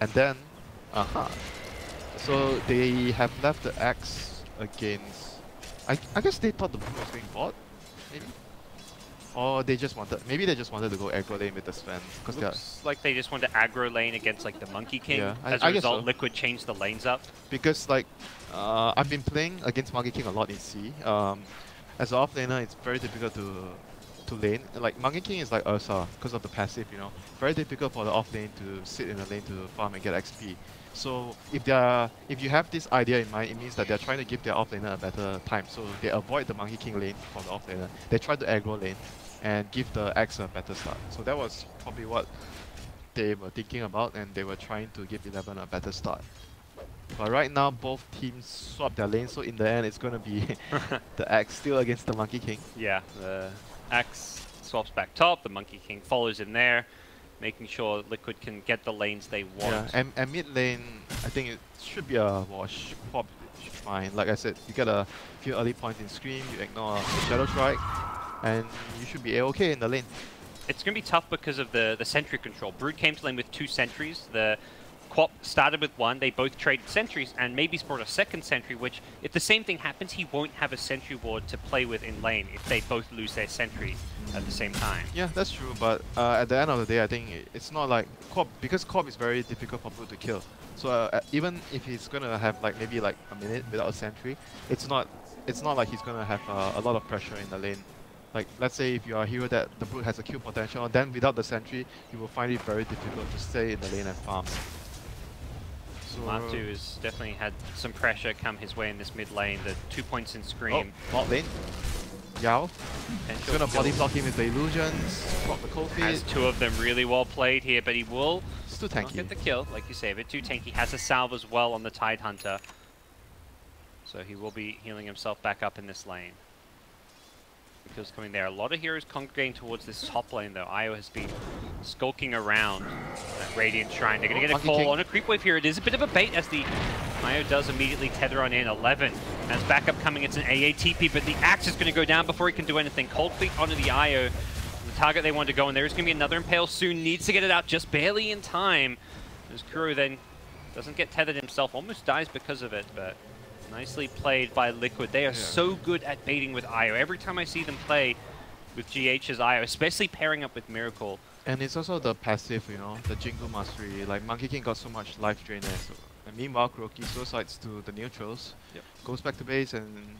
And then, so they have left the Axe against. I guess they thought the blue was being bought, maybe. Or they just wanted, maybe they just wanted to go aggro lane with the Sven. Looks like they just wanted to aggro lane against like the Monkey King. Yeah, As a result, Liquid changed the lanes up. Because like, I've been playing against Monkey King a lot in C. As an off laner, it's very difficult to lane. Like Monkey King is like Ursa because of the passive, you know. Very difficult for the off lane to sit in the lane to farm and get XP. So if you have this idea in mind, it means that they're trying to give their off laner a better time. So they avoid the Monkey King lane for the off laner. They try to aggro lane and give the Axe a better start. So that was probably what they were thinking about, and they were trying to give 11 a better start. But right now, both teams swap their lanes, so in the end, it's going to be the Axe still against the Monkey King. Yeah, the Axe swaps back top, the Monkey King follows in there, making sure Liquid can get the lanes they want. Yeah, and mid lane, I think it should be a wash. Pop should be fine. Like I said, you get a few early points in Scream, you ignore the Shadow Strike, and you should be A-okay in the lane. It's going to be tough because of the sentry control. Brood came to lane with 2 sentries. The Quap started with 1. They both traded sentries and maybe brought a second sentry, which if the same thing happens, he won't have a sentry ward to play with in lane if they both lose their sentry at the same time. Yeah, that's true, but at the end of the day, I think it's not like Quap, because Quap is very difficult for Brood to kill. So even if he's gonna have like maybe like a minute without a sentry, it's not like he's gonna have a lot of pressure in the lane. Like, let's say if you are a hero that the Brood has a kill potential, then without the sentry, you will find it very difficult to stay in the lane and farm. So Matu has definitely had some pressure come his way in this mid lane. The 2 points in Scream. Oh, bot lane. Yao. He's gonna body block him with the illusions, block the cold feet. Has 2 of them really well played here, but he will not get the kill, like you say. A bit too tanky. Has a salve as well on the Tide Hunter. So he will be healing himself back up in this lane. Kills coming there. A lot of heroes congregating towards this top lane though. Io has been skulking around that Radiant Shrine. They're going to get a call on a creep wave here. It is a bit of a bait as the Io does immediately tether on in. 11 as backup coming. It's an AATP, but the Axe is going to go down before he can do anything. Cold Feet onto the Io. The target they want to go, and there's going to be another Impale soon. Needs to get it out just barely in time. As Kuro then doesn't get tethered himself. Almost dies because of it, but nicely played by Liquid. They are so good at baiting with Io. Every time I see them play with GH's Io, especially pairing up with Miracle. And it's also the passive, you know, the Jingle Mastery. Like, Monkey King got so much life drain there. So, and meanwhile, Kuroki suicides to the neutrals. Goes back to base, and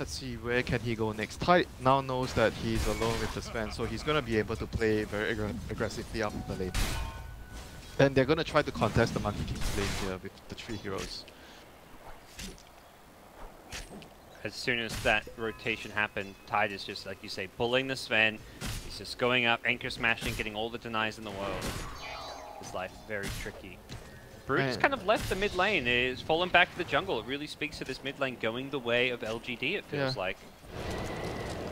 let's see, where can he go next? Tide now knows that he's alone with the Sven, so he's going to be able to play very aggressively up the lane. And they're going to try to contest the Monkey King's lane here with the 3 heroes. As soon as that rotation happened, Tide is just, like you say, bullying the Sven. He's just going up, anchor smashing, getting all the denies in the world. His life very tricky. Brood's kind of left the mid lane. It's fallen back to the jungle. It really speaks to this mid lane going the way of LGD, it feels like.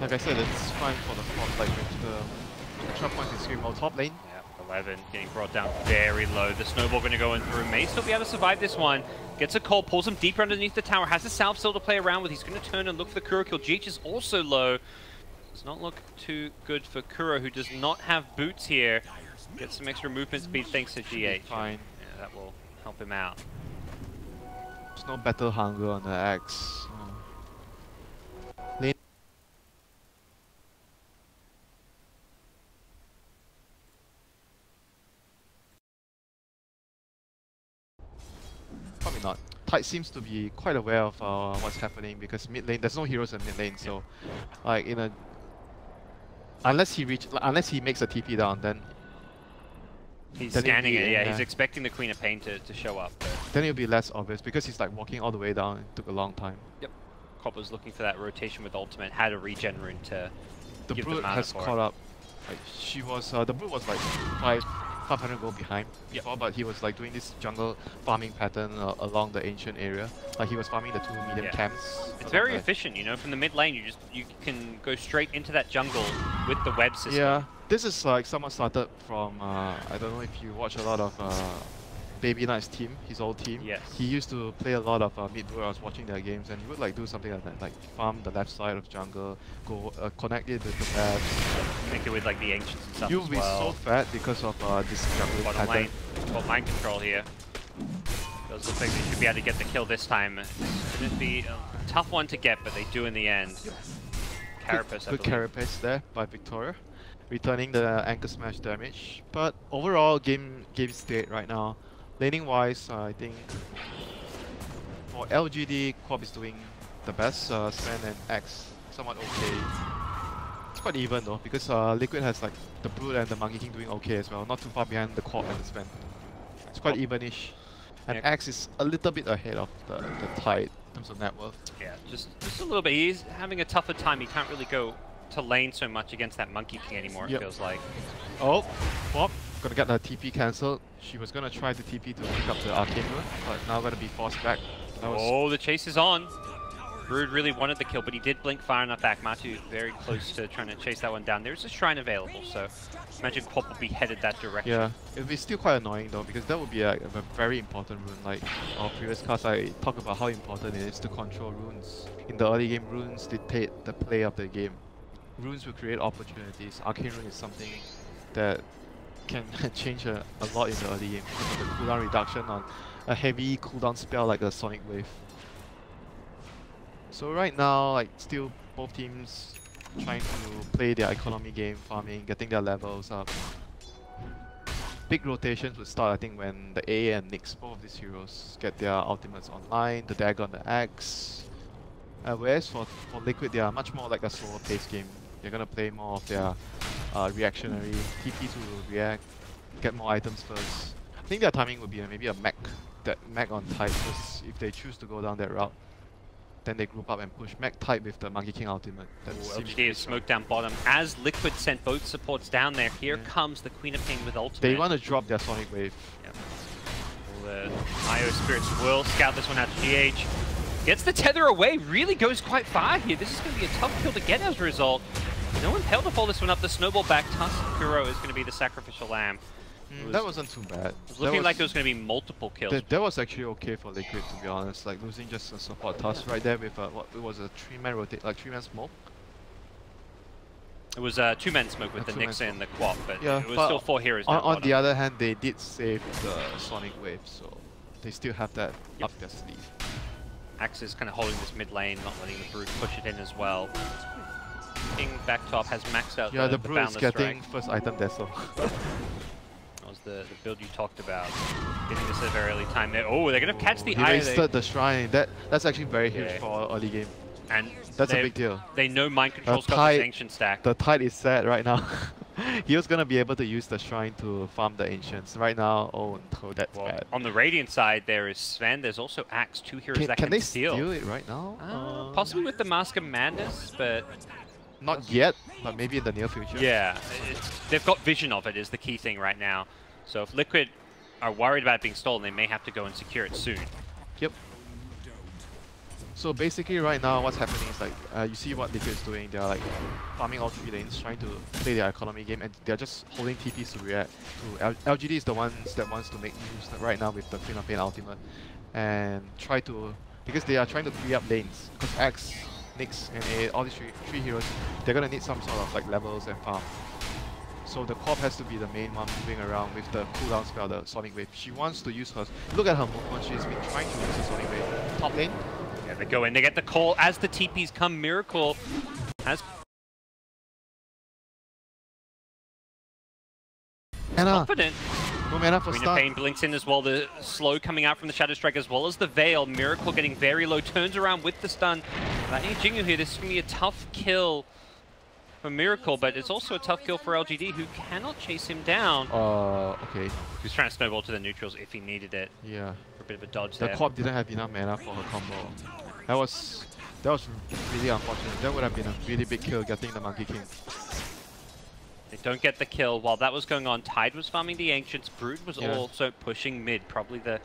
Like I said, it's fine for the front, like with the extra points in Scream top lane. 11 getting brought down very low. The snowball going to go in through. May still be able to survive this one. Gets a call, pulls him deeper underneath the tower. Has a salve still to play around with. He's going to turn and look for the Kuro kill. GH is also low. Does not look too good for Kuro, who does not have boots here. Gets some extra movement speed thanks to GH. Fine. Yeah, that will help him out. There's no battle hunger on the Axe. Lane. Probably not. Tide seems to be quite aware of what's happening because mid lane, there's no heroes in mid lane, so like in a unless he makes a TP down, then he's scanning it. Yeah, he's expecting the Queen of Pain to show up. Then it'll be less obvious because he's like walking all the way down. It took a long time. Yep. Cop was looking for that rotation with ultimate. Had a regen rune to give the Brood mana has for caught up. Like she was, the Brood was like 500 gold behind before, but he was like doing this jungle farming pattern along the ancient area. Like he was farming the 2 medium camps. It's very efficient, you know. From the mid lane, you can go straight into that jungle with the web system. Yeah, this is like someone started from. I don't know if you watch a lot of Baby Knight's team, his old team. Yes. He used to play a lot of mid where I was watching their games, and he would like do something like that, like farm the left side of jungle, go connect it with the paths. Connect it with like the ancients and stuff You'll as be well. so fat because of this jungling Bottom pattern. lane, got mind control here. Does look like they should be able to get the kill this time. It's going to be a tough one to get, but they do in the end. Carapace, I Good believe. carapace there by Victoria, returning the anchor smash damage. But overall, game state right now, laning wise, I think for LGD, Quab is doing the best. Sven and X somewhat okay. It's quite even though, because Liquid has like the Brood and the Monkey King doing okay as well, not too far behind the Quab and the Sven. It's quite evenish. And Yeah. X is a little bit ahead of the Tide in terms of net worth. Yeah, just a little bit. He's having a tougher time. He can't really go to lane so much against that Monkey King anymore, it Yep. feels like. Oh, Quab gonna get the TP cancelled. She was gonna try to TP to pick up the Arcane Rune, but now gonna be forced back. That was Oh, the chase is on. Brood really wanted the kill, but he did blink far enough back. Matu very close to trying to chase that one down. There's a shrine available, so imagine Quab will be headed that direction. yeah. It'll be still quite annoying though, because that would be a very important rune. Like our previous cast, I talked about how important it is to control runes. In the early game, runes dictate the play of the game. Runes will create opportunities. Arcane Rune is something that can change a lot in the early game because of the cooldown reduction on a heavy cooldown spell like a Sonic Wave. So right now, like still both teams trying to play their economy game, farming, getting their levels up. Big rotations would start I think when the A and Nyx, both of these heroes, get their ultimates online, the dagger on the axe. Whereas for Liquid, they are much more like a slower paced game. They're gonna play more of their reactionary TP to react, get more items first. I think their timing would be maybe a mech on type, because if they choose to go down that route, then they group up and push mech type with the Monkey King ultimate. LGD is smoked down bottom. As Liquid sent both supports down there, here comes the Queen of Pain with ultimate. They want to drop their Sonic Wave. Yep. Well, the IO Spirits will scout this one out to GH. Gets the tether away, really goes quite far here. This is going to be a tough kill to get as a result. No one held to follow this one up. The snowball back. Kuro is going to be the sacrificial lamb. That wasn't too bad. It was looking like it was going to be multiple kills. That was actually okay for Liquid, to be honest. Like losing just a support task right there with what it was a 3-man rotate, like 3-man smoke. It was a 2-man smoke with the Nyx and the Quap, but yeah, it was still 4 heroes down on the bottom. other hand, they did save the Sonic Wave, so they still have that up their sleeve. Axe is kind of holding this mid lane, not letting the Brood push it in as well. King back top has maxed out the the Brood is Boundless getting Strike. first item there, so. That was the build you talked about. Getting this at a very early time there. Oh, they're going to catch the He eye. wasted the shrine. That's actually very huge Yeah. for early game. And That's a big deal. They know mind control's got Tide- this ancient stack. The Tide is sad right now. He was gonna be able to use the shrine to farm the ancients. Right now, oh no, that's Well, bad. on the Radiant side, there is Sven. There's also Axe, 2 heroes that Can they steal. steal it right now? Possibly with the Mask of Madness, but Not yet, but maybe in the near future. yeah, they've got vision of it is the key thing right now. So if Liquid are worried about it being stolen, they may have to go and secure it soon. Yep. So basically right now what's happening is like, you see what Liquid is doing, they're like farming all 3 lanes, trying to play their economy game, and they're just holding TPs to react. LGD is the ones that wants to make moves right now with the Queen of Pain ultimate, and try to, because they are trying to free up lanes, because Axe, Nyx and A, all these three heroes, they're gonna need some sort of like levels and farm. So the Corp has to be the main one moving around with the cooldown spell, the Sonic Wave. She wants to use her, look at her movement, she's been trying to use the Sonic Wave. Top lane, Yeah, they go in, they get the call as the TPs come. Miracle has confident. no mana for Queen of stun. Pain blinks in as well, the slow coming out from the Shadow Strike as well as the Veil. Miracle getting very low, turns around with the stun. Lightning Jingu here, this is going to be a tough kill for Miracle, but it's also a tough kill for LGD, who cannot chase him down. Okay. He's trying to snowball to the neutrals if he needed it. Yeah. For a bit of a dodge The there. Corp didn't have enough mana for her combo. That was really unfortunate. That would have been a really big kill getting the Monkey King. They don't get the kill. While that was going on, Tide was farming the Ancients. Brood was also pushing mid, probably the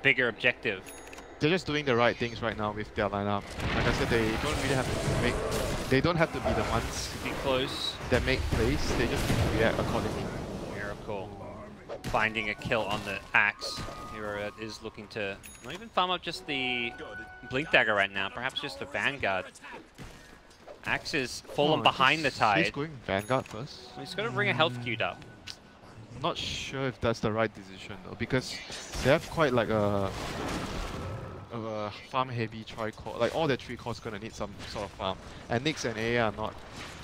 bigger objective. They're just doing the right things right now with their lineup. Like I said, they don't really have to make. They don't have to be the ones Be close. that make plays. They just need to react accordingly. Miracle finding a kill on the Axe. Hero is looking to not even farm up just the Blink Dagger right now, perhaps just a Vanguard. Axe is fallen behind the Tide. He's going Vanguard first. He's got to bring a health queued up. I'm not sure if that's the right decision though, because they have quite like a farm heavy tri-core. Like all their 3 cores gonna need some sort of farm. And Nyx and AA are not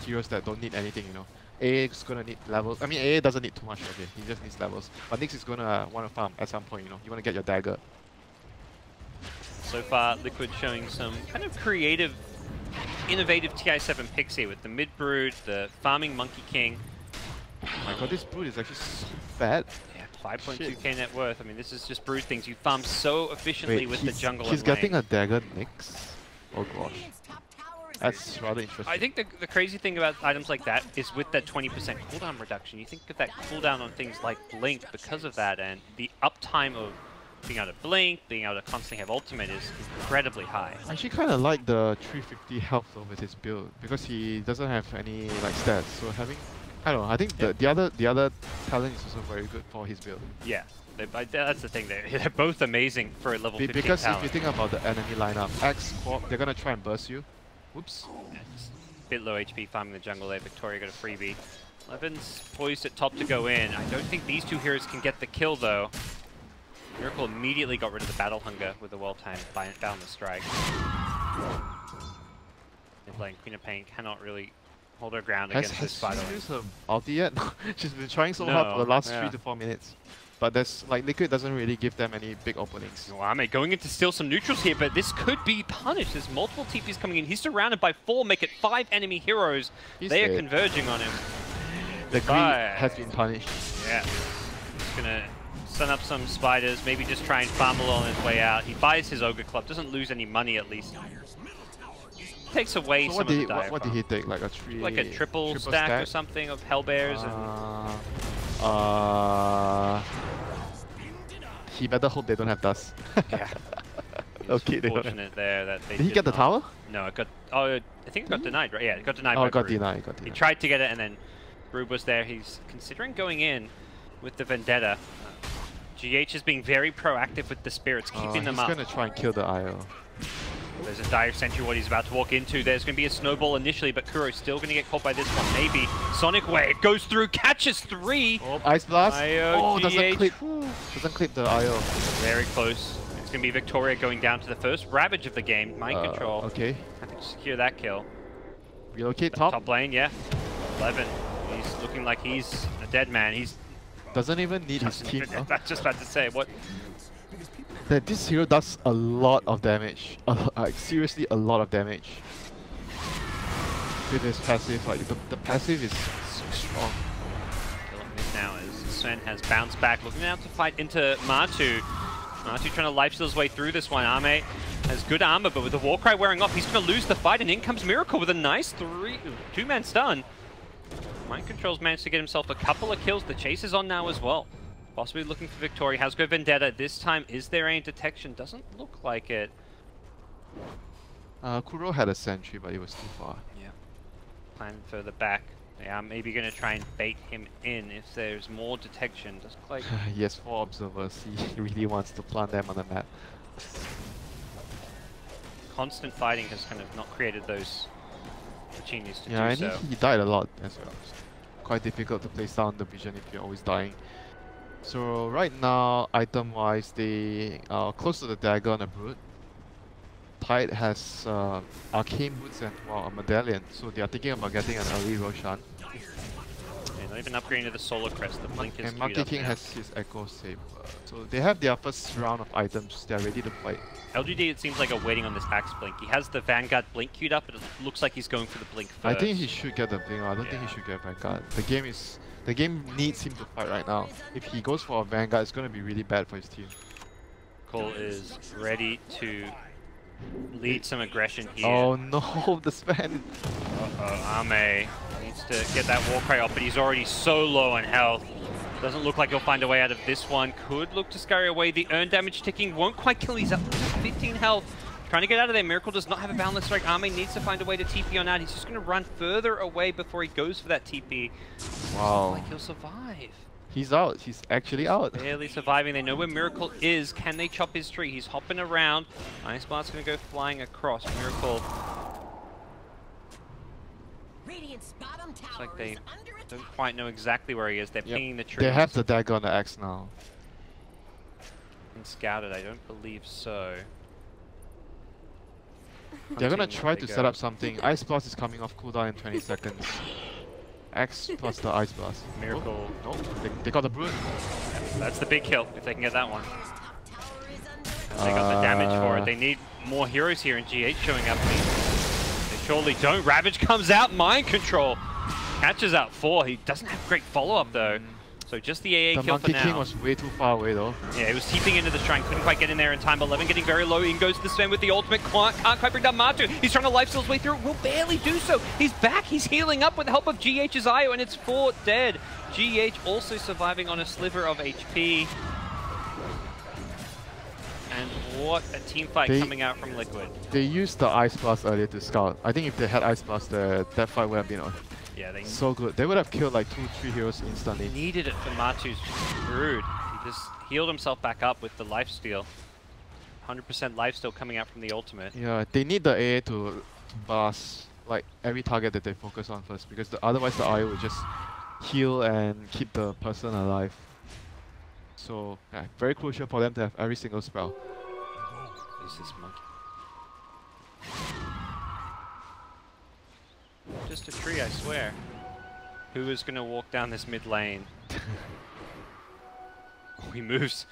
heroes that don't need anything, you know. AA is gonna need levels. I mean, AA doesn't need too much of it. He just needs levels. But Nyx is gonna want to farm at some point, you know. You want to get your dagger. So far, Liquid showing some kind of creative, innovative TI7 picks here with the mid brood, the farming Monkey King. Oh my god, this brood is actually so fat. Yeah, 5.2k net worth. I mean, this is just brood things. You farm so efficiently with the jungle. He's and getting lane. a dagger Nyx. Oh gosh. That's rather interesting. I think the crazy thing about items like that is with that 20% cooldown reduction, you think of that cooldown on things like Blink because of that, and the uptime of being able to Blink, being able to constantly have ultimate is incredibly high. I actually kind of like the 350 health though with his build, because he doesn't have any like stats, so having, I don't know, I think the other talent is also very good for his build. Yeah. That's the thing, they're both amazing for a level 15 Because talent. if you think about the enemy lineup, Axe, Quark, they're gonna try and burst you. Whoops. Bit low HP farming the jungle there. Victoria got a freebie. Levin's poised at top to go in. I don't think these two heroes can get the kill though. Miracle immediately got rid of the battle hunger with a well-timed boundless strike. They're playing Queen of Pain cannot really hold her ground against this fight. Has she used her ulti yet? She's been trying so hard for the last 3 to 4 minutes. But there's like Liquid doesn't really give them any big openings. Wame going in to steal some neutrals here, but this could be punished. There's multiple TPs coming in. He's surrounded by 4, make it 5 enemy heroes. They are converging on him. The greed has been punished. Yeah. He's gonna stun up some spiders, maybe just try and farm along his way out. He buys his Ogre Club, doesn't lose any money at least. Takes away some of the dive. What did he take? Like a triple stack or something of Hellbears he better hope they don't have dust. Yeah. Okay, Fortunate there that they did he get the tower? No, it got. Oh, I think it got denied, right? Yeah, it got denied. Oh, by it got Brood. denied. He tried to get it, and then Brood was there. He's considering going in with the Vendetta. GH is being very proactive with the spirits, keeping them up. He's gonna try and kill the IO. There's a dire sentry what he's about to walk into. There's going to be a snowball initially, but Kuro's still going to get caught by this one. Maybe. Sonic Wave goes through, catches 3. Oh, Ice Blast. IO, doesn't clip the IO. Very close. It's going to be Victoria going down to the first Ravage of the game. Mind control. Okay. I think secure that kill. Relocate top. Top lane, yeah. 11. He's looking like he's a dead man. He's doesn't even need his team. I was just about to say, what? That this hero does a lot of damage. Like seriously, a lot of damage. With his passive, like the passive is so strong. Killing this now as Sven has bounced back, looking out to fight into Martu. Martu trying to lifesteal his way through this one. Ame has good armor, but with the Warcry wearing off, he's going to lose the fight, and in comes Miracle with a nice 2-man stun. Mind Control's managed to get himself a couple of kills. The chase is on now as well. Possibly looking for Victoria. Has go Vendetta. This time, is there any detection? Doesn't look like it. Kuro had a sentry, but it was too far. Yeah. Plan further back. Yeah, maybe going to try and bait him in if there's more detection. Doesn't look like... He has 4 observers. He really wants to plant them on the map. Constant fighting has kind of not created those opportunities to do so. Yeah, I think he died a lot as well. It's quite difficult to place down the vision if you're always dying. So right now, item-wise, they are close to the dagger on a Brood. Tide has arcane boots and a medallion, so they are thinking about getting an early Roshan. Yeah, not even upgrading to the Solar Crest, the Blink is and Monkey King has his Echo Saber. So they have their first round of items, they are ready to fight. LGD, it seems like, are waiting on this Axe Blink. He has the Vanguard Blink queued up, but it looks like he's going for the Blink first. I think he should get the Blink, I don't think he should get Vanguard. The game needs him to fight right now. If he goes for a Vanguard, it's going to be really bad for his team. Cole is ready to lead some aggression here. Oh no, the span. Ame needs to get that Warcry up, but he's already so low on health. Doesn't look like he'll find a way out of this one. Could look to scurry away. The earn damage ticking won't quite kill. He's up to 15 health. Trying to get out of there. Miracle does not have a boundless strike. Ame needs to find a way to TP on out. He's just going to run further away before he goes for that TP. Wow. Like he'll survive. He's out. He's actually out. Barely surviving. They know where Miracle is. Can they chop his tree? He's hopping around. Ice Blast's going to go flying across. Miracle. Looks like they don't quite know exactly where he is. They're pinging the tree. They have the dagger on the axe now. And scouted, I don't believe so. They're gonna try to set up something. Ice Blast is coming off cooldown in 20 seconds. Axe plus the Ice Blast. Miracle. Oh, no, they got the Brute. That's the big kill, if they can get that one. They got the damage for it. They need more heroes here, and GH showing up. They surely don't. Ravage comes out, Mind Control. Catches out 4. He doesn't have great follow-up, though. So just the AA kill for now. The Monkey King was way too far away, though. Yeah, he was teeping into the shrine, couldn't quite get in there in time. 11 getting very low. In goes to the Sven with the ultimate. Can't quite bring down Matu. He's trying to lifesteal his way through. Will barely do so. He's back. He's healing up with the help of GH's IO, and it's 4 dead. GH also surviving on a sliver of HP. And what a team fight coming out from Liquid. They used the Ice Blast earlier to scout. I think if they had Ice Blast, that fight would have been so good. They would have killed like 2-3 heroes instantly. They needed it for Matu's Brood. He just healed himself back up with the lifesteal. 100% lifesteal coming out from the ultimate. Yeah, they need the AA to blast like every target that they focus on first, because otherwise the IO will just heal and keep the person alive. So yeah, very crucial for them to have every single spell. Who's this monkey? Just a tree, I swear. Who is going to walk down this mid lane? Oh, he moves.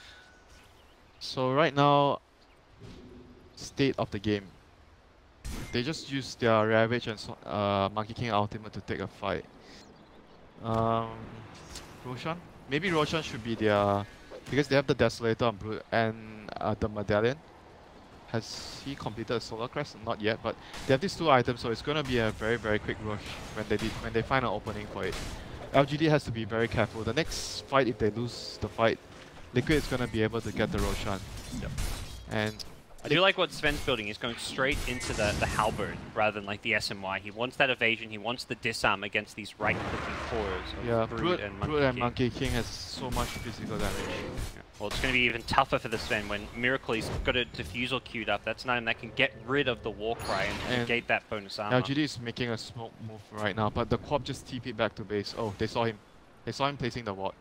So right now, state of the game. They just use their Ravage and Monkey King ultimate to take a fight. Roshan? Maybe Roshan should be their... Because they have the Desolator on Brute and the Medallion. Has he completed a Solar Crest? Not yet, but they have these 2 items, so it's gonna be a very, very quick rush when they find an opening for it. LGD has to be very careful. The next fight, if they lose the fight, Liquid is gonna be able to get the Roshan. Yep. And I do like what Sven's building. He's going straight into the Halberd rather than like the SMY. He wants that evasion. He wants the disarm against these right-clicking cores. Yeah, Brood and Monkey King has so much physical damage. Yeah. Well, it's going to be even tougher for the Sven when Miracle, he's got a Diffusal queued up. That's an item that can get rid of the Warcry and negate that bonus armor. LGD is making a smoke move right now, but the Quap just TP'd back to base. Oh, they saw him. They saw him placing the ward.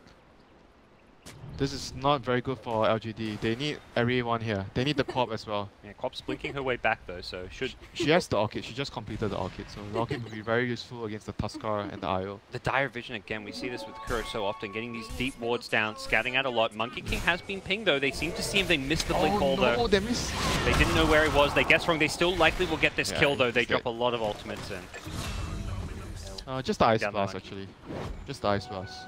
This is not very good for LGD. They need everyone here. They need the Quap as well. Yeah, Quap's blinking her way back though, so should... She has the Orchid. She just completed the Orchid, so the Orchid will be very useful against the Tuskar and the IO. The Dire Vision again, we see this with Kuro so often, getting these deep wards down, scouting out a lot. Monkey King has been pinged though. They seem to see him. They missed the blink hole though. They missed. They didn't know where he was. They guessed wrong. They still likely will get this kill though. They drop a lot of ultimates in. Just the Ice Blast actually. Just the Ice Blast.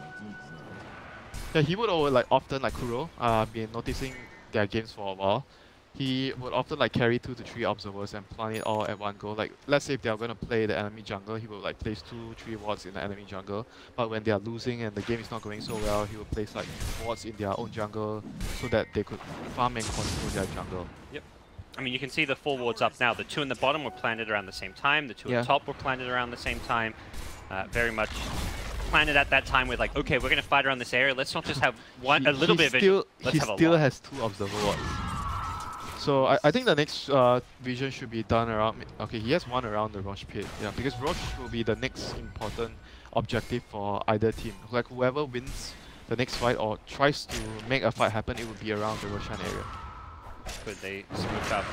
Yeah, he would often like Kuro, been noticing their games for a while. He would often like carry 2 to 3 observers and plant it all at one go. Like let's say if they are gonna play the enemy jungle, he would like place 2-3 wards in the enemy jungle. But when they are losing and the game is not going so well, he would place like wards in their own jungle so that they could farm and control their jungle. Yep. I mean, you can see the 4 wards up now. The 2 in the bottom were planted around the same time. The 2 at the top were planted around the same time. Very much planted at that time with like, okay, we're gonna fight around this area. Let's not just have a little bit of vision. Let's have a lot. He still has 2 observer wards. So I think the next vision should be done around... Okay, he has 1 around the Rosh pit. Yeah, because Rosh will be the next important objective for either team. Like whoever wins the next fight or tries to make a fight happen, it will be around the Roshan area. Could they smoke up?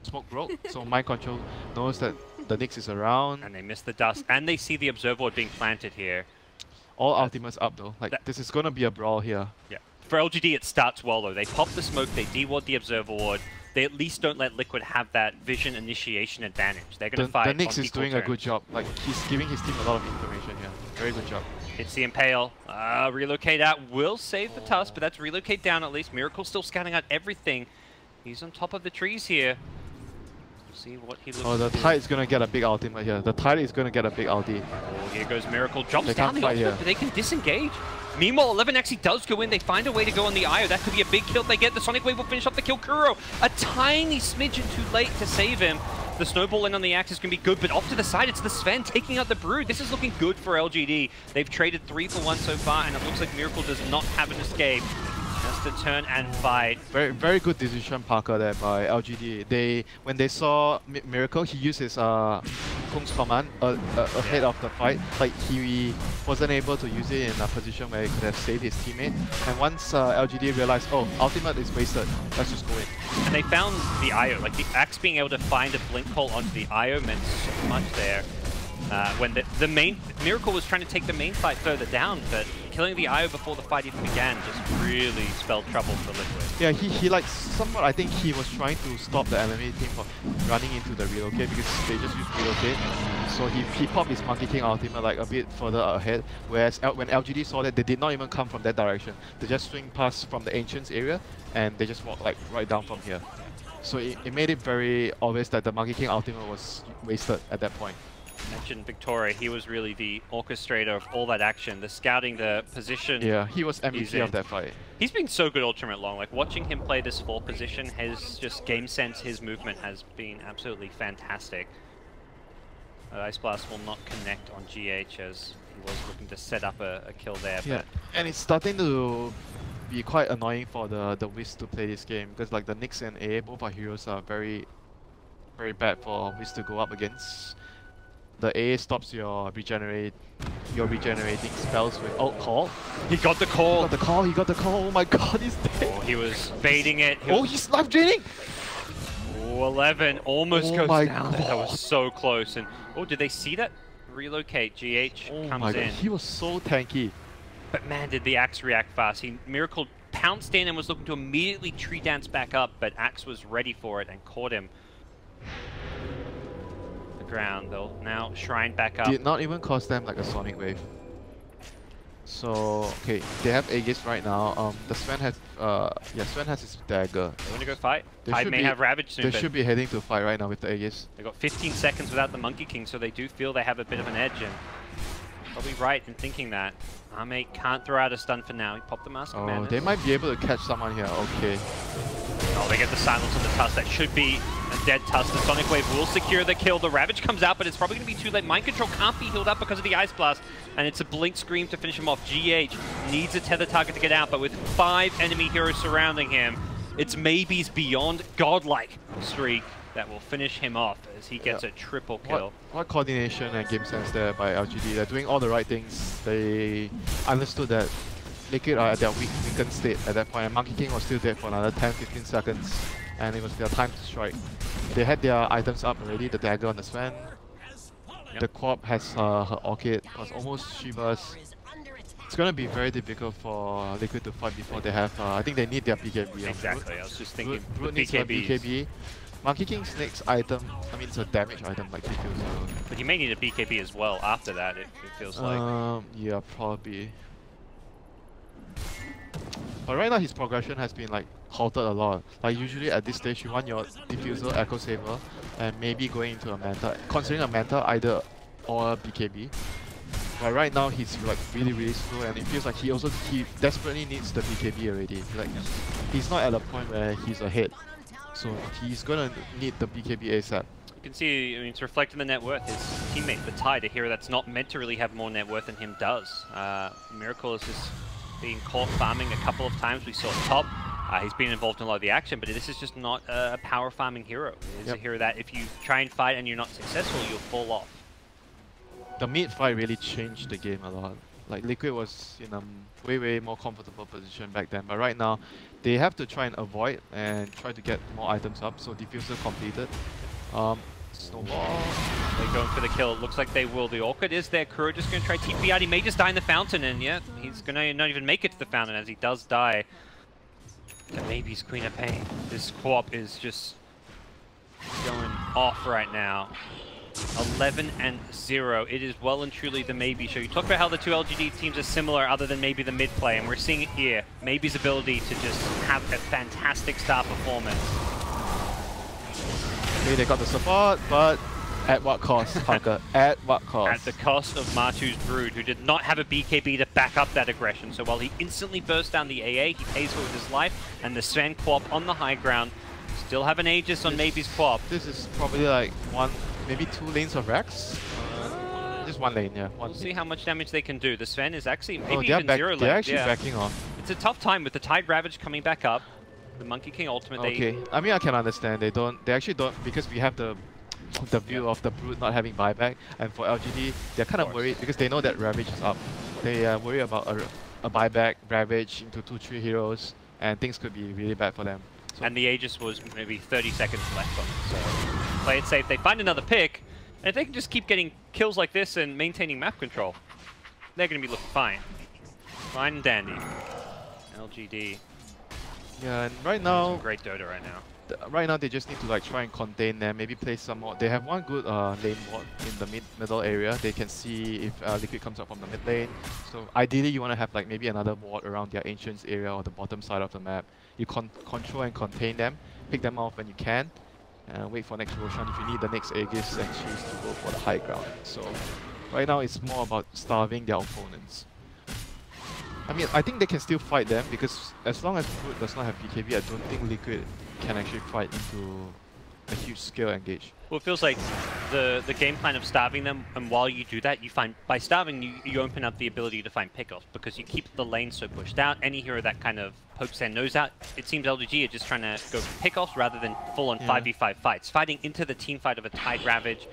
Smoke broke, so Mind Control knows that the Nyx is around. And they miss the dust, and they see the Observer Ward being planted here. All ultimates up though, like this is gonna be a brawl here. Yeah. For LGD it starts well though. They pop the smoke, they deward the Observer Ward. They at least don't let Liquid have that vision initiation advantage. They're gonna fight the Nyx is doing a good job. Like he's giving his team a lot of information here. Very good job. Hits the Impale. Relocate out will save the Tusk, but that's relocate down at least. Miracle still scouting out everything. He's on top of the trees here. See what he looks Oh, the to do. Tide is gonna get a big ultimate here. The Tide is gonna get a big ulti. Oh, here goes Miracle. Drops They down can't the fight ultimate, here. but they can disengage. Meanwhile, 11 actually does go in. They find a way to go on the IO. That could be a big kill. They get the Sonic Wave will finish up the kill. Kuro, a tiny smidgen too late to save him. The snowball in on the axe is going to be good, but off to the side, it's the Sven taking out the Brood. This is looking good for LGD. They've traded 3 for 1 so far, and it looks like Miracle does not have an escape. Has to turn and fight. Very good decision, Parker, there by LGD. When they saw Miracle, he used his Kung's command ahead of the fight. Like he wasn't able to use it in a position where he could have saved his teammate. And once LGD realized, oh, ultimate is wasted, let's just go in. And they found the IO, like the axe being able to find a blink hole onto the IO meant so much there. When the main Miracle was trying to take the main fight further down, but killing the IO before the fight even began just really spelled trouble for Liquid. Yeah, he like somewhat, I think he was trying to stop the enemy team from running into the relocate because they just used relocate. So he popped his Monkey King ultimate like a bit further ahead, whereas when LGD saw that, they did not even come from that direction. They just swing past from the Ancients area and they just walk like right down from here. So it made it very obvious that the Monkey King ultimate was wasted at that point. Mentioned Victoria, he was really the orchestrator of all that action, the scouting, the position. Yeah, he was MVP of that fight. He's been so good ultimate long. Like watching him play this 4 position, his just game sense, his movement has been absolutely fantastic. Ice Blast will not connect on GH as he was looking to set up a kill there. Yeah, and it's starting to be quite annoying for the Wisp to play this game because like the Nyx and A, both our heroes are very bad for Wisp to go up against. The A stops your regenerating spells with call. He got the call. He got the call. Oh my god, he's dead. Oh, he was baiting it. He's life draining. Oh, 11 almost goes down. That was so close. And oh, did they see that? Relocate. GH comes in. He was so tanky. But man, did the Axe react fast. Miracle pounced in and was looking to immediately tree dance back up, but Axe was ready for it and caught him. Ground. They'll now shrine back up. Did not even cost them like a Sonic Wave. So okay, they have Aegis right now. The Sven has Sven has his dagger. They want to go fight. They may have Ravage soon. They should be heading to fight right now with the Aegis. They got 15 seconds without the Monkey King, so they do feel they have a bit of an edge. And probably right in thinking that. Ame can't throw out a stun for now. He popped the Mask of Madness. Oh, they might be able to catch someone here. Okay. Oh, they get the silence on the Tusk. That should be a dead Tusk. The Sonic Wave will secure the kill. The Ravage comes out, but it's probably going to be too late. Mind Control can't be healed up because of the Ice Blast, and it's a Blink Scream to finish him off. GH needs a tether target to get out, but with 5 enemy heroes surrounding him, it's Maybe's beyond godlike streak that will finish him off as he gets a triple kill. What coordination and game sense there by LGD. They're doing all the right things. They understood that Liquid are at their weakened state at that point, and Monkey King was still dead for another 10-15 seconds, and it was their time to strike. They had their items up already, the dagger on the Sven. The Quap has her Orchid, was almost Shiva's. It's going to be very difficult for Liquid to fight before they have, I think they need their BKB. Exactly, I was just thinking Brood needs a BKB. Monkey King's next item, I mean it's a damage item like Diffuser. But he may need a BKB as well after that, it feels like. Yeah, probably. But right now his progression has been like halted a lot. Like usually at this stage you want your Diffuser, Echo Saver, and maybe going into a Manta. Considering a Manta either or a BKB. But right now he's like really slow, and it feels like he desperately needs the BKB already. Like he's not at a point where he's ahead. So he's gonna need the BKB ASAP. You can see, I mean, it's reflecting the net worth. His teammate, the Tide, a hero that's not meant to really have more net worth than him does. Miracle is just being caught farming a couple of times. We saw top. He's been involved in a lot of the action, but this is just not a power farming hero. It is a hero that if you try and fight and you're not successful, you'll fall off. The mid fight really changed the game a lot. Like Liquid was in a way more comfortable position back then, but right now they have to try and avoid and try to get more items up. So Diffuser completed. Snowball. They're going for the kill. It looks like they will. The Orchid is there. Kuro just going to try TP out. He may just die in the fountain, and yeah, he's going to not even make it to the fountain as he does die. To Maybe's Queen of Pain. This co-op is just going off right now. 11-0. It is well and truly the Maybe show. You talk about how the two LGD teams are similar other than maybe the mid play, and we're seeing it here. Maybe's ability to just have a fantastic start performance. Okay, they got the support, but at what cost, Hunker? At what cost? At the cost of Martu's Brood, who did not have a BKB to back up that aggression. So while he instantly burst down the AA, he pays for it with his life, and the Sven Quap on the high ground. Still have an Aegis on Maybe's Quap. This is probably like one, maybe 2 lanes of Rex. Just 1 lane, yeah. We'll see how much damage they can do. The Sven is actually maybe they're even 0 lane. They're actually backing off. It's a tough time with the Tide Ravage coming back up. The Monkey King ultimate. Okay, I mean I can understand. They actually don't, because we have the view of the Brood not having buyback, and for LGD they're kind of worried because they know that Ravage is up. They are worried about a buyback Ravage into 2-3 heroes, and things could be really bad for them. So and the Aegis was maybe 30 seconds left on it, so play it safe. They find another pick, and if they can just keep getting kills like this and maintaining map control, they're going to be looking fine. Fine and dandy. LGD. yeah, and right now, great Dota right now. Right now they just need to like try and contain them, maybe play some more. They have one good lane ward in the middle area. They can see if Liquid comes up from the mid lane. So ideally you want to have like maybe another ward around their Ancients area or the bottom side of the map. You control and contain them, pick them off when you can, and wait for next Roshan if you need the next Aegis and choose to go for the high ground. So right now it's more about starving their opponents. I mean, I think they can still fight them because as long as Brood does not have BKB, I don't think Liquid can actually fight into a huge scale engage. Well, it feels like the game plan of starving them, and while you do that, you find by starving you open up the ability to find pickoffs because you keep the lane so pushed out. Any hero that kind of pokes their nose out, it seems LGG are just trying to go for pickoffs rather than full-on 5v5 fights. Fighting into the team fight of a Tide Ravage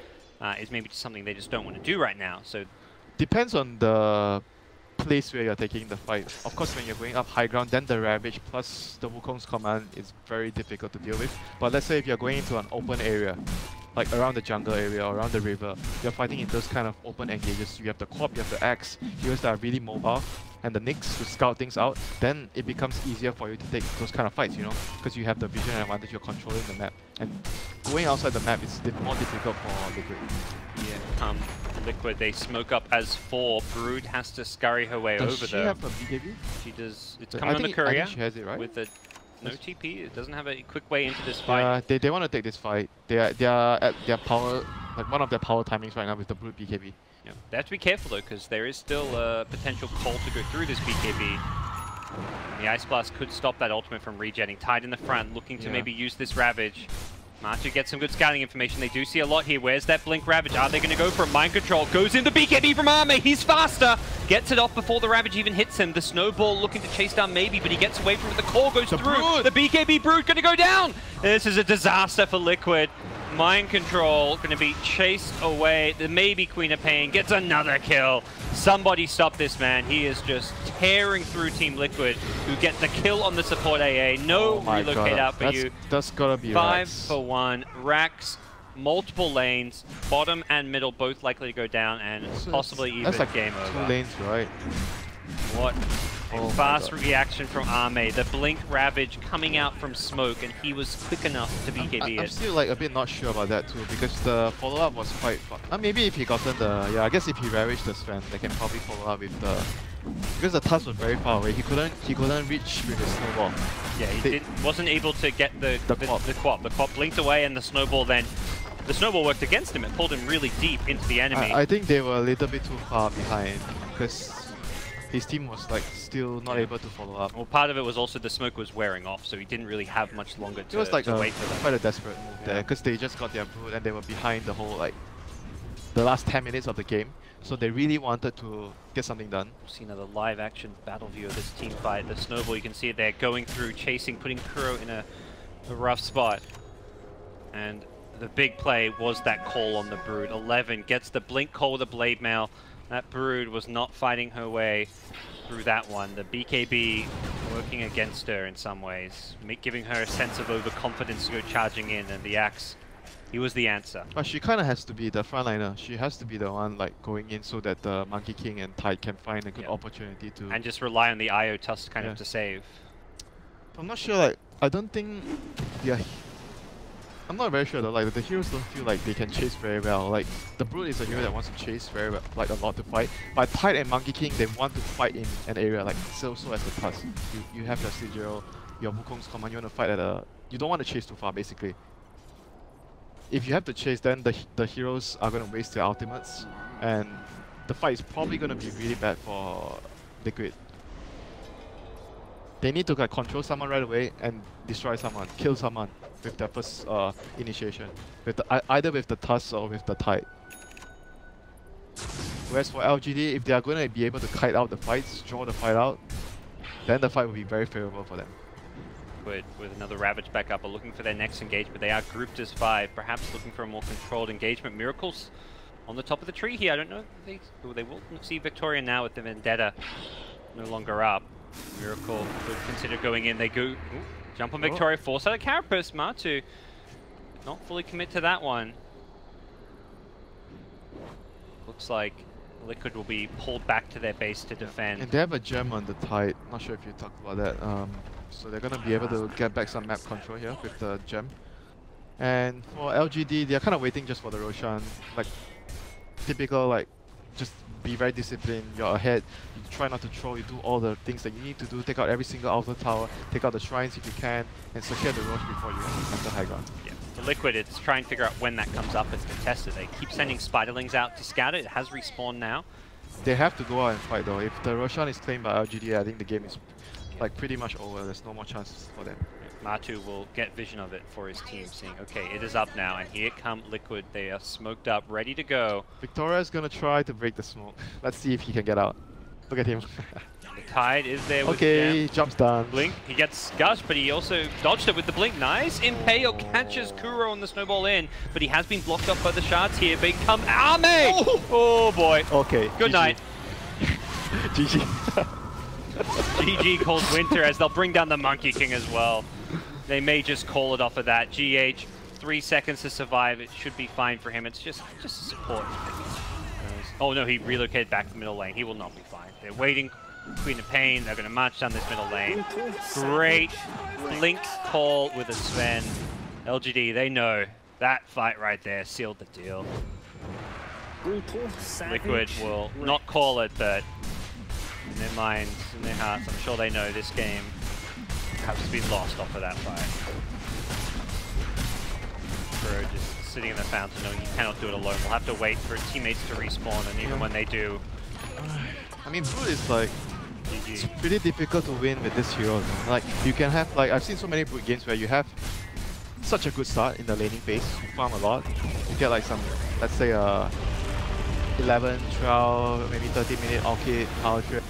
is maybe just something they just don't want to do right now. So depends on the place where you're taking the fight. Of course, when you're going up high ground, then the Ravage plus the Wukong's command is very difficult to deal with. But let's say if you're going into an open area, like around the jungle area or around the river, you're fighting in those kind of open engages. You have the Quap, you have the Axe, heroes that are really mobile, and the Nyx to scout things out, then it becomes easier for you to take those kind of fights, you know, because you have the vision and advantage, you're controlling the map. And going outside the map is more difficult for Liquid. yeah, Liquid, they smoke up as 4. Brood has to scurry her way over there. Does she have a BKB? She does. It's coming on the courier. I think she has it, right? With the no TP, it doesn't have a quick way into this fight. Yeah, they want to take this fight. They are at their power, like one of their power timings right now with the Brood BKB. Yeah. They have to be careful though, because there is still a potential call to go through this BKB. And the Ice Blast could stop that ultimate from regenning. Tide in the front, looking to maybe use this Ravage. Martu gets some good scouting information. They do see a lot here. Where's that Blink Ravage? Are they going to go for a Mind Control? Goes in the BKB from Arme. He's faster. Gets it off before the Ravage even hits him. The Snowball looking to chase down Maybe, but he gets away from it. The call goes through. Brood. The BKB Brood going to go down. This is a disaster for Liquid. Mind Control going to be chased away. The Maybe Queen of Pain gets another kill. Somebody stop this man. He is just tearing through Team Liquid, who get the kill on the support AA. No relocate out for you. That's gotta be 5 Rax. for 1. Rax, multiple lanes, bottom and middle both likely to go down, and So possibly even that's like game 2 over. lanes, right? What a Oh my fast God. reaction from Arme. The Blink Ravage coming out from smoke, and he was quick enough to BKB I'm it. still like a bit not sure about that too, because the follow-up was quite fun. Maybe if he gotten the... Yeah, I guess if he ravaged the Sven, they can probably follow up with the... Because the task was very far away, he couldn't reach with his snowball. Yeah, he wasn't able to get the Quap. The Quap blinked away, and the Snowball then... The Snowball worked against him. It pulled him really deep into the enemy. I think they were a little bit too far behind, because his team was like still not able to follow up. Well, part of it was also the smoke was wearing off, so he didn't really have much longer to, It was like to wait for them. quite a desperate move there, because they just got their Brood and they were behind the whole like the last 10 minutes of the game, so they really wanted to get something done. We've seen another live action battle view of this team fight. The Snowball, you can see it there, going through, chasing, putting Kuro in a rough spot. And the big play was that call on the Brood. 11 gets the blink call with a Blade Mail. That Brood was not fighting her way through that one. The BKB working against her in some ways, giving her a sense of overconfidence to go charging in, and the Axe, he was the answer. But she kind of has to be the frontliner. She has to be the one like going in so that the Monkey King and Tide can find a good opportunity to... And just rely on the IO Tusk kind of to save. I'm not sure, like, I don't think... Yeah, I'm not very sure though, like the heroes don't feel like they can chase very well. Like the Brood is a hero that wants to chase very well, like a lot to fight. But Tide and Monkey King, they want to fight in an area like so as a Tusk. You have your Sigil, your Wukong's command, you want to fight at a... You don't want to chase too far basically. if you have to chase, then the heroes are gonna waste their ultimates, and the fight is probably gonna be really bad for Liquid. They need to like control someone right away and destroy someone, kill someone with their first initiation, with either with the Tusk or with the Tide. Whereas for LGD, if they are going to be able to kite out the fights, draw the fight out, then the fight will be very favorable for them. With another Ravage back up, are looking for their next engagement. They are grouped as 5, perhaps looking for a more controlled engagement. Miracles on the top of the tree here. I don't know if they will see Victoria now with the Vendetta no longer up. Miracle could consider going in. They go jump on Victoria, force out a Carapace. Matu not fully commit to that one. Looks like Liquid will be pulled back to their base to defend. And they have a gem on the Tide. Not sure if you talked about that. So they're gonna be able to get back some map control here with the gem. And for LGD, they're kind of waiting just for the Roshan. Like typical, like just be very disciplined. You're ahead. You try not to troll. You do all the things that you need to do. Take out every single altar tower. Take out the shrines if you can, and secure the Rosh before you enter high ground. Yeah. For Liquid, it's try and figure out when that comes up. It's contested. They keep sending Spiderlings out to scout it. It has respawned now. They have to go out and fight though. If the Roshan is claimed by LGD, I think the game is like pretty much over. There's no more chances for them. Matu will get vision of it for his team, seeing, okay, it is up now, and here come Liquid. They are smoked up, ready to go. Victoria is gonna try to break the smoke. Let's see if he can get out. Look at him. The Tide is there with okay, Jam. jumps down. Blink, he gets Gush, but he also dodged it with the Blink. Nice. Impale catches Kuro on the snowball in, but he has been blocked off by the shards here. But come Ame! Oh boy. Okay. Good GG. night. GG. GG calls Winter as they'll bring down the Monkey King as well. They may just call it off of that. GH, 3 seconds to survive. It should be fine for him. It's just support. Oh no, he relocated back to the middle lane. He will not be fine. They're waiting. Queen of Pain. They're going to march down this middle lane. Great Blink call with a Sven. LGD, they know. That fight right there sealed the deal. Liquid will not call it, but in their minds, in their hearts, I'm sure they know this game perhaps has been lost off of that fight. Bro just sitting in the fountain knowing he cannot do it alone. We'll have to wait for teammates to respawn, and even when they do... I mean, Brood is like... GG. It's pretty difficult to win with this hero. Though. Like, you can have, like, I've seen so many Brood games where you have such a good start in the laning phase. You farm a lot. You get like some, let's say, 11, 12, maybe 30-minute all-kit power trip.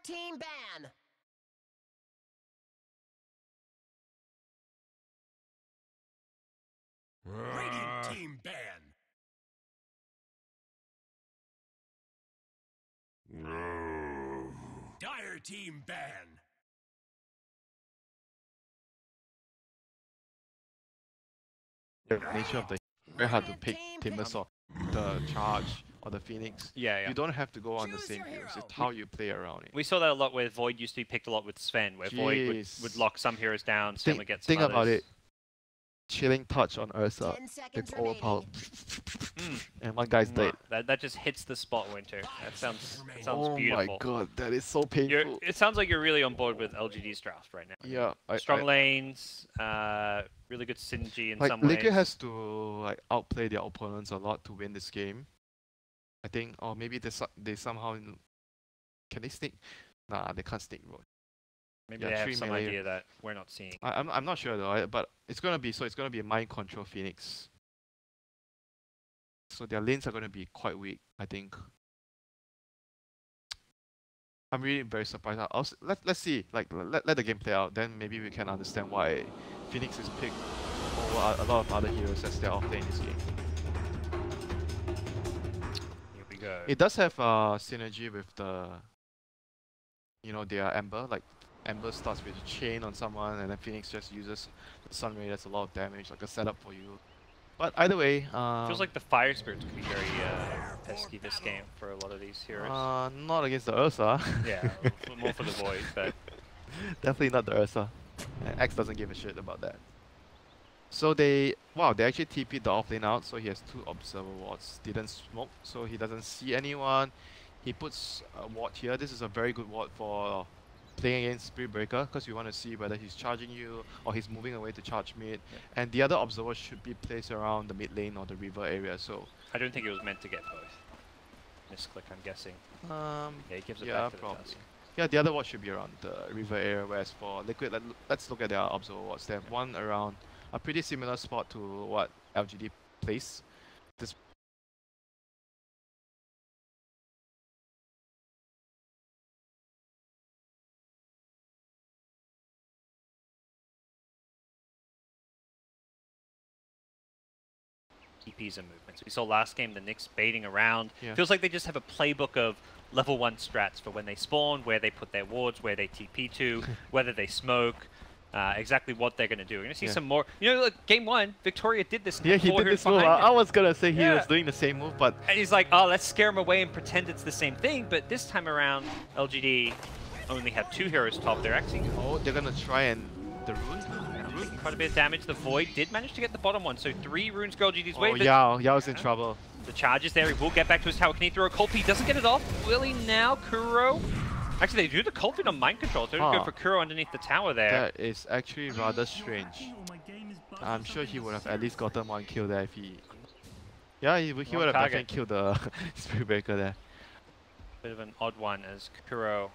team ban. Radiant team ban. Dire team ban. The nature of the very hard to pick Timbersaw, the Charge, or the Phoenix. Yeah. You don't have to go on the same heroes. It's how you play around it. We saw that a lot where Void used to be picked a lot with Sven, where Void would lock some heroes down, Sven would get some Think others. about it. Chilling touch on Ursa. 10 seconds It's overpowered. remaining. And one guy's dead. That just hits the spot, Winter. That sounds Oh beautiful. my god, that is so painful. It sounds like you're really on board with LGD's draft right now. Yeah. Strong lanes, really good synergy in like, some ways. Liquid has to like outplay their opponents a lot to win this game. I think, or maybe they somehow can they sneak? Nah, they can't sneak, bro. Maybe they have some idea that we're not seeing. I'm not sure though, but it's gonna be a mind control Phoenix. So their lanes are gonna be quite weak, I think. I'm really very surprised. Let's see, like let the game play out. Then maybe we can understand why Phoenix is picked over a lot of other heroes as their off lane this game. Here we go. It does have synergy with the, their Ember. Like Ember starts with a chain on someone, and then Phoenix just uses the Sun Ray. That's a lot of damage, like a setup for you. But either way, feels like the Fire Spirits could be very pesky this game for a lot of these heroes. Not against the Ursa. Yeah, more for the Void, but definitely not the Ursa. X doesn't give a shit about that. So they actually TP'd the offlane out, so he has 2 observer wards. Didn't smoke, so he doesn't see anyone. He puts a ward here. This is a very good ward for playing against Spirit Breaker, because you want to see whether he's charging you or he's moving away to charge mid. Yeah. And the other observers should be placed around the mid lane or the river area. So I don't think it was meant to get both. Misclick, I'm guessing. Yeah, he gives it back to probably. The yeah, the other ward should be around the river area, whereas for Liquid, let's look at their observer wards. They have one around a pretty similar spot to what LGD plays. This TPs and movements. We saw last game the Nyx baiting around. Yeah. Feels like they just have a playbook of level 1 strats for when they spawn, where they put their wards, where they TP to, whether they smoke, exactly what they're going to do. We're going to see some more. Like game 1, Victoria did this. Yeah, he did this move. I was going to say he was doing the same move, but... And he's like, oh, let's scare him away and pretend it's the same thing. But this time around, LGD only have 2 heroes top. They're actually... Oh, they're going to try and... The rune? Quite a bit of damage. The Void did manage to get the bottom one, so 3 runes go LGD's way. Oh, Yao's in trouble. The charge is there. He will get back to his tower. Can he throw a Cult? He doesn't get it off. Will he now? Kuro? Actually, they do the Cult on mind control, so go for Kuro underneath the tower there. That is actually rather strange. I'm sure he would have at least gotten 1 kill there if he... Yeah, he would have definitely killed the Spirit Breaker there. Bit of an odd one as Kuro...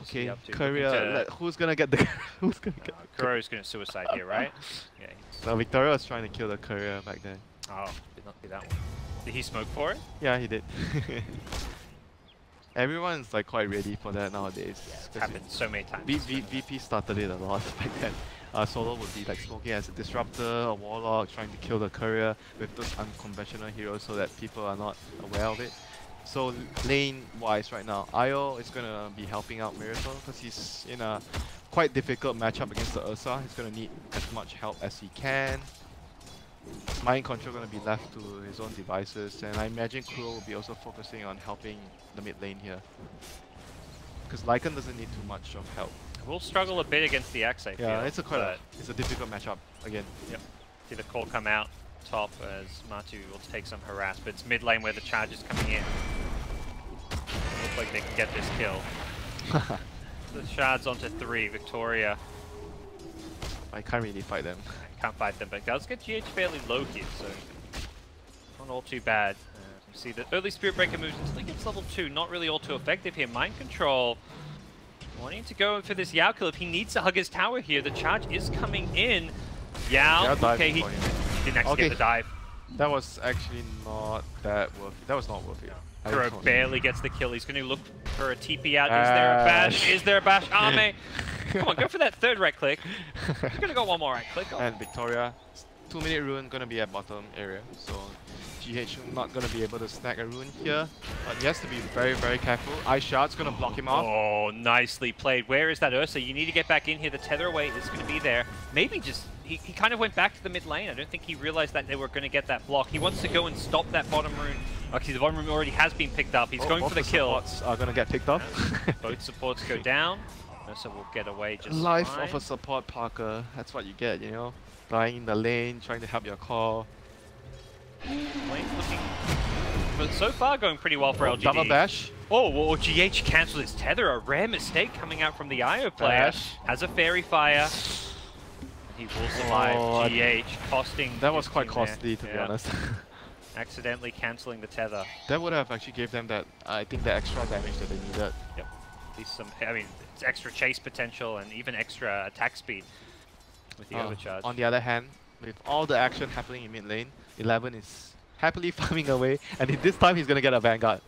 Okay, career. Who's gonna get the? Who's gonna get? Kuro's gonna suicide here, right? Yeah. No, Victoria was trying to kill the career back then. Oh, did not do that one. Did he smoke for it? Yeah, he did. Everyone's like quite ready for that nowadays. Yeah, it's happened so many times. VP started it a lot back then. Solo would be like smoking as a disruptor, a warlock, trying to kill the courier with those unconventional heroes so that people are not aware of it. So lane-wise right now, Io is going to be helping out Miracle because he's in a quite difficult matchup against the Ursa. He's going to need as much help as he can. Mind Control going to be left to his own devices, and I imagine Kuro will be also focusing on helping the mid lane here. Because Lycan doesn't need too much of help. We'll struggle a bit against the Axe, I feel. Yeah, it's a difficult matchup again. Yep. See the call come out top as Matu will take some harass, but it's mid lane where the charge is coming in. Looks like they can get this kill. The shards onto 3, Victoria. I can't really fight them. Can't fight them, but does get GH fairly low here, so not all too bad. You see the early Spirit Breaker moves until he gets level 2, not really all too effective here. Mind Control wanting to go for this Yao kill if he needs to hug his tower here. The charge is coming in. Yao, okay, he didn't actually get the dive. That was actually not that worth it. That was not worth it. Kuro barely gets the kill. He's going to look For a TP out, is there a bash? Is there a bash? Ame! Come on, go for that third right click. He's gonna go one more right click. Oh. And Victoria, 2-minute rune gonna be at bottom area, so GH not gonna be able to snag a rune here. But he has to be very, very careful. Ice Shard's gonna block him off. Oh, nicely played. Where is that Ursa? You need to get back in here. The tether away is gonna be there. Maybe just, he kind of went back to the mid lane. I don't think he realized that they were gonna get that block. He wants to go and stop that bottom rune. Actually, the bottom rune already has been picked up. He's going for the kill. Supports are gonna get picked up. Both supports go down. Ursa will get away just Life fine. of a support Parker. That's what you get, you know? Dying in the lane, trying to help your core. Lane's looking, but so far going pretty well for LGD. Double bash. Oh, well, GH cancels his tether. A rare mistake coming out from the IO player. Bash. Has a fairy fire. He will survive. Oh, GH costing. That was his quite team there. costly, to be Yeah. honest. Accidentally cancelling the tether. That would have actually gave them that, I think, the extra damage that they needed. Yep. At least some, I mean, it's extra chase potential and even extra attack speed with the overcharge. On the other hand, with all the action happening in mid lane, 11 is happily farming away, and this time he's gonna get a Vanguard.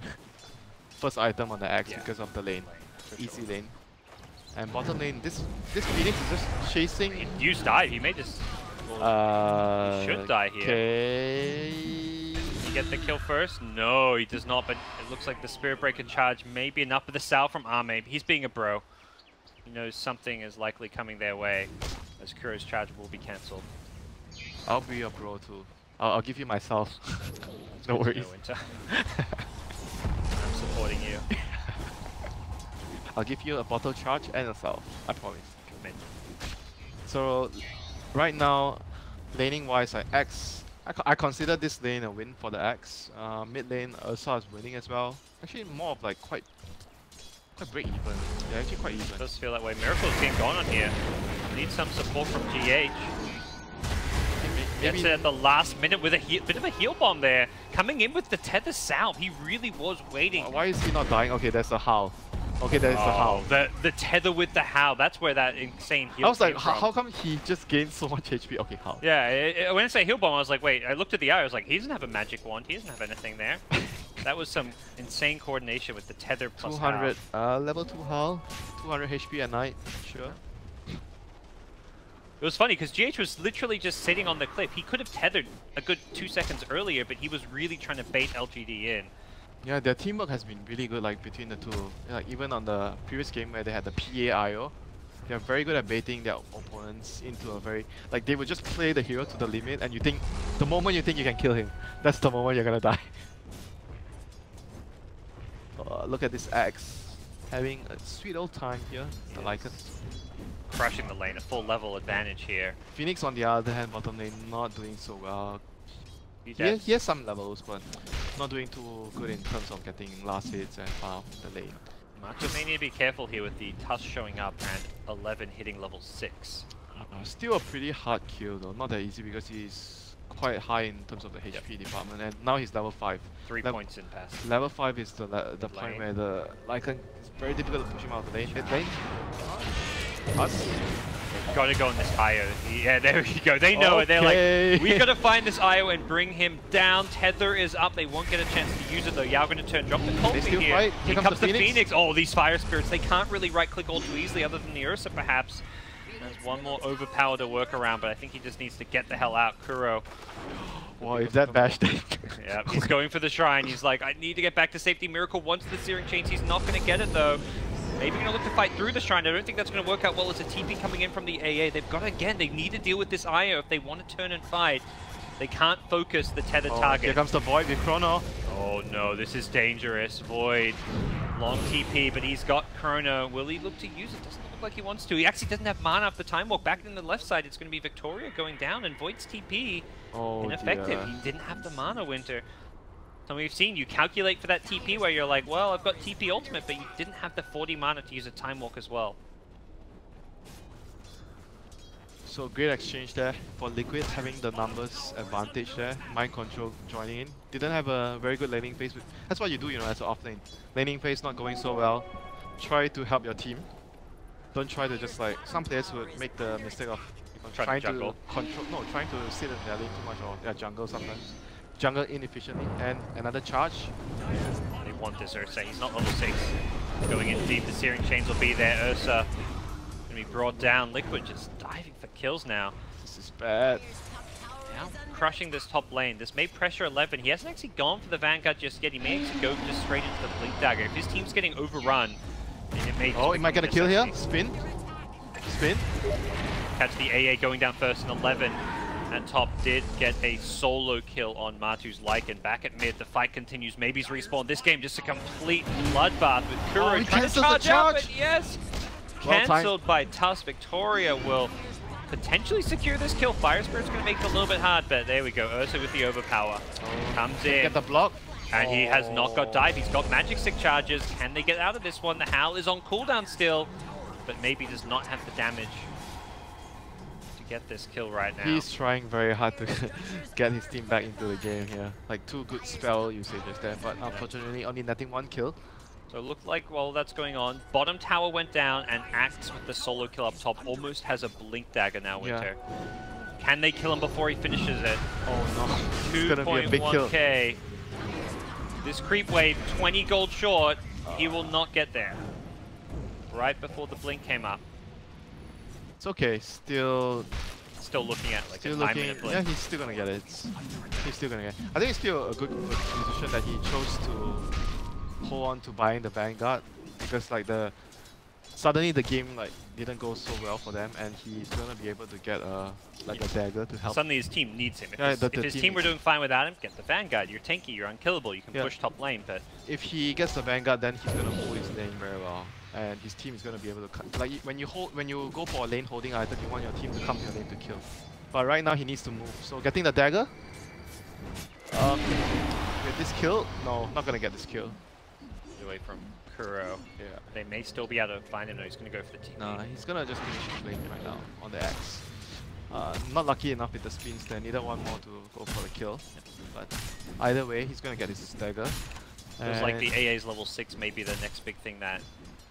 First item on the axe because of the lane. Easy lane. And bottom lane, this Phoenix is just chasing. He used dive. He may just. He should die here. Okay. Did he get the kill first? No, he does not. But it looks like the Spirit Breaker charge may be enough for the Sal from Ame. He's being a bro. He knows something is likely coming their way, as Kuro's charge will be cancelled. I'll be your bro too. I'll give you myself. No worries. Winter. I'm supporting you. I'll give you a bottle charge and a self. I promise. Commit. So right now, laning wise, I consider this lane a win for the Axe. Mid lane, Ursa is winning as well. Actually, more of like quite break even. They're actually quite even. It does feel that way. Miracle's being gone on here. Need some support from GH. Gets it at the last minute with a bit of a heal bomb there. Coming in with the tether salve. He really was waiting. Why is he not dying? Okay, there's a Howl. Okay, there's the Howl. The tether with the Howl. That's where that insane heal I was like, came from. how come he just gained so much HP? Okay, Howl. Yeah, when I say heal bomb, I was like, wait, I looked at the eye, I was like, he doesn't have a magic wand, he doesn't have anything there. That was some insane coordination with the tether plus 200, level 2 Howl, 200 HP at night, sure. It was funny because GH was literally just sitting on the cliff. He could have tethered a good 2 seconds earlier, but he was really trying to bait LGD in. Yeah, their teamwork has been really good, like between the two. Like even on the previous game where they had the PAIO, they're very good at baiting their opponents into a very like they would just play the hero to the limit, and you think the moment you think you can kill him, that's the moment you're gonna die. Look at this Axe having a sweet old time here. The Lycan. Crushing the lane, a full level advantage here. Phoenix on the other hand, bottom lane not doing so well. He has some levels, but not doing too good in terms of getting last hits and farm the lane. Marcus may need to be careful here with the Tusk showing up and 11 hitting level 6. Still a pretty hard kill though, not that easy because he's quite high in terms of the HP department, and now he's level 5. 3 points in pass. Level 5 is the point where the Lycan is very difficult to push him out of the lane. Mid lane. Us. Gotta go in this IO. Yeah, there we go. They know it. They're like, we gotta find this IO and bring him down. Tether is up. They won't get a chance to use it though. Yao gonna turn, drop the Colby here. Here comes the Phoenix. Oh, these fire spirits. They can't really right click all too easily other than the Ursa perhaps. There's one more overpower to work around, but I think he just needs to get the hell out. Kuro. Wow, if that bash thing. Yeah, he's going for the shrine. He's like, I need to get back to safety. Miracle wants the Searing Chains. He's not gonna get it though. Maybe going to look to fight through the shrine. I don't think that's going to work out well as a TP coming in from the AA. They've got to, again, they need to deal with this IO if they want to turn and fight. They can't focus the tethered target. Here comes the Void with Chrono. Oh no, this is dangerous. Void. Long TP, but he's got Chrono. Will he look to use it? Doesn't look like he wants to. He actually doesn't have mana off the Time Walk. Back in the left side, it's going to be Victoria going down, and Void's TP ineffective. He didn't have the mana, Winter. So we've seen you calculate for that TP where you're like, well, I've got TP ultimate, but you didn't have the 40 mana to use a Time Walk as well. So great exchange there for Liquid, having the numbers advantage there. Mind Control joining in. Didn't have a very good laning phase. That's what you do, you know, as an off lane. Laning phase not going so well. Try to help your team. Don't try to just like, some players would make the mistake of trying to control, no, trying to sit in their lane too much or jungle sometimes. Jungle inefficiently, and another charge. They want this Ursa, he's not level 6. Going in deep, the Searing Chains will be there. Ursa going to be brought down. Liquid just diving for kills now. This is bad. Now crushing this top lane. This may pressure 11. He hasn't actually gone for the Vanguard just yet. He may actually go just straight into the Blink Dagger. If his team's getting overrun, then it may just Oh, he might get a kill here. necessity. Spin. Catch the AA going down first in 11. And top did get a solo kill on Matu's Lycan. Back at mid, the fight continues. Maybe's respawn. This game just a complete bloodbath with Kuro Oh, he trying to cancels the charge out, charge. but yes! Well timed. Cancelled by Tusk. Victoria will potentially secure this kill. Fire Spirit's going to make it a little bit hard, but there we go. Ursa with the overpower. Comes in. Get the block. And he has not got dive. He's got magic stick charges. Can they get out of this one? The Howl is on cooldown still, but maybe does not have the damage to get this kill right now. He's trying very hard to get his team back into the game here. Like 2 good spell usages there, but unfortunately only netting 1 kill. So it looked like while that's going on, bottom tower went down and Axe with the solo kill up top almost has a Blink Dagger now, Winter. Yeah. Can they kill him before he finishes it? Oh no, it's gonna be a big kill. 2.1k. This creep wave, 20 gold short, he will not get there. Right before the blink came up. It's okay, still Looking at like still a 5 looking. minute blink. Yeah, he's still gonna get it. He's still gonna get it. I think it's still a good decision that he chose to hold on to buying the Vanguard, because like suddenly the game like didn't go so well for them, and he's gonna be able to get a dagger to help. Suddenly his team needs him. If Yeah, his team were doing fine without him, get the Vanguard. You're tanky, you're unkillable, you can push top lane, but if he gets the Vanguard, then he's gonna hold his lane very well, and his team is gonna be able to like when you go for a lane holding item, you want your team to come to your lane to kill. But right now he needs to move. So getting the dagger. With this kill, no, not gonna get this kill. away from Kuro. Yeah. They may still be able to find him. No, he's going to go for the TP. Nah, he's gonna just finish his lane right now on the axe. Not lucky enough with the spins there. Neither one more to go for the kill. But either way, he's gonna get his dagger. Feels like the AA's level 6 may be the next big thing that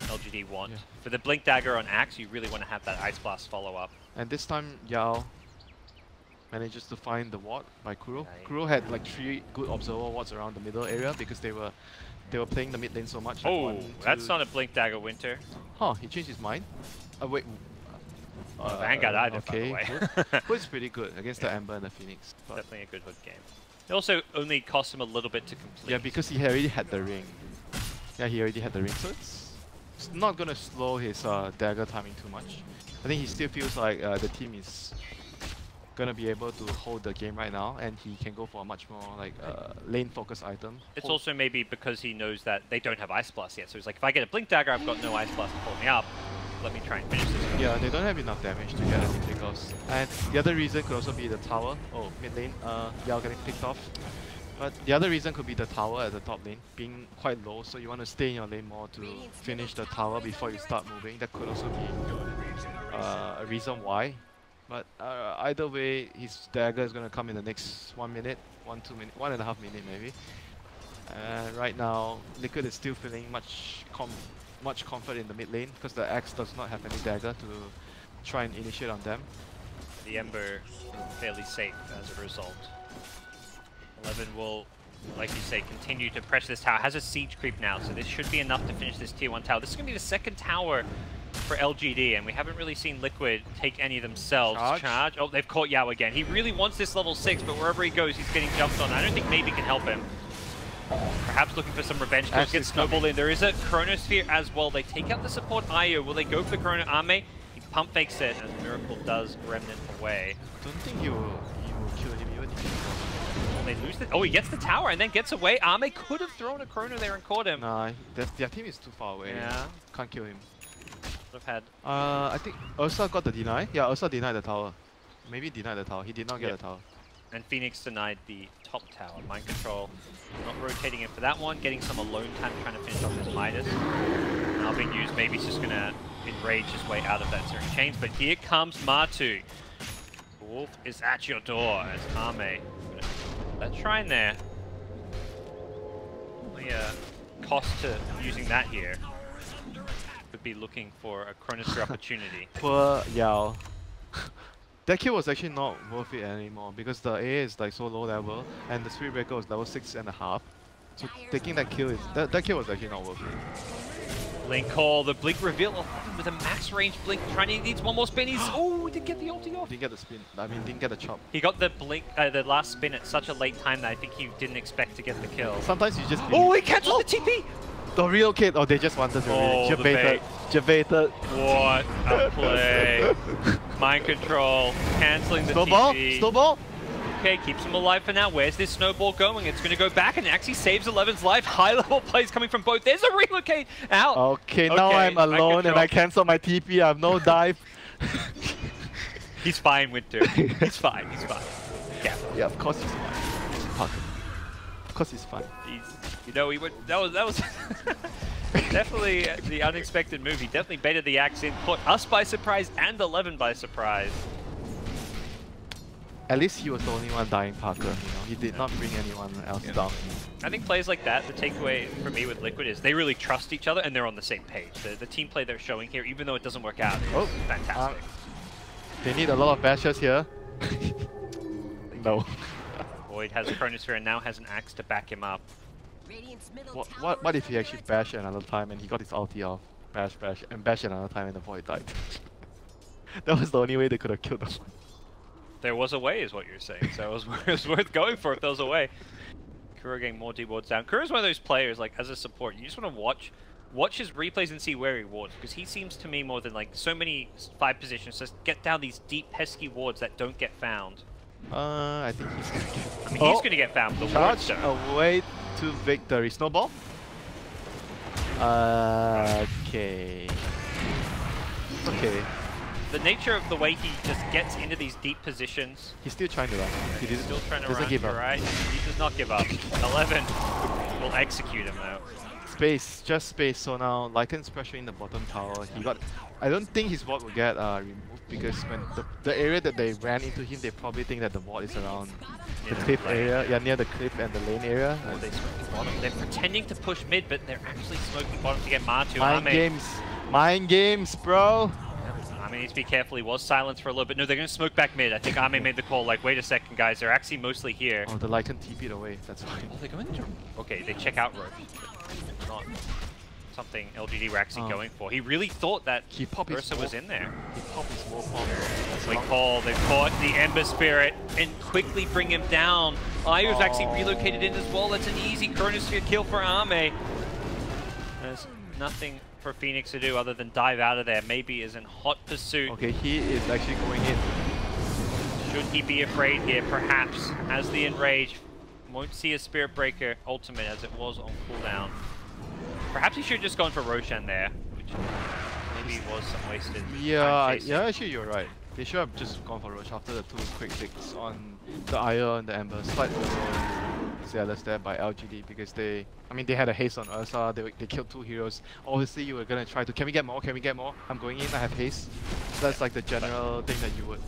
LGD want. Yeah. For the Blink Dagger on Axe, you really want to have that Ice Blast follow-up. And this time, Yao manages to find the ward by Kuro. Nice. Kuro had like 3 good observer wards around the middle area because they were playing the mid lane so much. Like Oh, 1, 2. that's not a Blink Dagger, Winter. Huh, he changed his mind? Wait. Vanguard either, okay. by the way. Hood's pretty good against the Ember and the Phoenix. But Definitely a good Hood game. It also only cost him a little bit to complete. yeah, because he already had the ring. Yeah, he already had the ring, so it's not gonna slow his dagger timing too much. I think he still feels like the team is gonna be able to hold the game right now, and he can go for a much more like lane focused item. It's also maybe because he knows that they don't have Ice Blast yet, so he's like, if I get a Blink Dagger, I've got no Ice Blast to pull me up. Let me try and finish this. Yeah, they don't have enough damage to get any pickoffs. And the other reason could also be the tower. Oh, mid lane, Yao getting picked off. But the other reason could be the tower at the top lane being quite low, so you want to stay in your lane more to finish the tower before you start moving. That could also be a reason why. But either way, his dagger is going to come in the next 1 minute, 2 minutes, 1.5 minutes maybe. And right now, Liquid is still feeling much comfort in the mid lane because the Axe does not have any dagger to try and initiate on them. The Ember fairly safe as a result. 11 will, like you say, continue to pressure this tower. Has a siege creep now, so this should be enough to finish this tier 1 tower. This is going to be the second tower for LGD, and we haven't really seen Liquid take any themselves. Charge. Oh, they've caught Yao again. He really wants this level 6, but wherever he goes, he's getting jumped on. I don't think maybe can help him. Perhaps looking for some revenge kills, get snowballed in. There is a Chronosphere as well. They take out the support Io. Will they go for the Chrono Ame? He pump fakes it, and Miracle does Remnant away. I don't think you will kill him even if Well, they lose the... Oh, he gets the tower and then gets away. Ame could have thrown a Chrono there and caught him. Nah, their team is too far away. Yeah. Can't kill him. Would have had... I think Ursa got the deny. Yeah, Ursa denied the tower. Maybe denied the tower. He did not get the tower. And Phoenix denied the top tower. Mind Control not rotating in for that one. Getting some alone time trying to finish off his Midas. Now being used, maybe he's just going to enrage his way out of that Searing Chains. But here comes Matu. Wolf is at your door as Ame. That shrine there. Only a cost to using that here. Could be looking for a Chronosphere opportunity. Poor Yao. That kill was actually not worth it anymore because the AA is like so low level and the Spirit Breaker was level 6.5. So taking that kill is that kill was actually not worth it. Blink call, the blink reveal 11 with a max range blink. Trying to needs one more spin. He's didn't get the ulti off. Didn't get the spin. I mean, didn't get the chop. He got the blink, the last spin at such a late time that I think he didn't expect to get the kill. Sometimes you just. Oh, he cancelled the TP. The real kid. Oh, they just wanted to. Javated. What a play! Mind control, cancelling the Snowball. TP. Snowball. Okay, keeps him alive for now. Where's this snowball going? It's going to go back and actually saves 11's life. High-level plays coming from both. There's a relocate out. Okay, now I'm alone and I cancel my TP. I have no dive. He's fine, Winter. He's fine. He's fine. Yeah, of course he's fine. Of course he's fine. You know, he would. That was definitely the unexpected move. He definitely baited the axe in, caught us by surprise and 11 by surprise. At least he was the only one dying, Parker. You know, he did not bring anyone else down. I think plays like that, the takeaway for me with Liquid is they really trust each other and they're on the same page. The team play they're showing here, even though it doesn't work out, is fantastic. They need a lot of bashes here. No. Void has a Chronosphere and now has an axe to back him up. What if he actually bashed another time and he got his ulti off? Bash, and bash another time and the Void died. That was the only way they could have killed him. There was a way, is what you're saying. So it was worth going for if there was a way. Kuro getting more D-wards down. Kuro's one of those players, like, as a support, you just want to watch his replays and see where he wards, because he seems to me more than, like, so many 5 positions, just get down these deep, pesky wards that don't get found. I think he's gonna get... I mean, he's gonna get found, the wards Charge don't. away to victory. Snowball? Okay. Okay. The nature of the way he just gets into these deep positions. He's still trying to run. He's still trying to doesn't run, give up. right? He does not give up. 11 will execute him though. Space, just space. So now Lycan's pressuring the bottom tower. He got... I don't think his ward will get removed because when the area that they ran into him, they probably think that the ward is around the cliff area. Yeah, near the cliff and the lane area. Oh, they smoking bottom. They're pretending to push mid, but they're actually smoking bottom to get Matu. Mind games. Mind games, bro. Ame needs to be careful. He was silenced for a little bit. No, they're going to smoke back mid. I think Ame made the call, like, wait a second, guys. They're actually mostly here. Oh, the Lycan TP'd away. That's why. Oh, they're going to... Okay, they check out Roach. Not something LGD were actually going for. He really thought that Ursa was in there. He popped his wall bomb. They call. They've caught the Ember Spirit and quickly bring him down. Ayu's actually relocated in as well. That's an easy Chronosphere kill for Ame. There's nothing for Phoenix to do other than dive out of there. Maybe is in hot pursuit. Okay, he is actually going in. Should he be afraid here? Perhaps. Has the Enrage. Won't see a Spirit Breaker ultimate as it was on cooldown. Perhaps he should have just gone for Roshan there, which maybe was some wasted yeah, actually you're right. They should have just gone for Roach after the 2 quick clicks on the Ire and the Ember. Slight zealous there by LGD because they had a haste on Ursa. They killed 2 heroes. Obviously you were gonna try to, can we get more? Can we get more? I'm going in, I have haste. So that's like the general thing that you would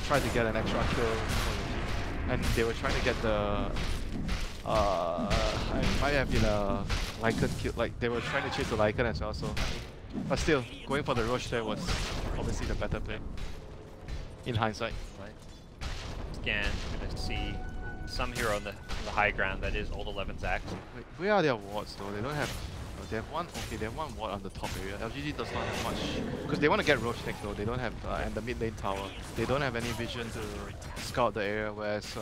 try to get an extra kill for your team. And they were trying to get the it might have been a Lycan kill, like they were trying to chase the Lycan as well, so but still, going for the Roche there was obviously the better play. In hindsight. Right. Again, we're gonna see some hero on the high ground that is old 11's axe. Wait, where are their wards though? They don't have they have one they have one ward on the top area. LGD does not have much because they want to get Roche next though. They don't have and the mid lane tower. They don't have any vision to scout the area, whereas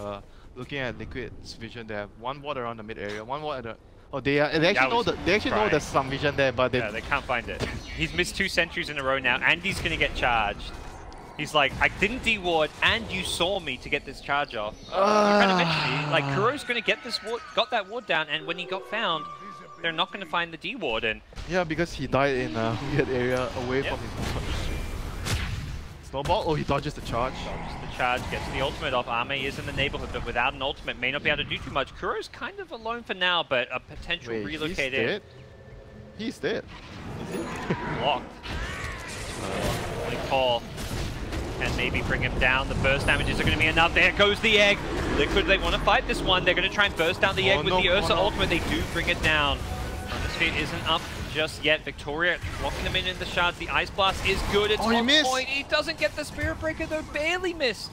looking at Liquid's vision, they have 1 ward around the mid area, 1 ward at the... Oh, they actually know there's some vision there, but they... Yeah, they can't find it. He's missed 2 sentries in a row now, and he's gonna get charged. He's like, I didn't de-ward, and you saw me to get this charge off. And eventually, like, Kuro's gonna get this ward, got that ward down, and when he got found, they're not gonna find the de-ward, and... Yeah, because he died in a weird area away from his ward. Snowball? Oh, he dodges the charge. Dodges the charge, gets the ultimate off. Ame is in the neighborhood, but without an ultimate, may not be able to do too much. Kuro's kind of alone for now, but a potential relocate in. He's dead. Is he? Blocked. Call. And maybe bring him down. The burst damages are going to be enough. There goes the egg. Liquid, they want to fight this one. They're going to try and burst down the egg with the Ursa ultimate. They do bring it down. Chronosphere isn't up just yet. Victoria locking him in the shards. The Ice Blast is good. It's on point. He doesn't get the Spirit Breaker though. Barely missed.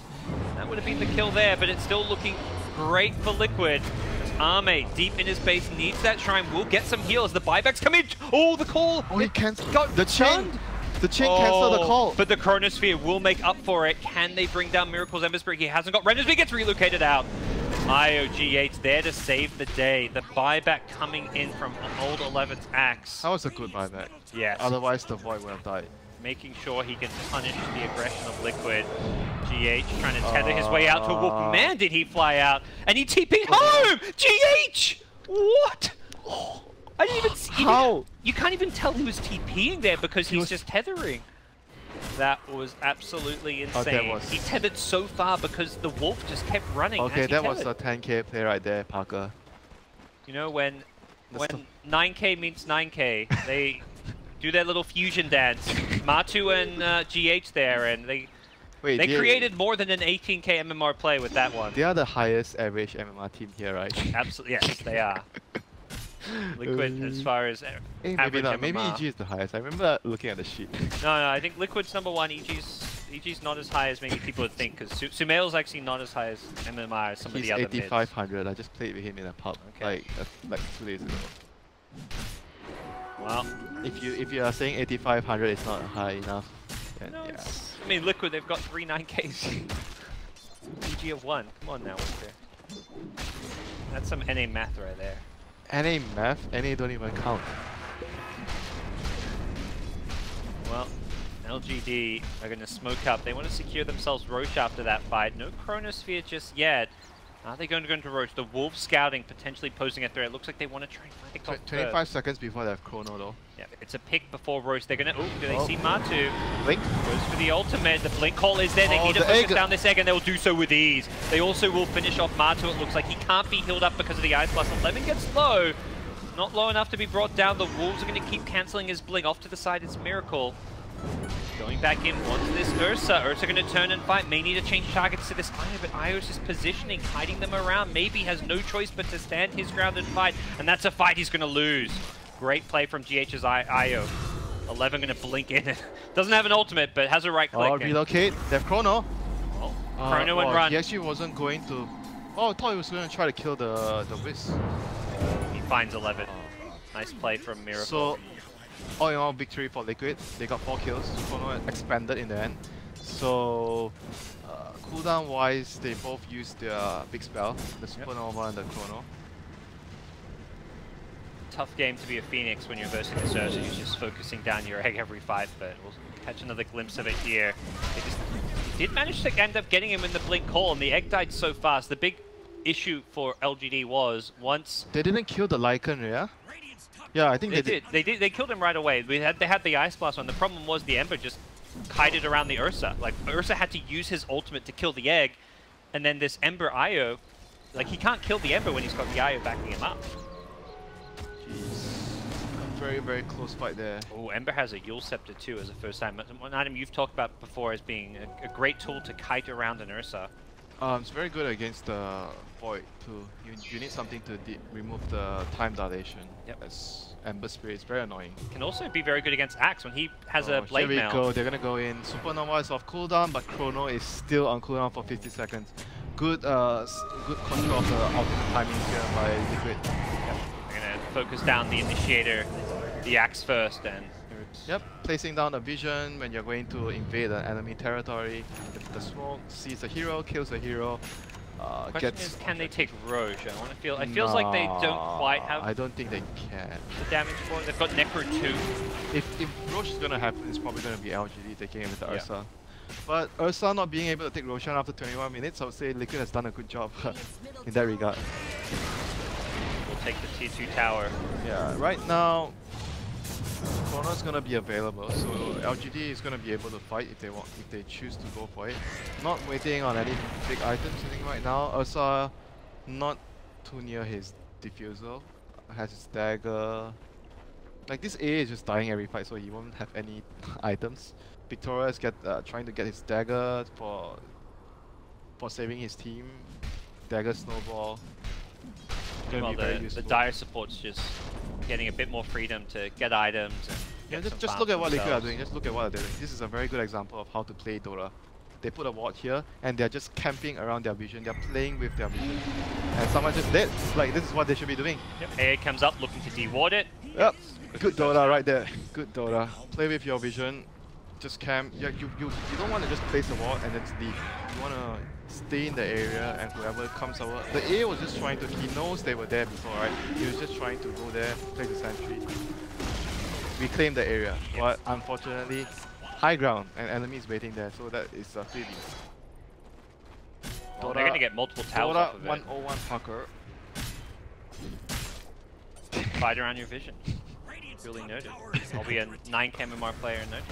That would have been the kill there, but it's still looking great for Liquid. As Arme deep in his base, needs that shrine, will get some heals. The buybacks come in. Oh, the call! Oh, he cancelled. Got The chain. stunned. The chain cancelled the call. But the Chronosphere will make up for it. Can they bring down Miracle's Ember Spirit? He hasn't got Rendersby, gets relocated out. IOG8 there to save the day. The buyback coming in from Old 11's Axe. That was a good buyback. Yes. Otherwise, the Void would have died. Making sure he can punish the aggression of Liquid. GH trying to tether his way out to a wolf. Man, did he fly out. And he TP'd home! GH! What? I didn't even see. How? You can't even tell he was TPing there because he's just tethering. That was absolutely insane. He tethered so far because the wolf just kept running. Okay, that was a 10k play right there, Parker. You know, when 9k means 9k, they do their little fusion dance. Matu and GH there, and they created more than an 18k MMR play with that one. They are the highest average MMR team here, right? Absolutely, yes, they are. Liquid, as far as maybe not. MMR. Maybe EG is the highest. I remember looking at the sheet. No, I think Liquid's #1. EG's not as high as maybe people would think, because Sumail's actually not as high as MMR as some of the other mids. He's 8500. I just played with him in a pub like 2 days ago. Well, if you are saying 8500 is not high enough, then no, yeah. I mean, Liquid, they've got 3 9Ks. EG of 1. Come on now, Winter. That's some NA math right there. NA math? NA don't even count. Well, LGD are going to smoke up. They want to secure themselves Roche after that fight. No Chronosphere just yet. Are they going to go into Roche? The Wolves scouting, potentially posing a threat. It looks like they want to try and find a 25 seconds before they have Chrono though. Yeah, it's a pick before Roche. They're going to... Oh, do they see Matu? Blink. Goes for the ultimate. The Blink call is there. They need to focus down this egg, and they will do so with ease. They also will finish off Matu. It looks like he can't be healed up because of the Ice Blast. 11 gets low. Not low enough to be brought down. The Wolves are going to keep cancelling his Blink. Off to the side is Miracle. Going back in, wants this Ursa. Ursa going to turn and fight. May need to change targets to this Io, but Io's just positioning, hiding them around. Maybe has no choice but to stand his ground and fight, and that's a fight he's going to lose. Great play from GH's Io. 11 going to blink in. Doesn't have an ultimate, but has a right click. Oh, relocate. They have Chrono. Oh, Chrono and run. He actually wasn't going to... Oh, I thought he was going to try to kill the Wisp. He finds 11. Nice play from Miracle. So, all in all, victory for Liquid. They got 4 kills. Chrono expanded in the end. So, cooldown wise, they both used their big spell, the Supernova and the Chrono. Tough game to be a Phoenix when you're versing the Ursa who's just focusing down your egg every fight, but we'll catch another glimpse of it here. They did manage to end up getting him in the Blink call, and the egg died so fast. The big issue for LGD was once... They didn't kill the Lycan, yeah? Yeah, I think they did. They killed him right away. They had the Ice Blast on. The problem was the Ember just kited around the Ursa. Like, Ursa had to use his ultimate to kill the egg, and then this Ember Io, like, he can't kill the Ember when he's got the Io backing him up. Jeez. Very, very close fight there. Oh, Ember has a Yule Scepter too as a first time. One item you've talked about before as being a great tool to kite around an Ursa. It's very good against the Void too. You need something to remove the time dilation. Yep. As Ember Spirit is very annoying. Can also be very good against Axe when he has a blade Here mail. we go. They're gonna go in. Supernova is off cooldown, but Chrono is still on cooldown for 50 seconds. Good control of the ultimate timing here by Liquid. Yep. They're gonna focus down the initiator, the Axe first, and. Yep, placing down a vision when you're going to invade an enemy territory. The smoke sees a hero, kills a hero. Question is, can they take Roche? It feels like they don't quite have. I don't think they can. The damage for it. They've got Necro 2. If Roche is gonna happen, it's probably gonna be LGD taking it with the Ursa. But Ursa not being able to take Roshan after 21 minutes, I would say Liquid has done a good job in that regard. We'll take the Tier 2 tower. Yeah, right now Chrono's gonna be available, so LGD is gonna be able to fight if they choose to go for it. Not waiting on any big items I think right now. Ursa not too near his defusal. Has his dagger. Like this A is just dying every fight, so he won't have any items. Victoria is trying to get his dagger for saving his team. Dagger snowball. Well, the dire support's just getting a bit more freedom to get items and just look at what Liquid are doing. Just look at what they're doing. This is a very good example of how to play Dota. they put a ward here, and they're just camping around their vision. They're playing with their vision, and someone just dead. Like this is what they should be doing. Yep. AA comes up looking to deward it. Yep. Good Dota right there. Good Dota. Play with your vision. Just camp. Yeah, you don't want to just place a wall and then leave. You want to stay in the area, and whoever comes over. The A was just trying to. He knows they were there before, right? He was just trying to go there, place the sentry, reclaim the area. But unfortunately, high ground and enemies waiting there, so that is a freebie. Well, they're going to get multiple towers Dota off of it. 101 Pucker. Fight around your vision. Really noted. I'll be a 9k MMR player in no time.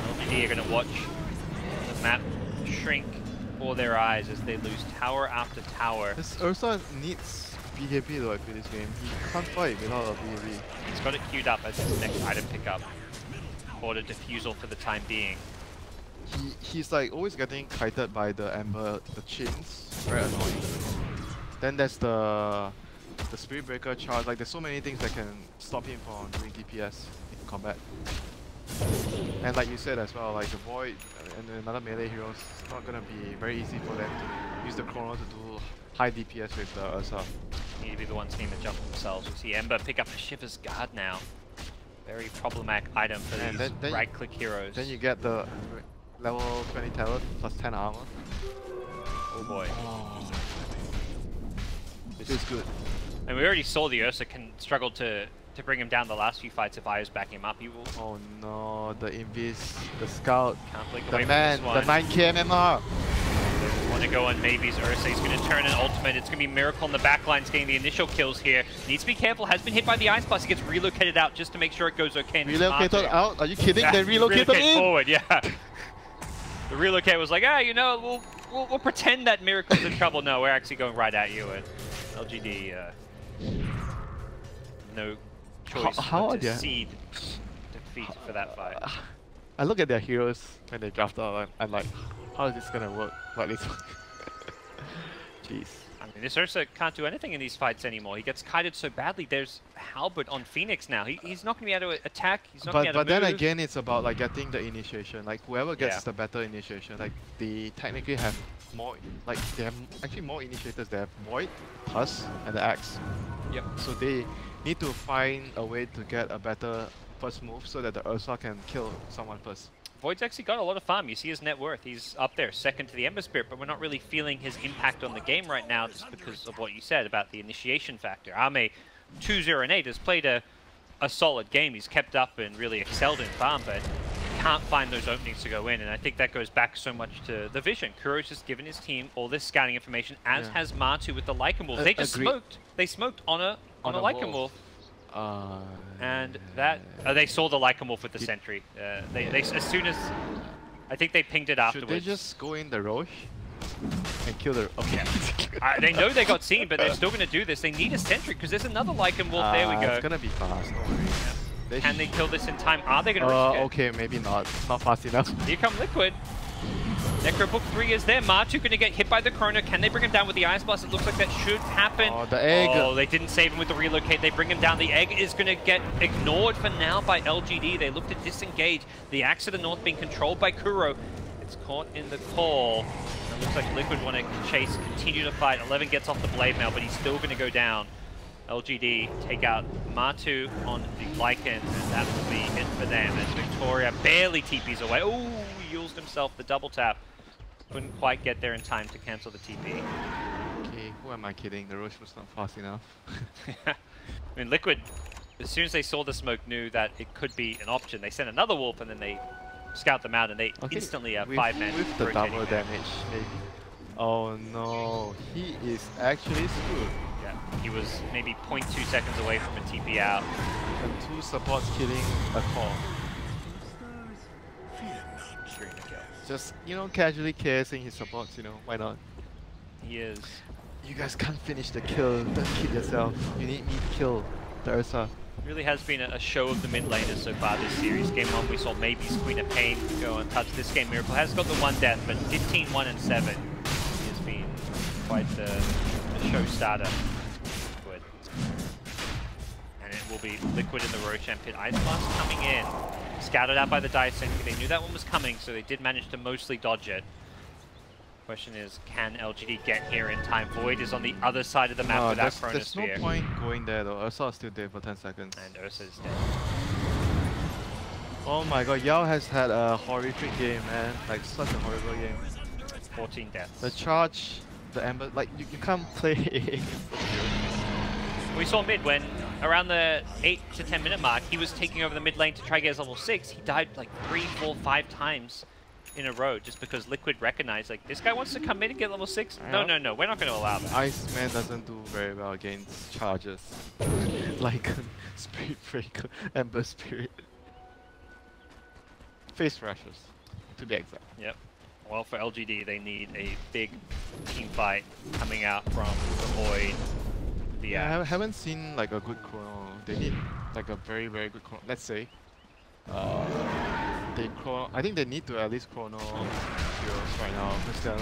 LGD are going to watch the map shrink before their eyes as they lose tower after tower. This Ursa needs BKB though, I feel this game. He can't fight without a BKB. He's got it queued up as his next item pickup. Order defusal for the time being. He's like always getting kited by the Ember, the chains. Very annoying. Then there's the Spirit Breaker charge. Like there's so many things that can stop him from doing DPS in combat. And like you said as well, like the Void and another melee heroes, it's not gonna be very easy for them to use the Chrono to do high DPS with the Ursa. Need to be the ones seeing the jump themselves. We see Ember pick up a Shiver's Guard now. Very problematic item for these right-click heroes. Then you get the level 20 talent plus 10 armor. Oh boy. Oh. This is good. And we already saw the Ursa can struggle to bring him down the last few fights. If Io's backing him up, he will. Oh no, the Invis, the Scout, Can't blink the away man, from the this one. 9k MMR. Want to go on maybe's Ursa. He's going to turn an ultimate. It's going to be Miracle on the backline's getting the initial kills here. Needs to be careful. Has been hit by the Ice Blast. He gets relocated out just to make sure it goes okay. Relocated out? Are you kidding? Yeah, They relocated in? forward, yeah. The relocate was like, you know, we'll pretend that Miracle's in trouble. No, we're actually going right at you. And LGD, no choice but to cede defeat for that fight. I look at their heroes when they draft out. I'm like, how is this gonna work like this? Jeez. I mean, this Ursa can't do anything in these fights anymore. He gets kited so badly. There's Halberd on Phoenix now. He's not going to be able to attack. He's not going to be able to move. But then again, it's about like getting the initiation. Like whoever gets the better initiation, like they technically have more. Like they have actually more initiators. They have Void, Husk, and the Axe. Yep. So they need to find a way to get a better first move so that the Ursa can kill someone first. Void's actually got a lot of farm. You see his net worth. He's up there, second to the Ember Spirit, but we're not really feeling his impact on the game right now just because of what you said about the initiation factor. Ame 2-0-8 has played a solid game. He's kept up and really excelled in farm, but can't find those openings to go in, and I think that goes back so much to the vision. Kuro's just given his team all this scouting information, as has Matu with the Lycan Wolves. They just smoked. They smoked on a Lycan Wolf. And that they saw the Lycan Wolf with the sentry. They as soon as I think they pinged it afterwards. Should they just go in the Roche and kill the? Okay. They know they got seen, but they're still going to do this. They need a sentry because there's another Lycan Wolf. There we go. It's gonna be fast. Don't worry. Can they kill this in time? Are they going to risk it? Okay, maybe not. Not fast enough. Here come Liquid. Necrobook 3 is there. Matu going to get hit by the Chrono. Can they bring him down with the Ice Blast? It looks like that should happen. Oh, the egg. Oh, they didn't save him with the relocate. They bring him down. The egg is going to get ignored for now by LGD. They look to disengage. The Axe to the north being controlled by Kuro. It's caught in the call. It looks like Liquid want to chase, continue to fight. 11 gets off the blade mail, but he's still going to go down. LGD take out Matu on the Lycan, and that will be it for them. As Victoria barely TPs away. Oh, he used himself the double tap. Couldn't quite get there in time to cancel the TP. Okay, who am I kidding? The Roche was not fast enough. I mean, Liquid, as soon as they saw the smoke, knew that it could be an option. They sent another Wolf, and then they scout them out, and they instantly are 5-man. With the double damage, maybe. Oh no, he is actually screwed. Yeah, he was maybe 0.2 seconds away from a TP out. And 2 supports killing a core. Just, you know, casually KSing his supports, you know, why not? He is. You guys can't finish the kill, don't kill yourself. You need me to kill the Ursa. Really has been a show of the mid laners so far this series. Game 1 we saw maybe's Queen of Pain go untouched. This game Miracle has got the 1 death, but 15, 1 and 7. He has been quite the show starter. And will be Liquid in the Roshan pit. Ice Blast coming in. Scouted out by the Dice Sentry. They knew that one was coming, so they did manage to mostly dodge it. Question is, can LGD get here in time? Void is on the other side of the map without there's no Chronosphere. point going there though. Ursa is still dead for 10 seconds. And Ursa is dead. Oh my god, Yao has had a horrific game, man. Like, such a horrible game. 14 deaths. The charge, the Ember, like, you can't play against the field. We saw mid when, around the 8 to 10 minute mark, he was taking over the mid lane to try to get his level 6. He died like 3, 4, 5 times in a row just because Liquid recognized, like, this guy wants to come in and get level 6? No, no, no, we're not going to allow that. Iceman doesn't do very well against charges. Like, Spirit Breaker, Ember Spirit. Face rushes, to be exact. Yep. Well, for LGD, they need a big team fight coming out from the Void. I haven't seen like a good chrono. They need like a very, very good chrono. Let's say, I think they need to at least chrono heroes right now because they're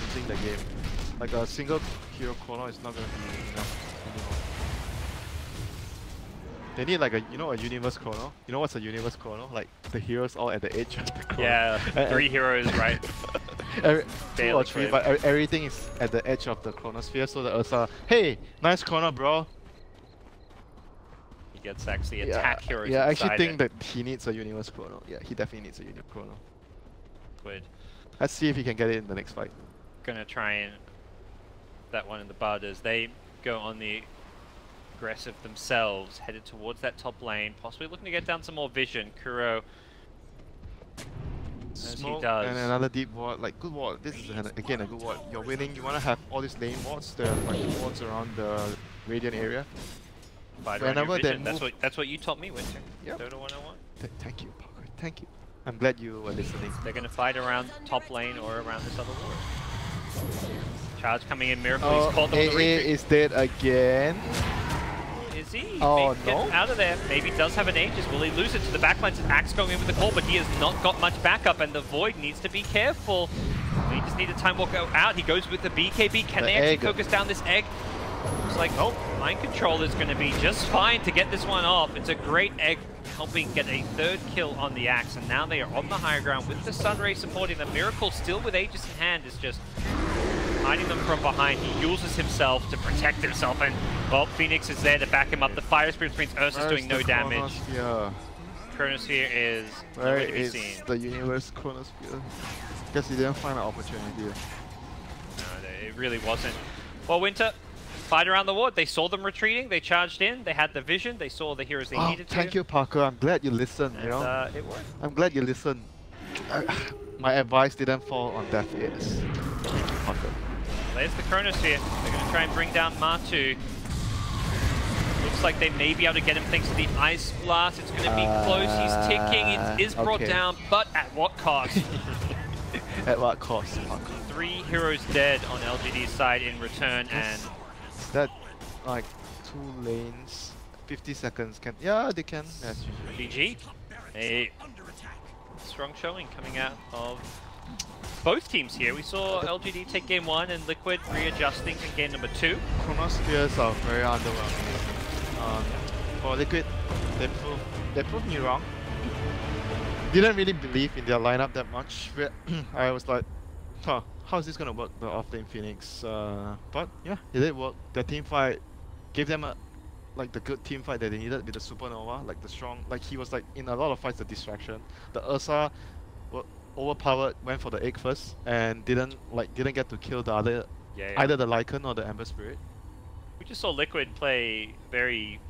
losing the game. Like a single hero chrono is not gonna be enough anymore. They need like a universe chrono. You know what's a universe chrono? Like the heroes all at the edge of the chrono. Yeah, 3 heroes, right? 2 or 3, but everything is at the edge of the chronosphere. So the Ursa, hey, nice chrono, bro. He gets actually attack heroes. Yeah, I actually think that he needs a universe chrono. Yeah, he definitely needs a universe chrono. Good. Let's see if he can get it in the next fight. Gonna try and that one in the bud as they go on the aggressive themselves, headed towards that top lane, possibly looking to get down some more vision. Kuro, as he does. And another deep ward, like good ward. This is again a good ward. You're winning. You want to have all these lane wards. There are like wards around the radiant area. Whenever they move, that's what you taught me, Winter. Yep. Dota 101. Thank you, Parker. Thank you. I'm glad you were listening. They're gonna fight around top lane or around this other ward. Charge coming in, Miracle. He's caught them on the retreat. is dead again. Is he? Oh, Maybe no. get out of there. Maybe does have an Aegis. Will he lose it to the backline? Axe going in with the call, but he has not got much backup, and the Void needs to be careful. We just need a time walk out. He goes with the BKB. Can they actually focus down this egg? Looks like, nope. Mind control is going to be just fine to get this one off. It's a great egg helping get a 3rd kill on the Axe, and now they are on the higher ground with the Sunray supporting them. Miracle still with Aegis in hand is just hiding them from behind. He uses himself to protect himself, and well, Phoenix is there to back him up. The Fire Spirit means Ursa's doing no damage. Chronosphere is nowhere to be seen. The universe Chronosphere? Guess he didn't find an opportunity. No, it really wasn't. Well, Winter, fight around the ward. They saw them retreating. They charged in. They had the vision. They saw the heroes they needed to. Thank you, Parker. I'm glad you listened. And, you know, it worked. I'm glad you listened. My advice didn't fall on deaf ears. Thank you, Parker. There's the Chronosphere. They're going to try and bring down Martu. Looks like they may be able to get him thanks to the Ice Blast. It's going to be close. He's ticking. It is brought down, but at what cost? At what cost, Parker? 3 heroes dead on LGD's side in return, and is that like 2 lanes? 50 seconds can. Yeah, they can. Yes. GG. A strong showing coming out of both teams here. We saw LGD take game 1 and Liquid readjusting in game number 2. Chronospheres are very underwhelming. For Liquid, they proved me wrong. Didn't really believe in their lineup that much. I was like, huh, how is this gonna work, the offlane Phoenix? But yeah, it did work. The team fight gave them the good team fight that they needed with the Supernova, like the strong, like he was like in a lot of fights the distraction. The Ursa were overpowered, went for the egg first, and didn't get to kill the other, either the Lycan or the Ember Spirit. We just saw Liquid play very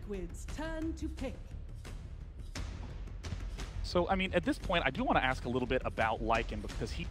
Liquid's turn to pick. So, I mean, at this point, I do want to ask a little bit about Lycan because he...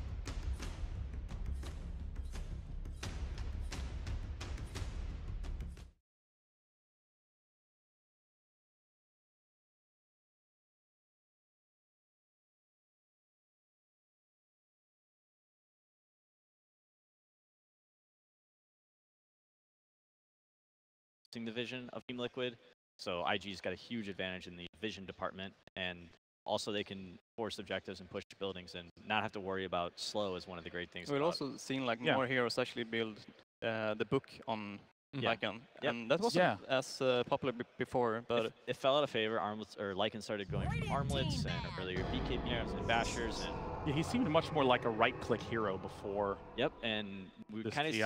the vision of Team Liquid, so IG's got a huge advantage in the vision department, and also they can force objectives and push buildings and not have to worry about slow is one of the great things. We've also seen like more heroes actually build the book on Lycan, and that wasn't as popular before, but it fell out of favor. Armlets or Lycan started going from armlets and earlier BKBs and bashers, and yeah, he seemed much more like a right-click hero before. Yep, and we kind of see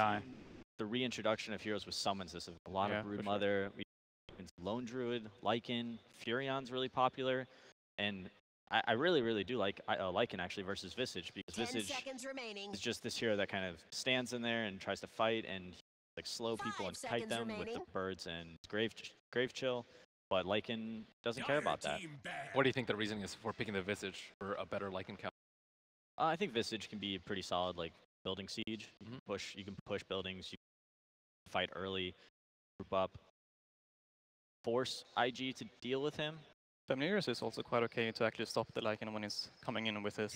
the reintroduction of heroes with summons. There's a lot of Broodmother, Lone Druid, Lycan, Furion's really popular, and I really, really do like Lycan actually versus Visage, because Visage is just this hero that kind of stands in there and tries to fight and like slow people and kite them with the birds and grave chill, but Lycan doesn't care about that. What do you think the reasoning is for picking the Visage for a better Lycan count? I think Visage can be pretty solid, like building siege. You can push buildings, you can fight early, group up, force IG to deal with him. Familiars is also quite okay to actually stop the Lycan when he's coming in with his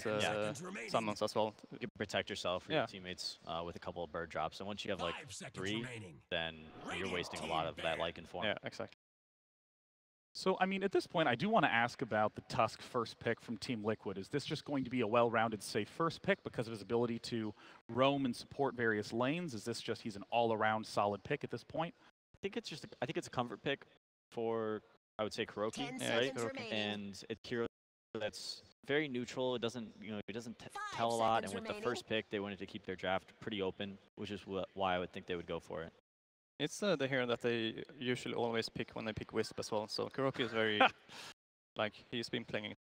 summons as well. You can protect yourself or your teammates with a couple of bird drops, and once you have like 3, then you're wasting a lot of that Lycan form. Yeah, exactly. So, I mean, at this point, I do want to ask about the Tusk first pick from Team Liquid. Is this just going to be a well-rounded, safe first pick because of his ability to roam and support various lanes? Is this just he's an all-around solid pick at this point? I think it's a comfort pick for, I would say, Kuroki, right? And it's a hero that's very neutral. It doesn't, it doesn't tell a lot. And with the first pick, they wanted to keep their draft pretty open, which is why I would think they would go for it. It's the hero that they usually always pick when they pick Wisp as well. So Kuroki is very, like, he's been playing.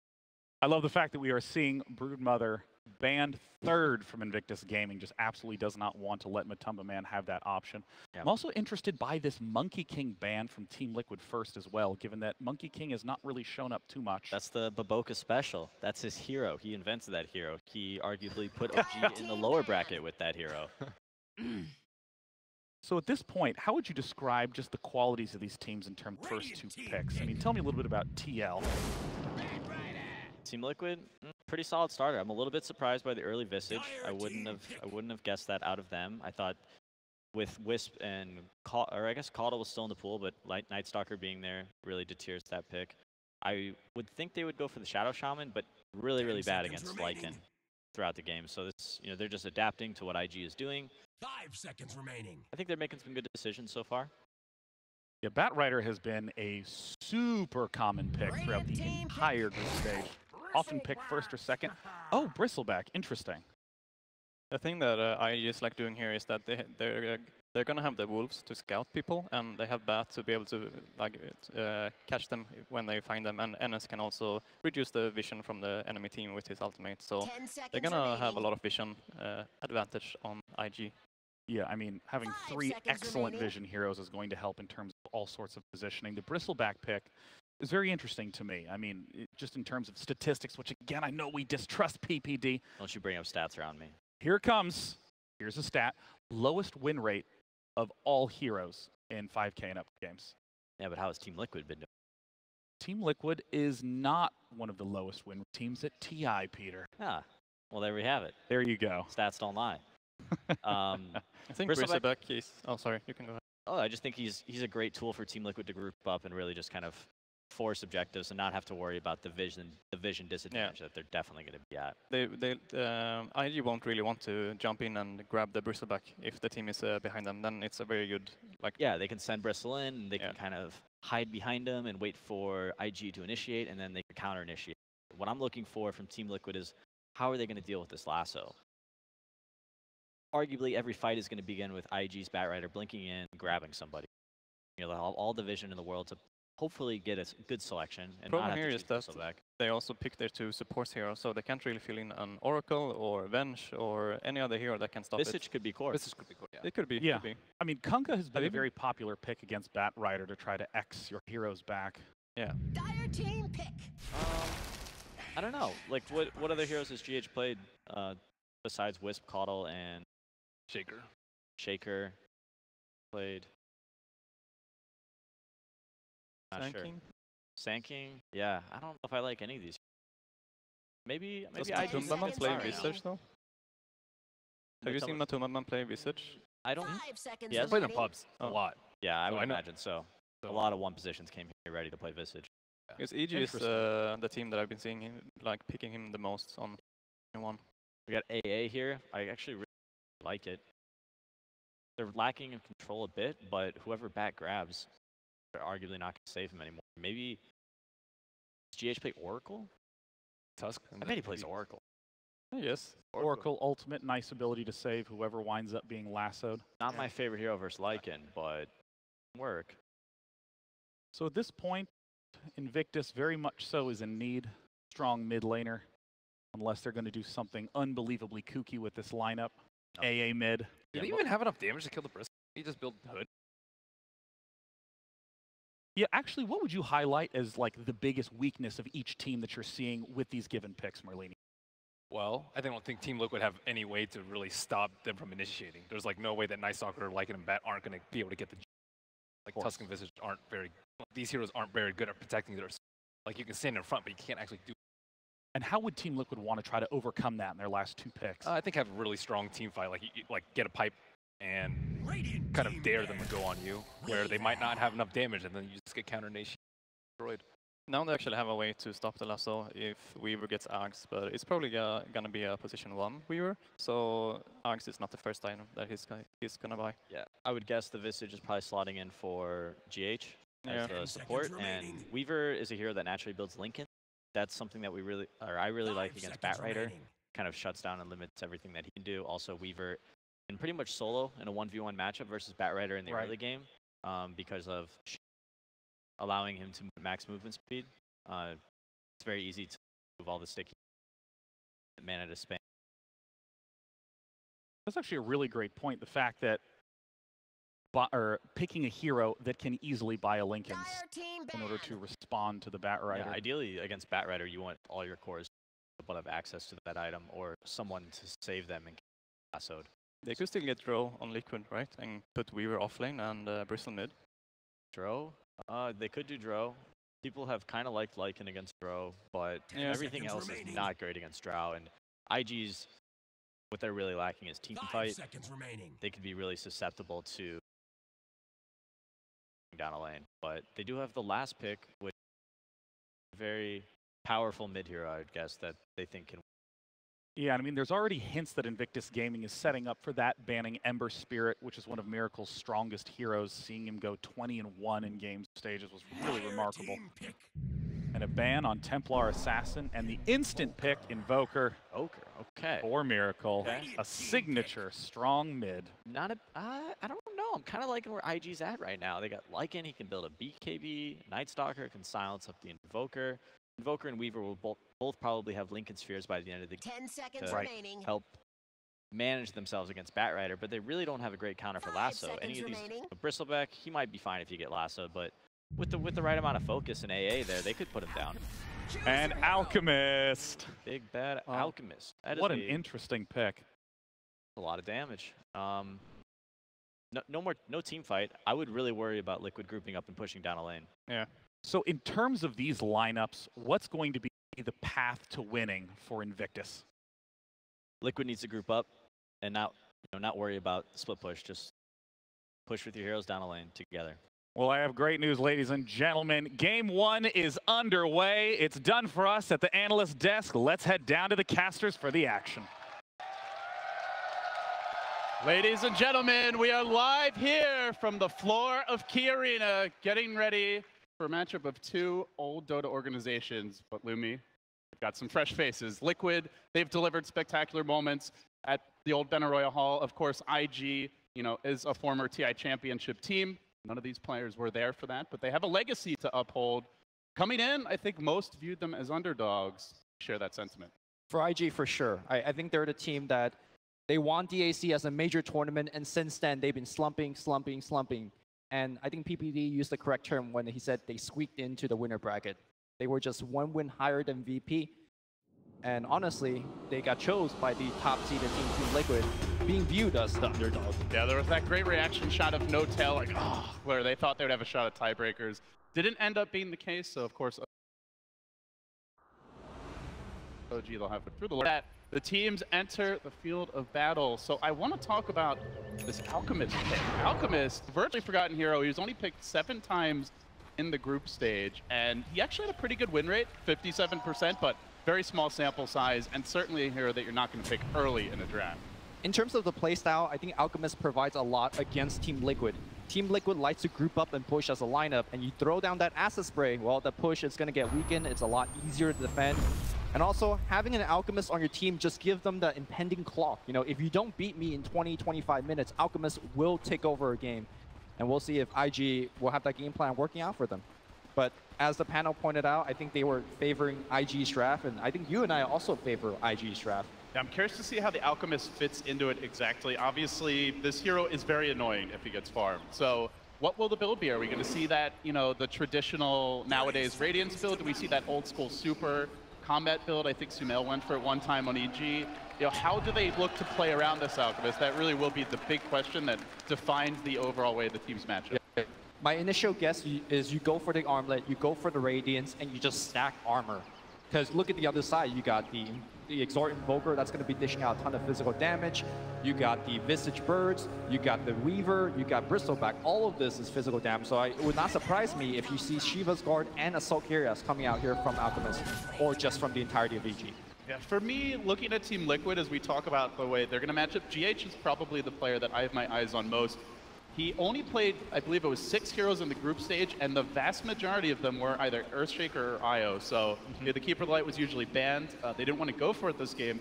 I love the fact that we are seeing Broodmother banned 3rd from Invictus Gaming. Just absolutely does not want to let Matumba Man have that option. Yeah. I'm also interested by this Monkey King ban from Team Liquid first as well, given that Monkey King has not really shown up too much. That's the Baboka special. That's his hero. He invented that hero. He arguably put OG in the lower bracket with that hero. So at this point, how would you describe just the qualities of these teams in terms of first 2 picks? I mean, tell me a little bit about TL. Team Liquid, pretty solid starter. I'm a little bit surprised by the early Visage. I wouldn't have guessed that out of them. I thought with Wisp and I guess Caudle was still in the pool, but Night Stalker being there really deters that pick. I would think they would go for the Shadow Shaman, but really, really bad against Lycan throughout the game. So this, they're just adapting to what IG is doing. 5 seconds remaining. I think they're making some good decisions so far. Yeah, Batrider has been a super common pick throughout the entire group stage. Often picked 1st or 2nd. Oh, Bristleback, interesting. The thing that I just like doing here is that they're gonna have the wolves to scout people, and they have Bat to be able to catch them when they find them, and NS can also reduce the vision from the enemy team with his ultimate. So they're gonna have a lot of vision advantage on IG. Yeah, I mean, having 3 excellent vision heroes is going to help in terms of all sorts of positioning. The Bristleback pick is very interesting to me. I mean, just in terms of statistics, which again, I know we distrust PPD. Don't you bring up stats around me. Here it comes. Here's a stat. Lowest win rate of all heroes in 5K and up games. Yeah, but how has Team Liquid been doing? Team Liquid is not one of the lowest win teams at TI, Peter. Ah, well, there we have it. There you go. Stats don't lie. I think Bristleback is... Oh, sorry, you can go ahead. Oh, I just think he's a great tool for Team Liquid to group up and really just kind of force objectives and not have to worry about the vision disadvantage that they're definitely going to be at. IG won't really want to jump in and grab the Bristleback if the team is behind them. Then it's a very good Yeah, they can send Bristle in, and they can kind of hide behind them and wait for IG to initiate, and then they can counter initiate. What I'm looking for from Team Liquid is how are they going to deal with this lasso? Arguably, every fight is going to begin with IG's Batrider blinking in and grabbing somebody. All the vision in the world to hopefully get a good selection and Problem not have here to is choose that Bristol back. they also pick their 2 support heroes, so they can't really fill in an Oracle or Venge or any other hero that can stop it. Visage could be core. This could be cool. Yeah. It could be. Yeah. Could be. I mean, Kunkka has been you a been- very popular pick against Batrider to try to X your heroes back. Yeah. Dire team pick. I don't know. Like, what other heroes has GH played besides Wisp, Caudle, and Shaker. Shaker? Played. Not Sand sure. King? Sand King? Yeah, I don't know if I like any of these. Maybe Does I do Matumbaman seconds play remaining. Visage though? Have you seen Matumbaman play Visage? I don't. 5 seconds Yes. I played in remaining. pubs Oh. a lot. Yeah, I So would I know- imagine so. A So- lot of 1 positions came here ready to play Visage. Because EG is the team that I've been seeing him, like picking him the most on one. We got AA here. I actually really like it. They're lacking in control a bit, but whoever back grabs, they're arguably not going to save him anymore. Maybe does GH play Oracle? Tusk. I bet he plays Oracle. Yes. Oracle ultimate, nice ability to save whoever winds up being lassoed. Not my favorite hero versus Lycan, but work. So at this point, Invictus very much so is in need. Strong mid laner, unless they're going to do something unbelievably kooky with this lineup. No. AA mid. Did he even have enough damage to kill the Bristol? He just built Hood. Yeah, actually, what would you highlight as like the biggest weakness of each team that you're seeing with these given picks, Merlini? Well, I don't think Team Liquid have any way to really stop them from initiating. There's like no way that Night Stalker, Lycan, and Bat aren't going to be able to get the. Like Tusk and Visage aren't very. These heroes aren't very good at protecting their. Like you can stand in front, but you can't actually do. And how would Team Liquid want to try to overcome that in their last 2 picks? I think have a really strong team fight. Like like get a pipe and Radiant kind of team dare them to ban. go on you, where they might not have enough damage, and then you just get counter nation destroyed. Now they actually have a way to stop the lasso if Weaver gets Aghs, but it's probably gonna be a position 1 Weaver, so Aghs is not the first item that he's gonna buy. Yeah, I would guess the Visage is probably slotting in for GH Yeah. as 10 the support, seconds and remaining. Weaver is a hero that naturally builds Lincoln. That's something that I really like 5 against seconds Batrider. remaining. Kind of shuts down and limits everything that he can do. Also, Weaver can pretty much solo in a 1v1 matchup versus Batrider in the Right. early game because of allowing him to max movement speed. It's very easy to move all the sticky mana to spam. That's actually a really great point. The fact that picking a hero that can easily buy a Linken's Dire team in order to ban. respond to the Batrider. Yeah, ideally, against Batrider, you want all your cores to have access to that item or someone to save them and get lassoed. They could still get Drow on Liquid, right? And put Weaver off lane and Bristle mid. Dro? They could do Dro. People have kind of liked Lycan against Dro, but 10 everything seconds else remaining. is not great against Drow. And IG's, what they're really lacking is team 5 fight. seconds remaining. They could be really susceptible to down a lane. But they do have the last pick, which is a very powerful mid hero, I would guess, that they think can. Yeah, I mean, there's already hints that Invictus Gaming is setting up for that, banning Ember Spirit, which is one of Miracle's strongest heroes. Seeing him go 20-1 in game stages was really Dire remarkable. team pick. And a ban on Templar Assassin, and the instant pick Invoker Oker, okay. for Miracle. Okay. A signature strong mid. Not a, I don't know. I'm kind of liking where IG's at right now. They got Lycan, he can build a BKB. Night Stalker can silence up the Invoker. Invoker and Weaver will both probably have Lincoln Spheres by the end of the game 10 seconds Right. remaining. help manage themselves against Batrider, but they really don't have a great counter for 5 Lasso. seconds Any of these, remaining. Bristleback, he might be fine if you get Lasso, but with the right amount of focus and AA there, they could put him down. Choose And your hero. Alchemist. Big bad Wow. Alchemist. That is What an a interesting pick. lot of damage. No team fight. I would really worry about Liquid grouping up and pushing down a lane. Yeah. So in terms of these lineups, what's going to be the path to winning for Invictus? Liquid needs to group up and not worry about split push. Just push with your heroes down a lane together. Well, I have great news, ladies and gentlemen. Game 1 is underway. It's done for us at the analyst desk. Let's head down to the casters for the action. Ladies and gentlemen, we are live here from the floor of Key Arena, getting ready for a matchup of 2 old Dota organizations. But Lumi, we've got some fresh faces. Liquid, they've delivered spectacular moments at the old Benaroya Hall. Of course, IG, is a former TI championship team. None of these players were there for that, but they have a legacy to uphold. Coming in, I think most viewed them as underdogs. Share that sentiment. For IG, for sure. I think they're the team that they won DAC as a major tournament, and since then they've been slumping. And I think PPD used the correct term when he said they squeaked into the winner bracket. They were just one win higher than VP. And honestly, they got chose by the top seeded Team Liquid, being viewed as the underdog. Yeah, there was that great reaction shot of No Tail, like, oh, where they thought they would have a shot at tiebreakers. Didn't end up being the case, so of course, OG, they'll have it through the teams enter the field of battle. So I want to talk about this Alchemist pick. Alchemist, virtually forgotten hero. He was only picked 7 times in the group stage, and he actually had a pretty good win rate, 57%, but very small sample size, and certainly a hero that you're not going to pick early in a draft. In terms of the playstyle, I think Alchemist provides a lot against Team Liquid. Team Liquid likes to group up and push as a lineup, and you throw down that acid spray, well, the push is going to get weakened. It's a lot easier to defend. And also, having an Alchemist on your team just gives them the impending clock. You know, if you don't beat me in 20-25 minutes, Alchemist will take over a game. And we'll see if IG will have that game plan working out for them. But as the panel pointed out, I think they were favoring IG's draft, and I think you and I also favor IG's draft. Yeah, I'm curious to see how the Alchemist fits into it exactly. Obviously, this hero is very annoying if he gets farmed. So what will the build be? Are we going to see that, you know, the traditional nowadays Radiance build? Do we see that old school super combat build? I think Sumail went for it one time on EG. You know, how do they look to play around this Alchemist? That really will be the big question that defines the overall way the teams match up. Yeah. My initial guess is you go for the armlet, you go for the Radiance, and you just stack armor. Because look at the other side, you got the Exort Invoker that's going to be dishing out a ton of physical damage. You got the Visage Birds, you got the Weaver, you got Bristleback. All of this is physical damage, so it would not surprise me if you see Shiva's Guard and Assault Kyrios coming out here from Alchemist, or just from the entirety of EG. Yeah, for me, looking at Team Liquid as we talk about the way they're going to match up, GH is probably the player that I have my eyes on most. He only played, I believe it was 6 heroes in the group stage, and the vast majority of them were either Earthshaker or IO. So yeah, the Keeper of the Light was usually banned. They didn't want to go for it this game.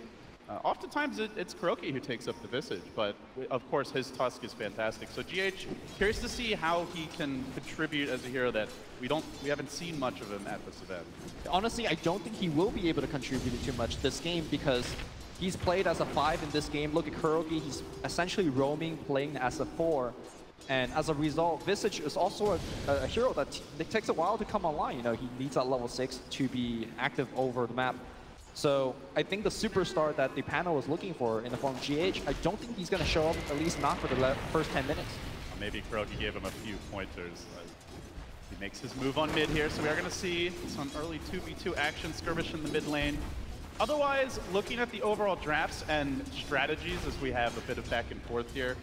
Oftentimes it's Kuroki who takes up the Visage, but of course his Tusk is fantastic. So GH, curious to see how he can contribute as a hero that we haven't seen much of him at this event. Honestly, I don't think he will be able to contribute too much this game because he's played as a 5 in this game. Look at Kuroki, he's essentially roaming, playing as a 4. And as a result, Visage is also a hero that it takes a while to come online. You know, he needs that level 6 to be active over the map. So I think the superstar that the panel was looking for in the form of GH, I don't think he's going to show up, at least not for the first 10 minutes. Maybe Kuroki gave him a few pointers. He makes his move on mid here, so we are going to see some early 2v2 action skirmish in the mid lane. Otherwise, looking at the overall drafts and strategies as we have a bit of back and forth here,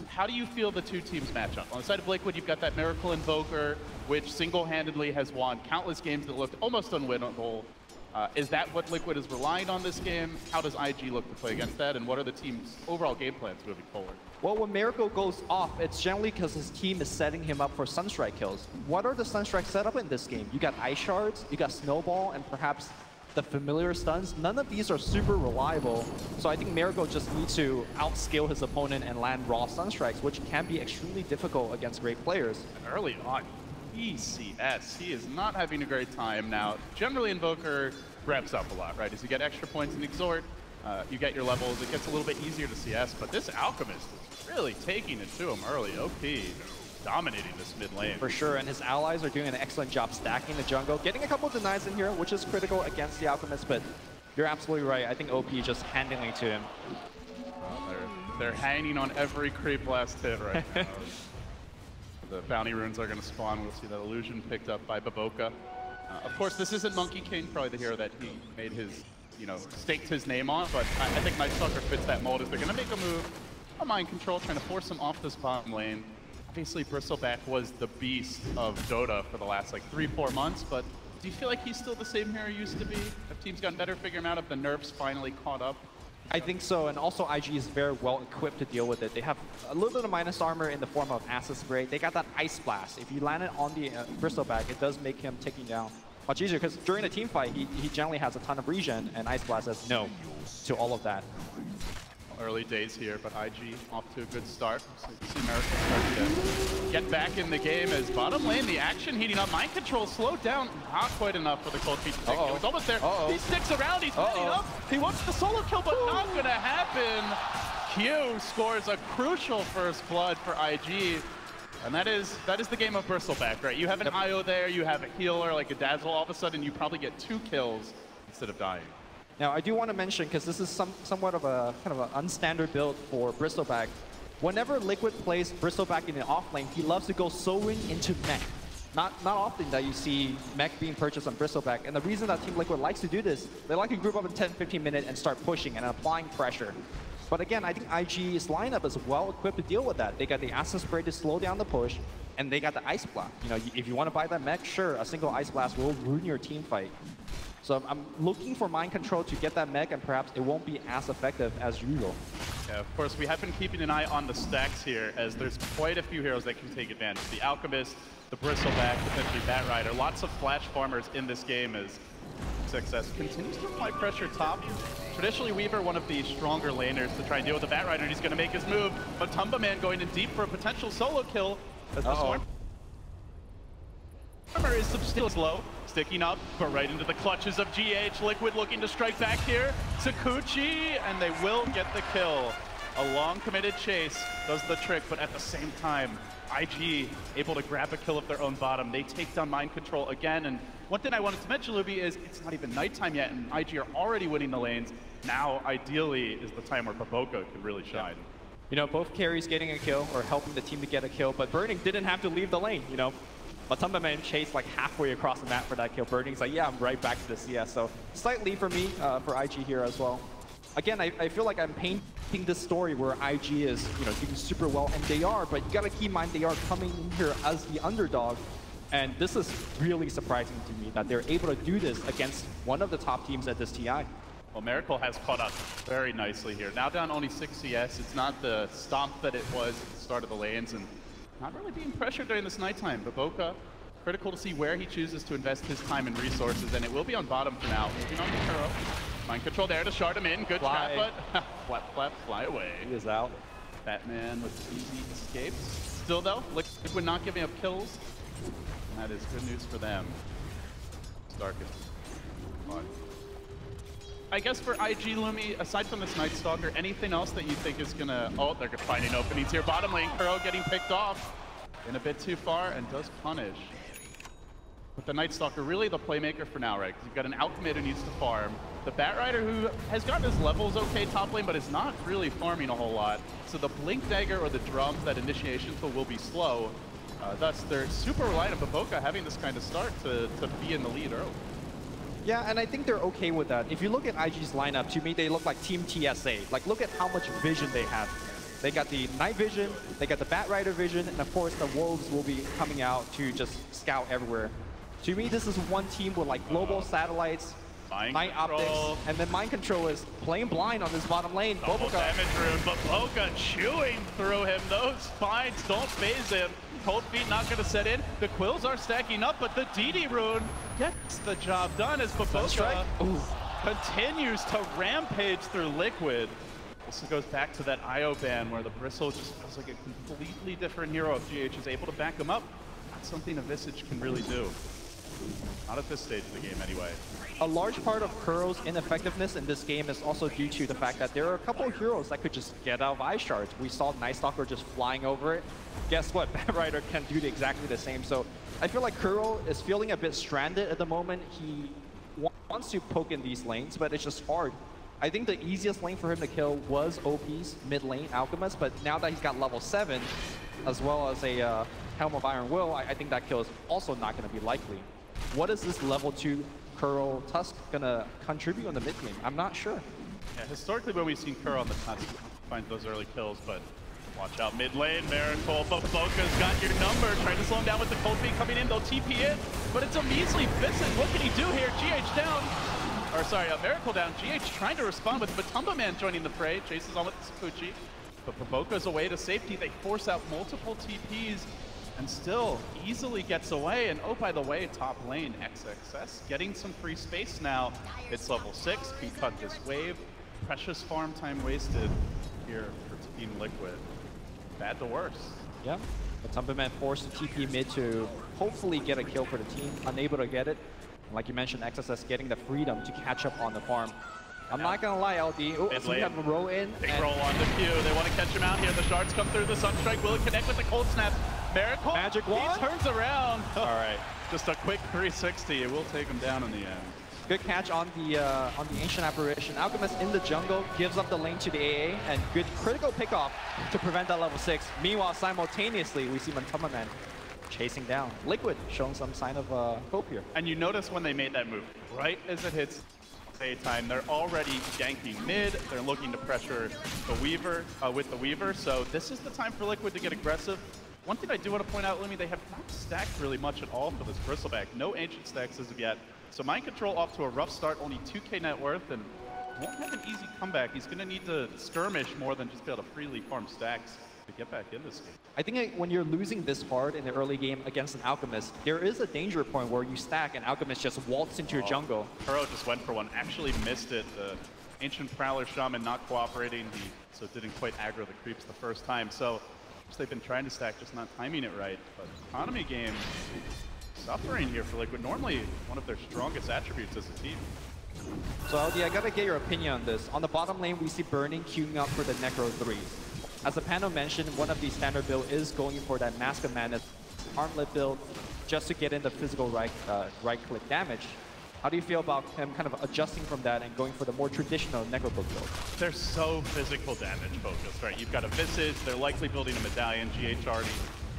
how do you feel the two teams match up? On the side of Liquid, you've got that Miracle Invoker, which single-handedly has won countless games that looked almost unwinnable. Is that what Liquid is relying on this game? How does IG look to play against that? And what are the team's overall game plans moving forward? Well, when Miracle goes off, it's generally because his team is setting him up for Sunstrike kills. What are the Sunstrike set up in this game? You got Ice Shards, you got Snowball, and perhaps the familiar stuns. None of these are super reliable, so I think Miracle just needs to outscale his opponent and land raw Sunstrikes, which can be extremely difficult against great players. And early on, ECS, he is not having a great time now. Generally, Invoker grabs up a lot, right? As you get extra points in Exort, you get your levels, it gets a little bit easier to CS, but this Alchemist is really taking it to him early. OP dominating this mid lane. For sure, and his allies are doing an excellent job stacking the jungle, getting a couple of denies in here, which is critical against the Alchemist, but you're absolutely right. I think OP just handing it to him. They're hanging on every creep last hit right now. The bounty runes are going to spawn. We'll see that illusion picked up by Baboka. Of course, this isn't Monkey King, probably the hero that he made his, staked his name on, but I think Night Stalker fits that mold. If they're going to make a move on mind control, trying to force him off this bottom lane. Obviously, Bristleback was the beast of Dota for the last, 3-4 months, but do you feel like he's still the same hero he used to be? Have teams gotten better figuring out if the nerfs finally caught up? I think so, and also IG is very well equipped to deal with it. They have a little bit of minus armor in the form of Acid Spray. They got that Ice Blast. If you land it on the Bristleback, it does make him taking down much easier, because during a team fight, he generally has a ton of regen, and Ice Blast says no to all of that. Early days here, but IG off to a good start. So you see Miracle start to get back in the game as bottom lane, the action heating up. Mind control slowed down, not quite enough for the cold feet to take. It was almost there. He sticks around, he's heading up. He wants the solo kill, but not gonna happen. Q scores a crucial first blood for IG. And that is the game of Bristleback, right? You have an IO there, you have a healer like a Dazzle, all of a sudden you probably get 2 kills instead of dying. Now, I do want to mention, because this is somewhat of a kind of an unstandard build for Bristleback, whenever Liquid plays Bristleback in the off lane, he loves to go sowing into mech. Not often that you see mech being purchased on Bristleback, and the reason that Team Liquid likes to do this, they like to group up in 10-15 minutes and start pushing and applying pressure. But again, I think IG's lineup is well equipped to deal with that. They got the Acid Spray to slow down the push, and they got the Ice Blast. You know, if you want to buy that mech, sure, a single Ice Blast will ruin your team fight. So I'm looking for Mind Control to get that mech, and perhaps it won't be as effective as usual. Yeah, of course, we have been keeping an eye on the stacks here, as there's quite a few heroes that can take advantage. The Alchemist, the Bristleback, potentially Bat Rider. Lots of flash farmers in this game as Success continues to apply pressure top. Traditionally, Weaver, one of the stronger laners to try and deal with the Bat Rider, and he's going to make his move. But Tumba Man going in deep for a potential solo kill. As the Swarm is still slow, sticking up, but right into the clutches of GH. Liquid looking to strike back here. Sakuchi, and they will get the kill. A long committed chase does the trick, but at the same time, IG able to grab a kill of their own bottom. They take down Mind Control again, and one thing I wanted to mention, Luby, is it's not even nighttime yet, and IG are already winning the lanes. Now, ideally, is the time where Baboka could really shine. You know, both carries getting a kill, or helping the team to get a kill, but Burning didn't have to leave the lane, you know. Matumba Man chased like halfway across the map for that kill. Burning's like, yeah, I'm right back to the CS. So, slight lead for me, for IG here as well. Again, I feel like I'm painting this story where IG is, you know, doing super well, and they are, but you gotta keep in mind they are coming in here as the underdog. And this is really surprising to me that they're able to do this against one of the top teams at this TI. Well, Miracle has caught up very nicely here. Now down only 6 CS. It's not the stomp that it was at the start of the lanes, and not really being pressured during this nighttime. Baboka, critical to see where he chooses to invest his time and resources, and it will be on bottom for now. Moving on to Kuro. Mind Control there to shard him in. Good trap, but flap, fly away. He is out. Batman with easy escapes. Still though, Liquid not giving up kills. And that is good news for them. Starkest. I guess for IG, Lumi, aside from this Night Stalker, anything else that you think is gonna... Oh, they're finding openings here. Bottom lane, Kuro getting picked off. In a bit too far, and does punish. But the Night Stalker, really the playmaker for now, right? Because you've got an Alchemist who needs to farm. The Bat Rider, who has gotten his levels okay top lane, but is not really farming a whole lot. So the Blink Dagger or the drums, that initiation tool, will be slow. Thus, they're super reliant on Baboka having this kind of start to be in the lead early. Yeah, and I think they're okay with that. If you look at IG's lineup, to me, they look like Team TSA. Like, look at how much vision they have. They got the night vision, they got the Bat Rider vision, and of course, the Wolves will be coming out to just scout everywhere. To me, this is one team with like global satellites, night optics, and then Mind Control is playing blind on this bottom lane. Double damage rune, but Baboka chewing through him. Those spines don't phase him. Cold Feet not going to set in. The Quills are stacking up, but the DD rune gets the job done as Baboka continues to rampage through Liquid. This goes back to that IO ban where the Bristle just feels like a completely different hero if GH is able to back him up. That's something a Visage can really do. Not at this stage of the game anyway. A large part of Kuro's ineffectiveness in this game is also due to the fact that there are a couple of heroes that could just get out of Ice Shards. We saw Night Stalker just flying over it. Guess what? Bat Rider can do exactly the same. So I feel like Kuro is feeling a bit stranded at the moment. He wants to poke in these lanes, but it's just hard. I think the easiest lane for him to kill was OP's mid lane, Alchemist, but now that he's got level 7, as well as a Helm of Iron Will, I think that kill is also not going to be likely. What is this level 2 Kuro Tusk going to contribute on the mid game? I'm not sure. Yeah, historically when we've seen Kuro on the Tusk, find those early kills, but watch out mid lane, Miracle, Baboka's got your number, trying to slow him down with the Cold Feet coming in, they'll TP in, but it's a measly Visage. What can he do here? GH down. Or sorry, Miracle down. GH trying to respond with Matumba Man joining the fray. Chases on with Sakuchi. But Baboka's away to safety. They force out multiple TPs and still easily gets away. And oh, by the way, top lane, XXS getting some free space now. It's level 6. Can cut this wave. Precious farm time wasted here for Team Liquid. Bad to worse. Yeah. Matumbaman forced to TP mid to hopefully get a kill for the team. Unable to get it. And like you mentioned, XSS getting the freedom to catch up on the farm. I'm not gonna lie, LD. Oh, so we have a roll in. Big roll on the Q. They want to catch him out here. The shards come through. The Sunstrike will connect with the cold snap. Miracle. Magic wand. He turns around. All right. Just a quick 360. It will take him down in the end. Good catch on the Ancient Apparition. Alchemist in the jungle gives up the lane to the AA, and good critical pickoff to prevent that level 6. Meanwhile, simultaneously, we see Matumbaman chasing down. Liquid showing some sign of hope here. And you notice when they made that move, right as it hits daytime, they're already ganking mid. They're looking to pressure the Weaver with the Weaver. So this is the time for Liquid to get aggressive. One thing I do want to point out, Lumi, they have not stacked really much at all for this Bristleback. No ancient stacks as of yet. So Mind Control off to a rough start, only 2k net worth, and won't have an easy comeback. He's going to need to skirmish more than just be able to freely farm stacks to get back in this game. I think when you're losing this hard in the early game against an Alchemist, there is a danger point where you stack and Alchemist just waltz into your jungle. Kuro just went for one, actually missed it. The Ancient Prowler Shaman not cooperating, so didn't quite aggro the creeps the first time. So they've been trying to stack, just not timing it right. But economy game suffering here for Liquid. Normally one of their strongest attributes as a team. So LD, I gotta get your opinion on this. On the bottom lane, we see Burning queuing up for the Necro 3s. As the panel mentioned, one of the standard build is going for that Mask of Madness armlet build just to get in the physical right-click damage. How do you feel about him kind of adjusting from that and going for the more traditional Necro build? They're so physical damage focused, right? You've got a Visage, they're likely building a Medallion, GH already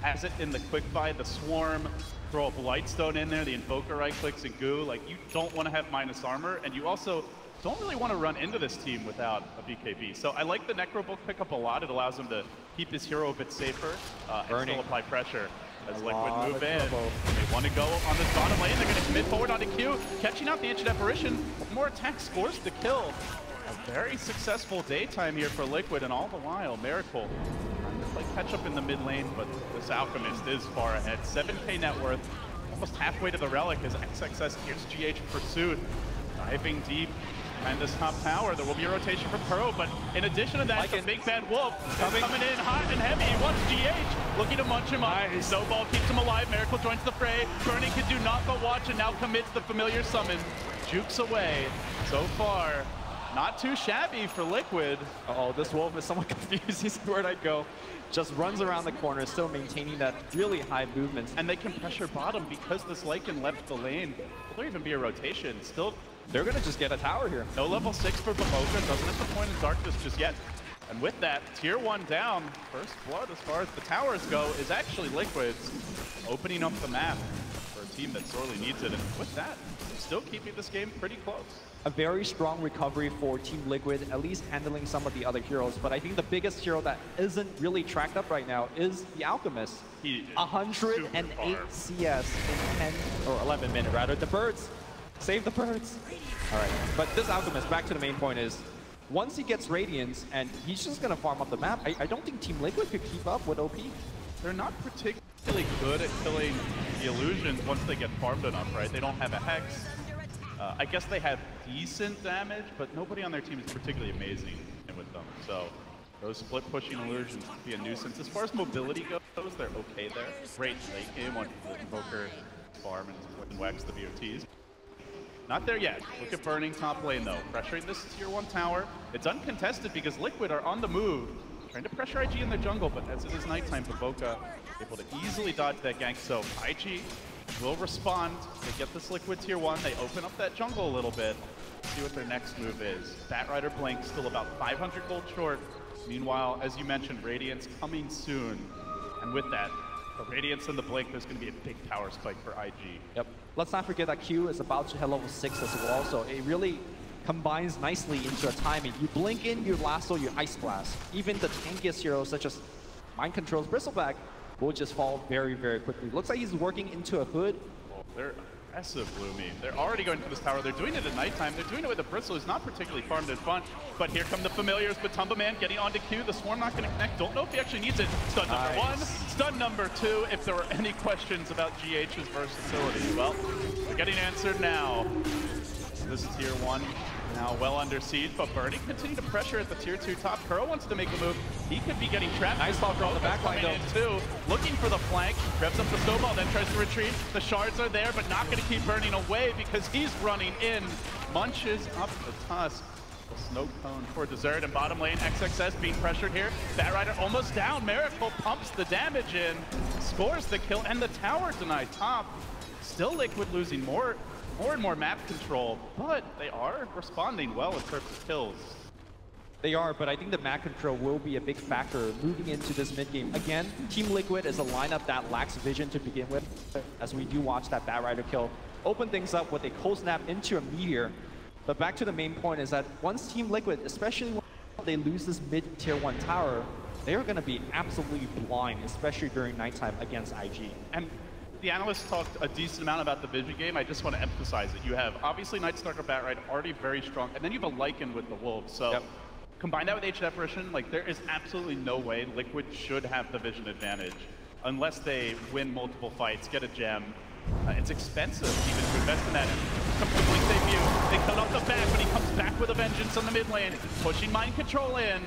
has it in the quick buy, the Swarm, throw a Blightstone in there, the Invoker right-clicks and Goo. Like, you don't want to have minus armor, and you also don't really want to run into this team without a BKB. So I like the Necro Book pickup a lot. It allows him to keep his hero a bit safer and still apply pressure as Liquid move in. They want to go on this bottom lane. They're going to commit forward onto Q, catching out the Ancient Apparition. More attack scores the kill. A very successful daytime here for Liquid, and all the while, Miracle trying to play catch up in the mid lane, but this Alchemist is far ahead. 7k net worth, almost halfway to the Relic as XXS gives GH pursuit. Diving deep. And this top tower, there will be a rotation from Kuro, but in addition to that, the big bad wolf coming in hot and heavy. He wants GH, looking to munch him up. Snowball keeps him alive. Miracle joins the fray. Burning can do naught but watch and now commits the familiar summon. Jukes away. So far, not too shabby for Liquid. Uh-oh, this wolf is somewhat confused. He said, where'd I go? Just runs around the corner, still maintaining that really high movement. And they can pressure bottom because this Lycan left the lane. Will there even be a rotation? Still, they're going to just get a tower here. No level 6 for Baboka, doesn't have to point in darkness just yet. And with that, tier 1 down, first blood as far as the towers go is actually Liquid's, opening up the map for a team that sorely needs it. And with that, still keeping this game pretty close. A very strong recovery for Team Liquid, at least handling some of the other heroes. But I think the biggest hero that isn't really tracked up right now is the Alchemist. 108 CS in 10 or 11 minutes, rather. The birds. Save the birds. All right, but this Alchemist, back to the main point, is once he gets Radiance, and he's just going to farm up the map, I don't think Team Liquid could keep up with OP. They're not particularly good at killing the illusions once they get farmed enough, right? They don't have a Hex. I guess they have decent damage, but nobody on their team is particularly amazing with them. So those split pushing illusions can be a nuisance. As far as mobility goes, they're okay there. Great late game on the Invoker farm and wax the BOTs. Not there yet. Look at Burning top lane though. Pressuring this tier 1 tower. It's uncontested because Liquid are on the move. Trying to pressure IG in the jungle, but as it is nighttime, Baboka able to easily dodge that gank. So IG will respond. They get this Liquid tier 1. They open up that jungle a little bit. See what their next move is. Batrider Blink still about 500 gold short. Meanwhile, as you mentioned, Radiance coming soon. And with that, the Radiance and the Blink, there's going to be a big tower spike for IG. Yep. Let's not forget that Q is about to hit level 6 as well, so it really combines nicely into a timing. You blink in, you lasso, you Ice Blast. Even the tankiest heroes, such as Mind Control's Bristleback, will just fall very, very quickly. Looks like he's working into a hood. Well, they're aggressive, Lumi. They're already going for this tower. They're doing it at nighttime. They're doing it with a Bristle who's not particularly farmed in front. But here come the familiars. Matumbaman getting onto Q. The Swarm not going to connect. Don't know if he actually needs it. Stun number 1. Stun number 2. If there were any questions about GH's versatility, well, they're getting answered now. This tier 1 Now well under siege, but Birdie continue to pressure at the tier 2 top. Kuro wants to make a move. He could be getting trapped. Nice talk on the back line coming in too. Looking for the flank. Revs up the snowball, then tries to retreat. The shards are there, but not going to keep burning away because he's running in. Munches up the tusk. The snow cone for dessert, and bottom lane XXS being pressured here. Batrider almost down. Miracle pumps the damage in, scores the kill, and the tower denied top. Still Liquid losing more and more map control, but they are responding well in terms of kills. They are, but I think the map control will be a big factor moving into this mid game. Again, Team Liquid is a lineup that lacks vision to begin with, as we do watch that Batrider kill open things up with a cold snap into a meteor. But back to the main point is that once Team Liquid, especially when they lose this mid tier 1 tower, they are going to be absolutely blind, especially during nighttime against IG. And the analysts talked a decent amount about the vision game. I just want to emphasize it. You have obviously Nightstalker Batrider already very strong, and then you have a Lycan with the Wolves. So combine that with H Apparition, like there is absolutely no way Liquid should have the vision advantage unless they win multiple fights, get a gem. It's expensive even to invest in that. Comes to Blink debut. They cut off the back, but he comes back with a vengeance on the mid lane, pushing mind control in,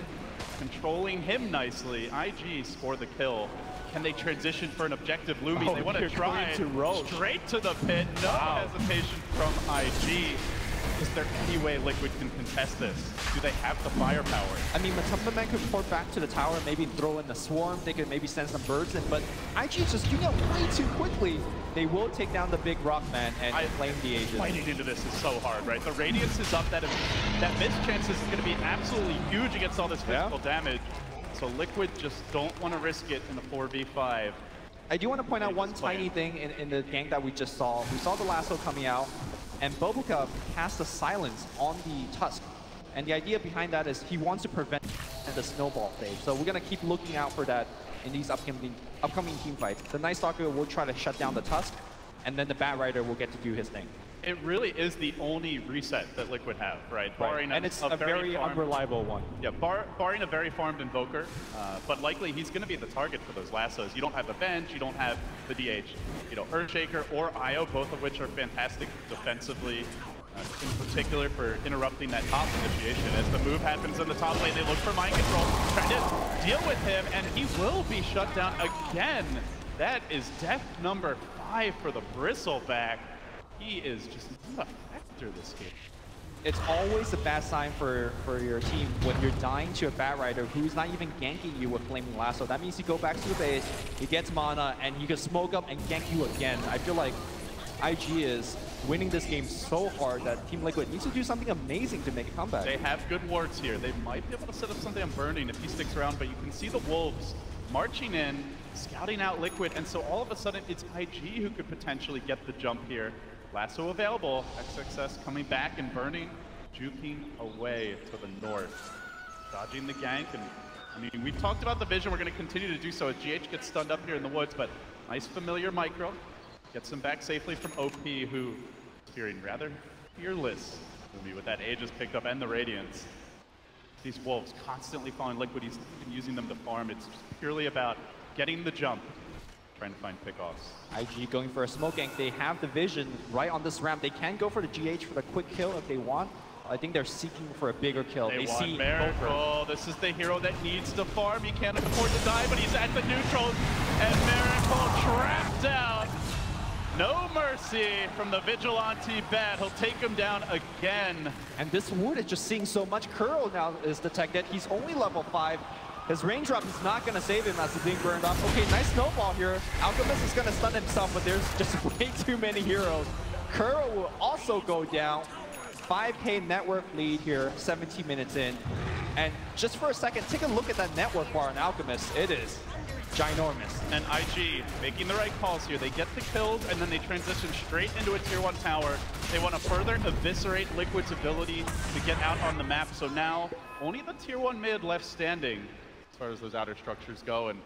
controlling him nicely. IG score the kill. Can they transition for an objective? Lumi, they want to try straight to the pit. No hesitation from IG. Is there any way Liquid can contest this? Do they have the firepower? I mean, Matumba Man could port back to the tower, maybe throw in the swarm. They could maybe send some birds in, but IG is just doing it way too quickly. They will take down the big rock man and claim the Aegis. Fighting into this is so hard, right? The Radiance is up. That miss chance is going to be absolutely huge against all this physical damage. So Liquid just don't want to risk it in a 4v5. I do want to point out one tiny thing in the gank that we just saw. We saw the lasso coming out, and Bobuka cast a silence on the Tusk. And the idea behind that is he wants to prevent the snowball phase. So we're going to keep looking out for that in these upcoming team fights. The Night Stalker will try to shut down the Tusk, and then the Batrider will get to do his thing. It really is the only reset that Liquid have, right? Barring and it's a very unreliable one. Yeah, barring a very farmed Invoker, but likely he's going to be the target for those lassos. You don't have the bench, you don't have the DH. You know, Earthshaker or Io, both of which are fantastic defensively, in particular for interrupting that top initiation. As the move happens in the top lane, they look for mind control, trying to deal with him, and he will be shut down again. That is death number 5 for the Bristleback. He is just not a factor this game. It's always a bad sign for your team when you're dying to a Batrider who's not even ganking you with Flaming Lasso. That means you go back to the base, he gets mana, and he can smoke up and gank you again. I feel like IG is winning this game so hard that Team Liquid needs to do something amazing to make a comeback. They have good wards here. They might be able to set up something on Burning if he sticks around, but you can see the Wolves marching in, scouting out Liquid, and so all of a sudden it's IG who could potentially get the jump here. Lasso available, XXS coming back and Burning, juking away to the north. Dodging the gank, and I mean, we've talked about the vision, we're going to continue to do so as GH gets stunned up here in the woods, but nice familiar micro. Gets him back safely from OP, who is fearing rather fearless. With that Aegis picked up and the Radiance. These Wolves constantly following Liquid, he's been using them to farm. It's purely about getting the jump. Trying to find pickoffs. IG going for a smoke gank. They have the vision right on this ramp. They can go for the GH for the quick kill if they want. I think they're seeking for a bigger kill. They see Miracle. This is the hero that needs to farm. He can't afford to die, but he's at the neutral. And Miracle trapped out. No mercy from the Vigilante Bat. He'll take him down again. And this Wood is just seeing so much. Curl now is detected. He's only level 5. His range drop is not going to save him as he's being burned off. Okay, nice snowball here. Alchemist is going to stun himself, but there's just way too many heroes. Curl will also go down. 5K network lead here, 17 minutes in. And just for a second, take a look at that network bar on Alchemist. It is ginormous. And IG making the right calls here. They get the kills, and then they transition straight into a tier 1 tower. They want to further eviscerate Liquid's ability to get out on the map. So now, only the tier 1 mid left standing as far as those outer structures go, and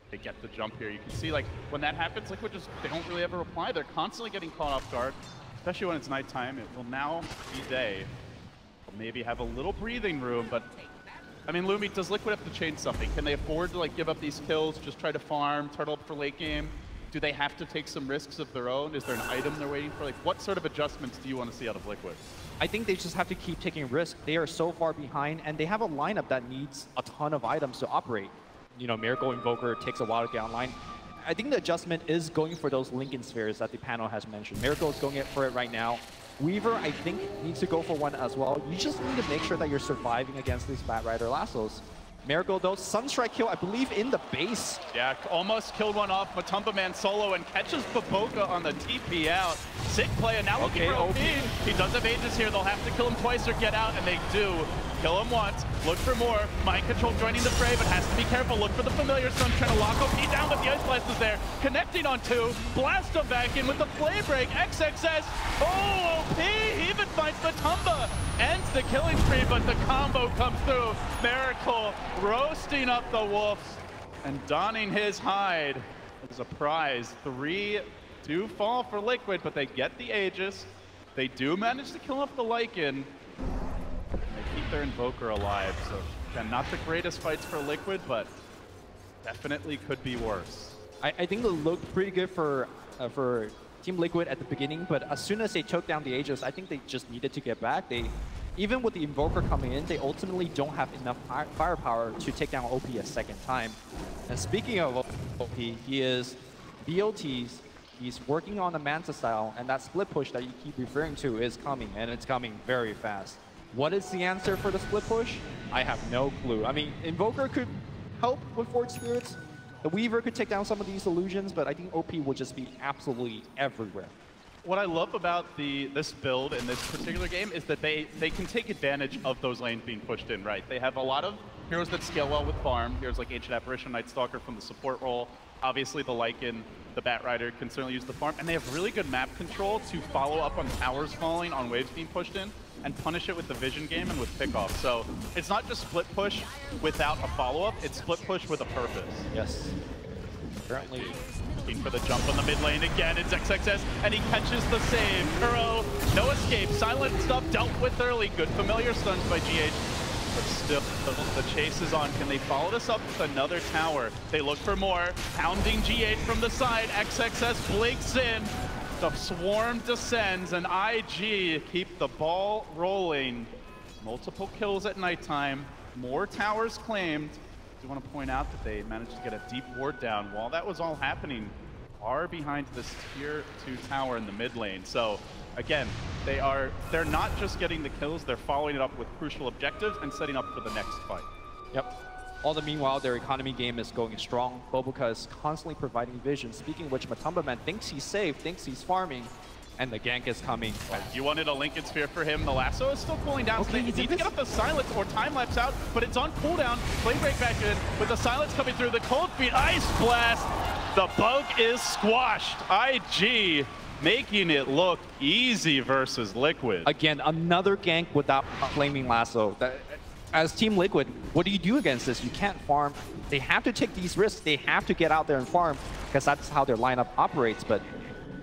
they get the jump here. You can see, like, when that happens, Liquid just, they don't really ever reply. They're constantly getting caught off guard, especially when it's nighttime. It will now be day. They'll maybe have a little breathing room, but I mean, Lumi, does Liquid have to change something? Can they afford to, like, give up these kills, just try to farm, turtle up for late game? Do they have to take some risks of their own? Is there an item they're waiting for? Like, what sort of adjustments do you want to see out of Liquid? I think they just have to keep taking risks. They are so far behind, and they have a lineup that needs a ton of items to operate. You know, Miracle Invoker takes a while to get online. I think the adjustment is going for those Lincoln Spheres that the panel has mentioned. Miracle is going for it right now. Weaver, I think, needs to go for one as well. You just need to make sure that you're surviving against these Bat Rider lassos. Miracle, though, Sunstrike kill, I believe, in the base. Yeah, almost killed one off. Matumba Man solo and catches Baboka on the TP out. Sick play, and now looking for OP. He does have Aegis here. They'll have to kill him twice or get out, and they do. Kill him once, look for more. Mind Control joining the fray, but has to be careful. Look for the Familiar Stun, trying to lock OP down, but the Ice Blast is there. Connecting on two, blast him back in with the Flame Break. XXS, oh, OP, he even finds Matumba. Ends the killing spree, but the combo comes through. Miracle roasting up the Wolves and donning his hide as a prize. 3 do fall for Liquid, but they get the Aegis. They do manage to kill off the Lycan. They keep their Invoker alive, so again, not the greatest fights for Liquid, but definitely could be worse. I think it looked pretty good for Team Liquid at the beginning, but as soon as they took down the Aegis, I think they just needed to get back. Even with the Invoker coming in, they ultimately don't have enough firepower to take down OP a second time. And speaking of OP, he is BOTs. He's working on the Manta style, and that split push that you keep referring to is coming, and it's coming very fast. What is the answer for the split push? I have no clue. I mean, Invoker could help with Forge Spirits. The Weaver could take down some of these illusions, but I think OP will just be absolutely everywhere. What I love about this build in this particular game is that they can take advantage of those lanes being pushed in, right? They have a lot of heroes that scale well with farm. Heroes like Ancient Apparition, Night Stalker from the support role. Obviously, the Lycan, the Bat Rider can certainly use the farm. And they have really good map control to follow up on towers falling, on waves being pushed in, and punish it with the vision game and with pickoff. So it's not just split push without a follow-up, it's split push with a purpose. Yes. Currently looking for the jump on the mid lane again. It's XXS, and he catches the save. Kuro, no escape. Silent stuff dealt with early. Good familiar stuns by GH. But still, the chase is on. Can they follow this up with another tower? They look for more. Pounding GH from the side. XXS blinks in. The swarm descends, and IG keep the ball rolling. Multiple kills at nighttime. More towers claimed. I do want to point out that they managed to get a deep ward down. While that was all happening, are behind this tier 2 tower in the mid lane. So again, they're not just getting the kills, they're following it up with crucial objectives and setting up for the next fight. Yep. All the meanwhile, their economy game is going strong. Boboka is constantly providing vision. Speaking of which, Matumba Man thinks he's safe, thinks he's farming, and the gank is coming. You wanted a Lincoln Sphere for him. The lasso is still cooling down, so they need to get up the silence or time lapse out, but it's on cooldown. Flame Break back in with the silence coming through. The cold feet, Ice Blast. The bug is squashed. IG making it look easy versus Liquid. Again, another gank without a flaming lasso. As Team Liquid, what do you do against this? You can't farm. They have to take these risks. They have to get out there and farm because that's how their lineup operates. But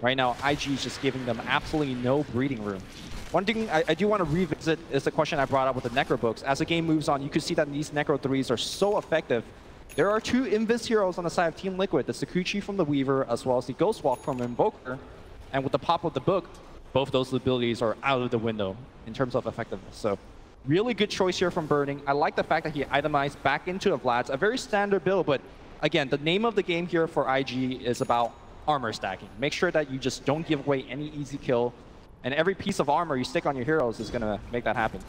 right now, IG is just giving them absolutely no breathing room. One thing I do want to revisit is the question I brought up with the Necro books. As the game moves on, you can see that these Necro 3s are so effective. There are 2 Invis heroes on the side of Team Liquid, the Sakuchi from the Weaver, as well as the Ghostwalk from Invoker. And with the pop of the book, both those abilities are out of the window in terms of effectiveness. So really good choice here from Burning. I like the fact that he itemized back into the Vlad's, a very standard build, but again, the name of the game here for IG is about armor stacking. Make sure that you just don't give away any easy kill, and every piece of armor you stick on your heroes is gonna make that happen.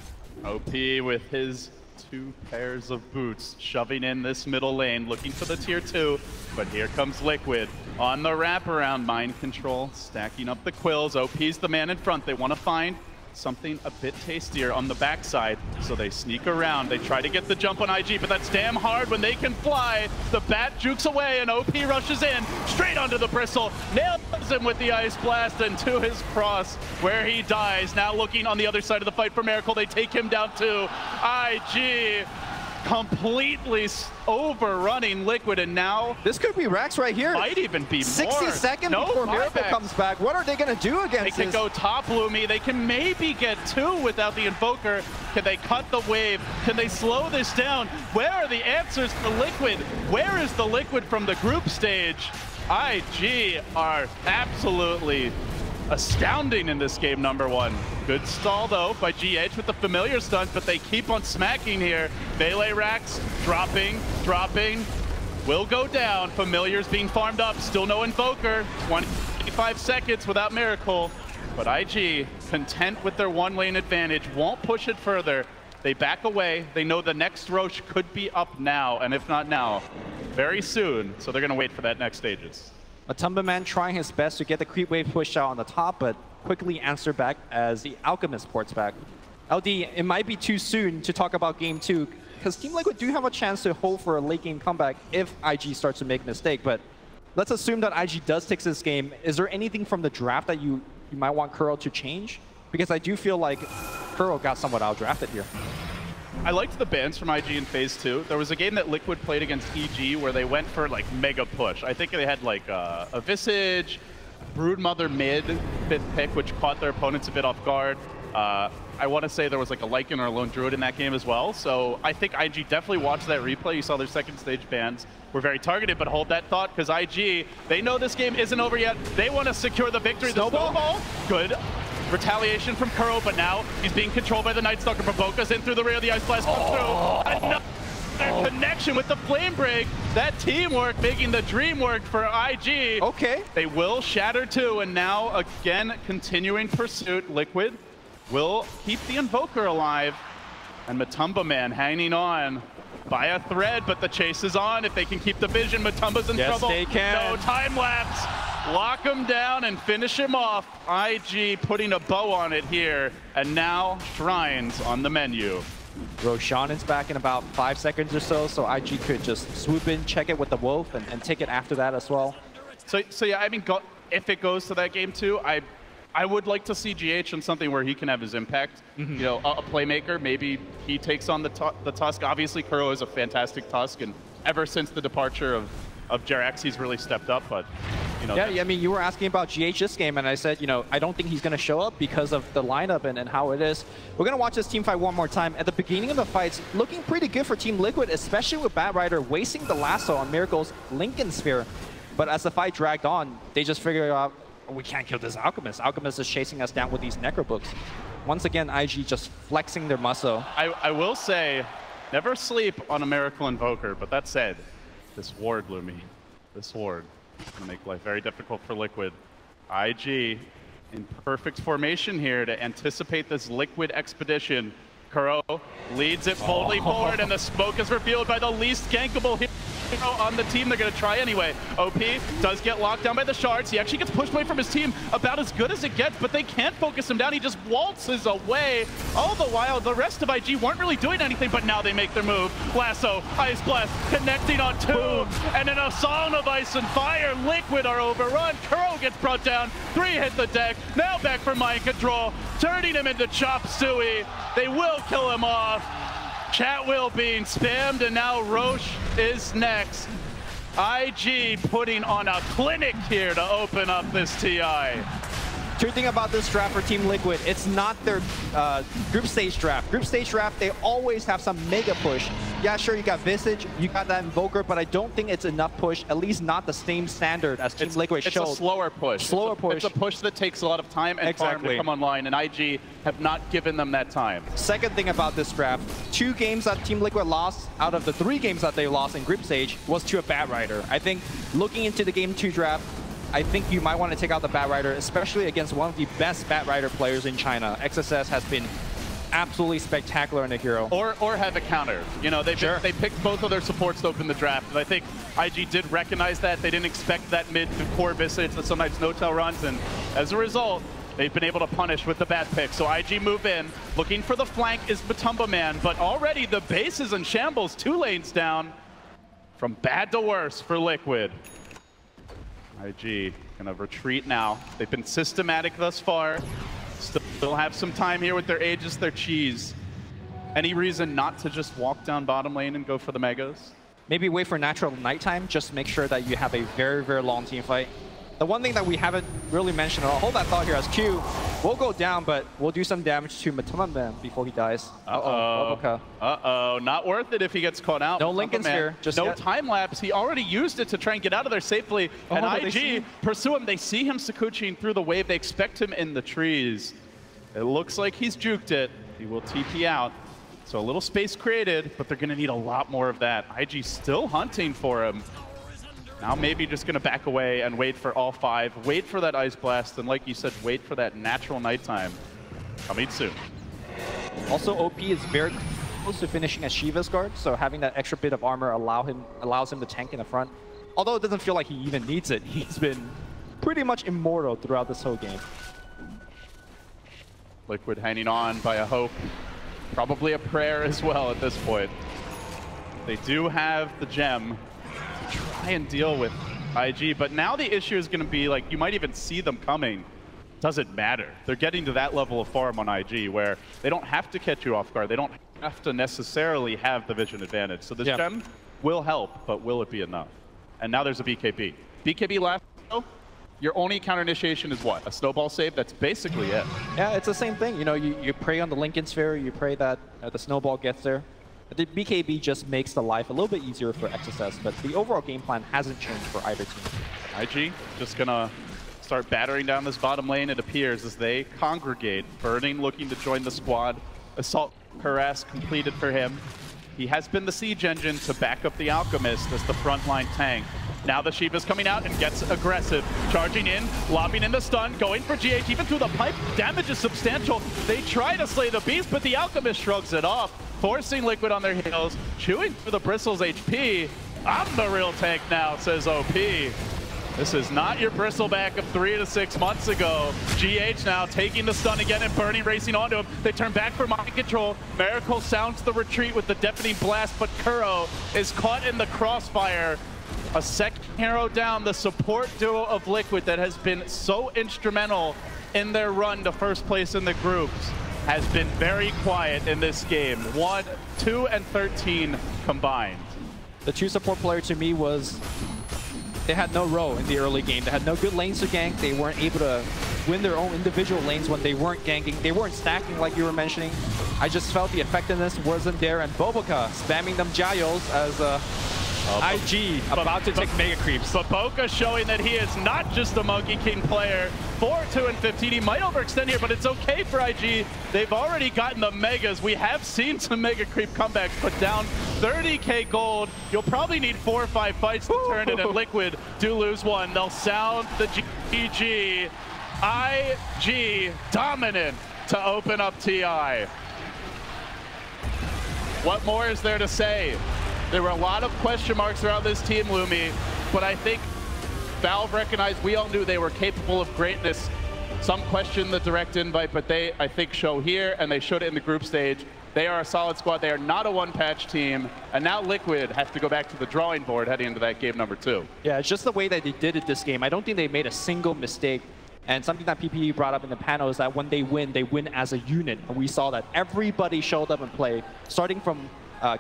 OP with his 2 pairs of boots, shoving in this middle lane, looking for the tier 2, but here comes Liquid on the wraparound. Mind Control, stacking up the quills. OP's the man in front. They want to find something a bit tastier on the backside, so they sneak around. They try to get the jump on IG, but that's damn hard when they can fly. The bat jukes away, and OP rushes in, straight onto the bristle, nails him with the Ice Blast, and to his cross, where he dies. Now looking on the other side of the fight for Miracle, they take him down too. IG completely overrunning Liquid, and now this could be Rax right here. Might even be 60 more. seconds before Miracle comes back. What are they going to do against this? They can go top Lumi. They can maybe get 2 without the Invoker. Can they cut the wave? Can they slow this down? Where are the answers for Liquid? Where is the Liquid from the group stage? IG are absolutely astounding in this game, number one. Good stall, though, by GH with the familiar stuns, but they keep on smacking here. Melee racks dropping, will go down. Familiars being farmed up, still no Invoker. 25 seconds without Miracle, but IG content with their one lane advantage, won't push it further. They back away. They know the next Roche could be up now, and if not now, very soon. So they're going to wait for that next stages. Matumba Man trying his best to get the creep wave pushed out on the top, but quickly answer back as the Alchemist ports back. LD, it might be too soon to talk about game 2, because Team Liquid do have a chance to hold for a late game comeback if IG starts to make a mistake, but let's assume that IG does take this game. Is there anything from the draft that you might want Kuro to change? Because I do feel like Kuro got somewhat outdrafted here. I liked the bans from IG in Phase 2. There was a game that Liquid played against EG where they went for like mega push. I think they had like a Visage, Broodmother mid, 5th pick, which caught their opponents a bit off guard. I want to say there was like a Lycan or a Lone Druid in that game as well. So I think IG definitely watched that replay. You saw their second stage bans were very targeted, but hold that thought because IG, they know this game isn't over yet. They want to secure the victory. Snowball. The snowball, good. Retaliation from Kuro, but now he's being controlled by the Night Stalker. Provoca's in through the rear, the Ice Blast comes through. Another connection with the Flame Break. That teamwork making the dream work for IG. Okay. They will shatter too, and now again, continuing pursuit. Liquid will keep the Invoker alive, and Matumba Man hanging on by a thread, but the chase is on. If they can keep the vision, Matumba's in trouble. Yes, they can. No time lapse. Lock him down and finish him off. IG putting a bow on it here, and now Shrines on the menu. Roshan is back in about 5 seconds or so, so IG could just swoop in, check it with the Wolf, and take it after that as well. So yeah, I mean, if it goes to that game too, I would like to see GH on something where he can have his impact. You know, a playmaker, maybe he takes on the Tusk. Obviously, Kuro is a fantastic Tusk, and ever since the departure of Jerax, he's really stepped up, but you know. Yeah, I mean, you were asking about GH this game, and I said, you know, I don't think he's going to show up because of the lineup and how it is. We're going to watch this team fight one more time. At the beginning of the fights, looking pretty good for Team Liquid, especially with Batrider wasting the lasso on Miracle's Lincoln Sphere. But as the fight dragged on, they just figured out, we can't kill this Alchemist. Alchemist is chasing us down with these Necro Books. Once again, IG just flexing their muscle. I will say, never sleep on a Miracle Invoker, but that said, this ward, Lumi, this ward is going to make life very difficult for Liquid. IG in perfect formation here to anticipate this Liquid expedition. Kuro leads it boldly forward, and the smoke is revealed by the least gankable hero on the team. They're going to try anyway. OP does get locked down by the shards. He actually gets pushed away from his team about as good as it gets, but they can't focus him down. He just waltzes away. All the while, the rest of IG weren't really doing anything, but now they make their move. Lasso, Ice Blast, connecting on 2, and in a song of ice and fire, Liquid are overrun. Kuro gets brought down. 3 hit the deck. Now back for mind control, turning him into Chop Suey. They will kill him off. Chat wheel being spammed, and now Roche is next. IG putting on a clinic here to open up this TI. True thing about this draft for Team Liquid, it's not their group stage draft. Group stage draft, they always have some mega push. Yeah, sure, you got Visage, you got that Invoker, but I don't think it's enough push, at least not the same standard as Team Liquid showed. It's a slower push. It's a push that takes a lot of time and farm to come online, and IG have not given them that time. Second thing about this draft, 2 games that Team Liquid lost out of the 3 games that they lost in group stage was to a Batrider. I think looking into the game 2 draft, I think you might want to take out the Batrider, especially against one of the best Batrider players in China. XSS has been absolutely spectacular in the hero. Or have a counter. You know, they picked both of their supports to open the draft, and I think IG did recognize that. They didn't expect that mid to core Visage that sometimes no-tail runs, and as a result, they've been able to punish with the bad pick. So IG move in. Looking for the flank is Matumba Man, but already the base is in shambles. 2 lanes down. From bad to worse for Liquid. IG gonna retreat now. They've been systematic thus far. Still have some time here with their Aegis, their cheese. Any reason not to just walk down bottom lane and go for the Megas? Maybe wait for natural nighttime, just make sure that you have a very, very long team fight. The one thing that we haven't really mentioned, I'll hold that thought here as Q will go down, but we'll do some damage to Matumba before he dies. Uh-oh. Not worth it if he gets caught out. No Lincoln Sphere. Just no time lapse. He already used it to try and get out of there safely. And IG pursue him. They see him Sakuchiing through the wave. They expect him in the trees. It looks like he's juked it. He will TP out. So a little space created, but they're going to need a lot more of that. IG still hunting for him. Now maybe just going to back away and wait for all 5. Wait for that Ice Blast, and like you said, wait for that natural nighttime coming soon. Also, OP is very close to finishing as Shiva's guard, so having that extra bit of armor allows him to tank in the front. Although it doesn't feel like he even needs it. He's been pretty much immortal throughout this whole game. Liquid hanging on by a hope. Probably a prayer as well at this point. They do have the gem to try and deal with IG, but now the issue is going to be, like, you might even see them coming. Doesn't matter. They're getting to that level of farm on IG where they don't have to catch you off guard. They don't have to necessarily have the vision advantage. So this gem will help, but will it be enough? And now there's a BKB. BKB last, your only counter initiation is what? A snowball save? That's basically it. Yeah, it's the same thing. You know, you pray on the Lincoln Sphere, you pray that the snowball gets there. The BKB just makes the life a little bit easier for XSS, but the overall game plan hasn't changed for either team. IG just gonna start battering down this bottom lane, it appears, as they congregate. Burning looking to join the squad. Assault harass completed for him. He has been the siege engine to back up the Alchemist as the frontline tank. Now the Shiva's coming out and gets aggressive. Charging in, lobbing in the stun, going for GH, even through the pipe. Damage is substantial. They try to slay the beast, but the Alchemist shrugs it off, forcing Liquid on their heels, chewing through the Bristle's HP. I'm the real tank now, says OP. This is not your Bristleback of 3 to 6 months ago. GH now taking the stun again and Burning racing onto him. They turn back for mind control. Miracle sounds the retreat with the deafening blast, but Kuro is caught in the crossfire. A second hero down, the support duo of Liquid that has been so instrumental in their run to first place in the groups has been very quiet in this game. 1, 2, and 13 combined. The 2 support player to me was, they had no role in the early game. They had no good lanes to gank. They weren't able to win their own individual lanes when they weren't ganking. They weren't stacking like you were mentioning. I just felt the effectiveness wasn't there, and Boboka spamming them Giles as IG about to take mega creeps. But Boboka showing that he is not just a Monkey King player. 4, 2, and 15. He might overextend here, but it's okay for IG. They've already gotten the megas. We have seen some mega creep comebacks, but down 30k gold. You'll probably need 4 or 5 fights to turn it, and Liquid do lose one. They'll sound the GG. IG dominant to open up TI. What more is there to say? There were a lot of question marks around this team, Lumi, but I think Valve recognized, we all knew they were capable of greatness. Some questioned the direct invite, but they, I think, show here, and they showed it in the group stage. They are a solid squad. They are not a one-patch team, and now Liquid have to go back to the drawing board heading into that game number 2. Yeah, it's just the way that they did it this game. I don't think they made a single mistake. And something that PPE brought up in the panel is that when they win as a unit. And we saw that everybody showed up and played, starting from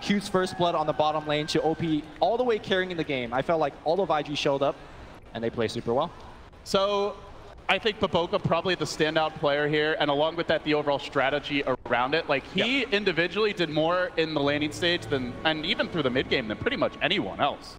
Q's first blood on the bottom lane to OP all the way carrying in the game. I felt like all of IG showed up, and they play super well. So I think Boboka probably the standout player here, and along with that, the overall strategy around it. Like, he individually did more in the laning stage than, and even through the mid game, than pretty much anyone else.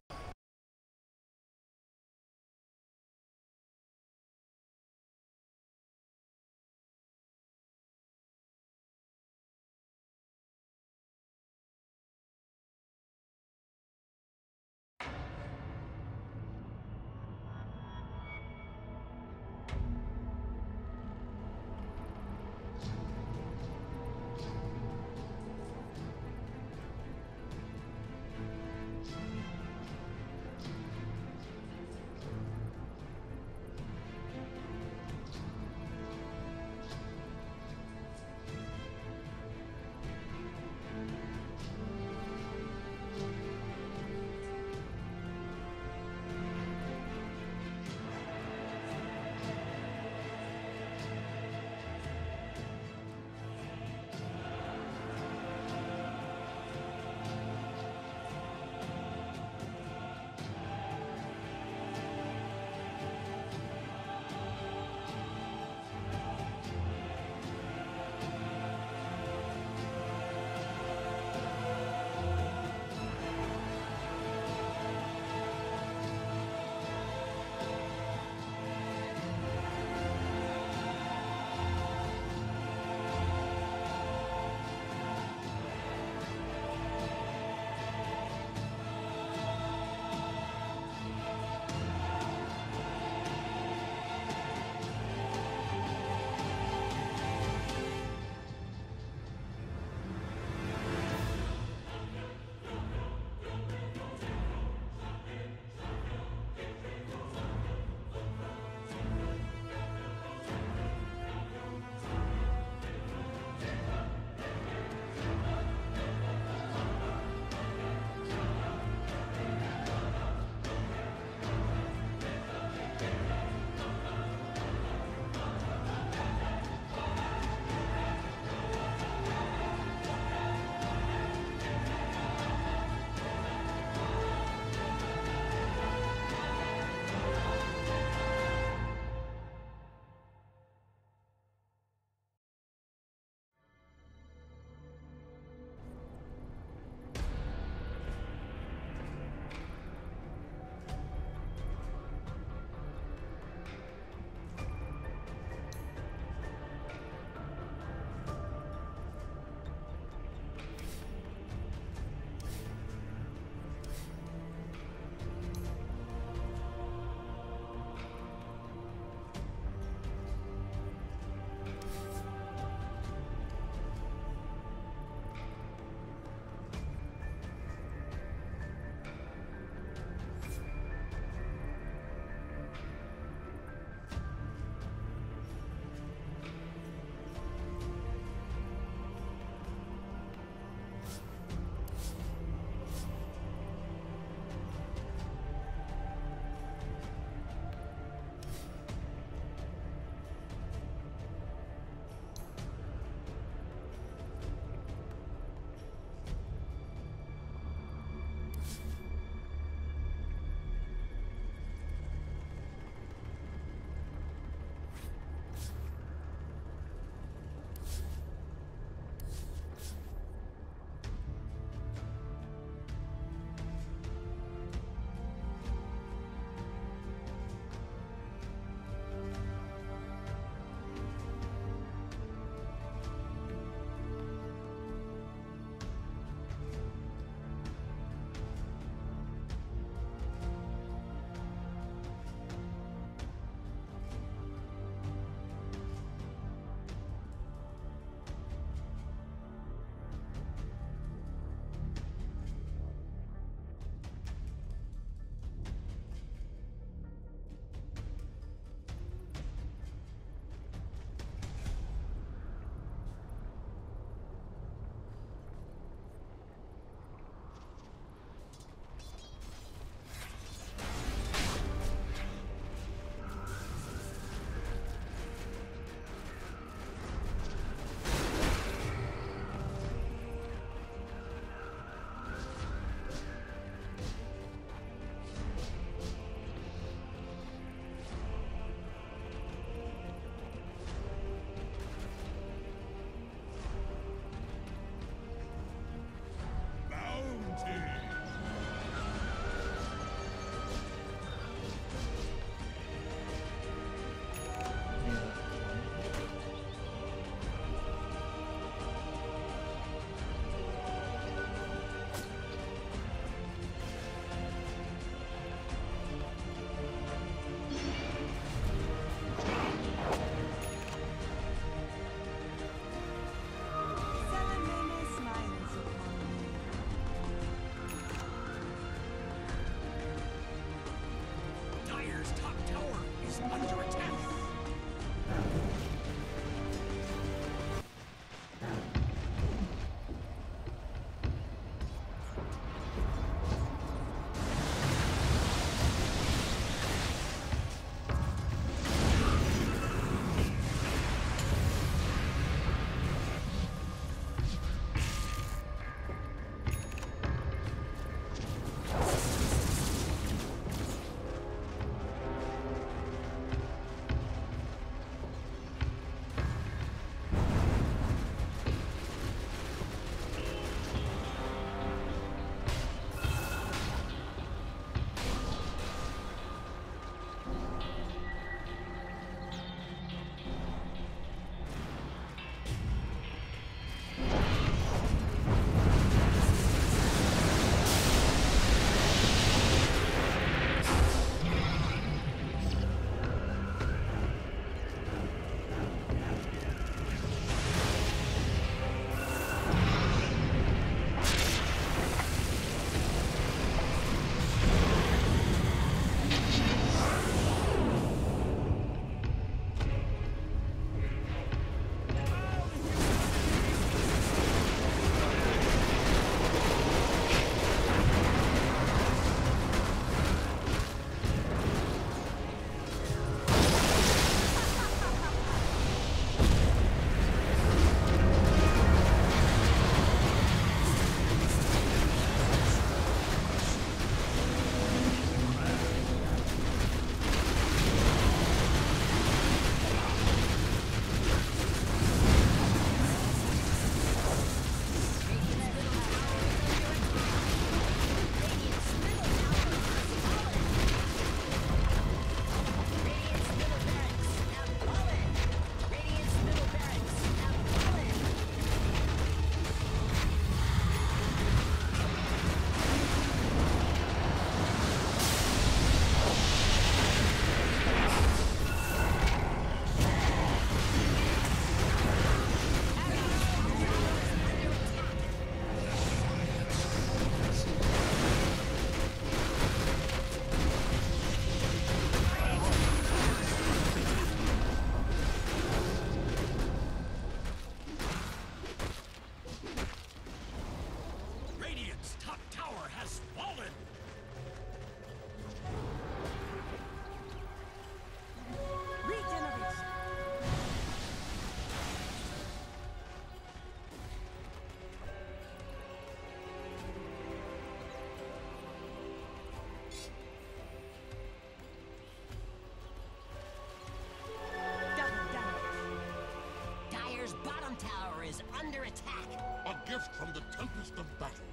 tower is under attack. A gift from the Tempest of Battle.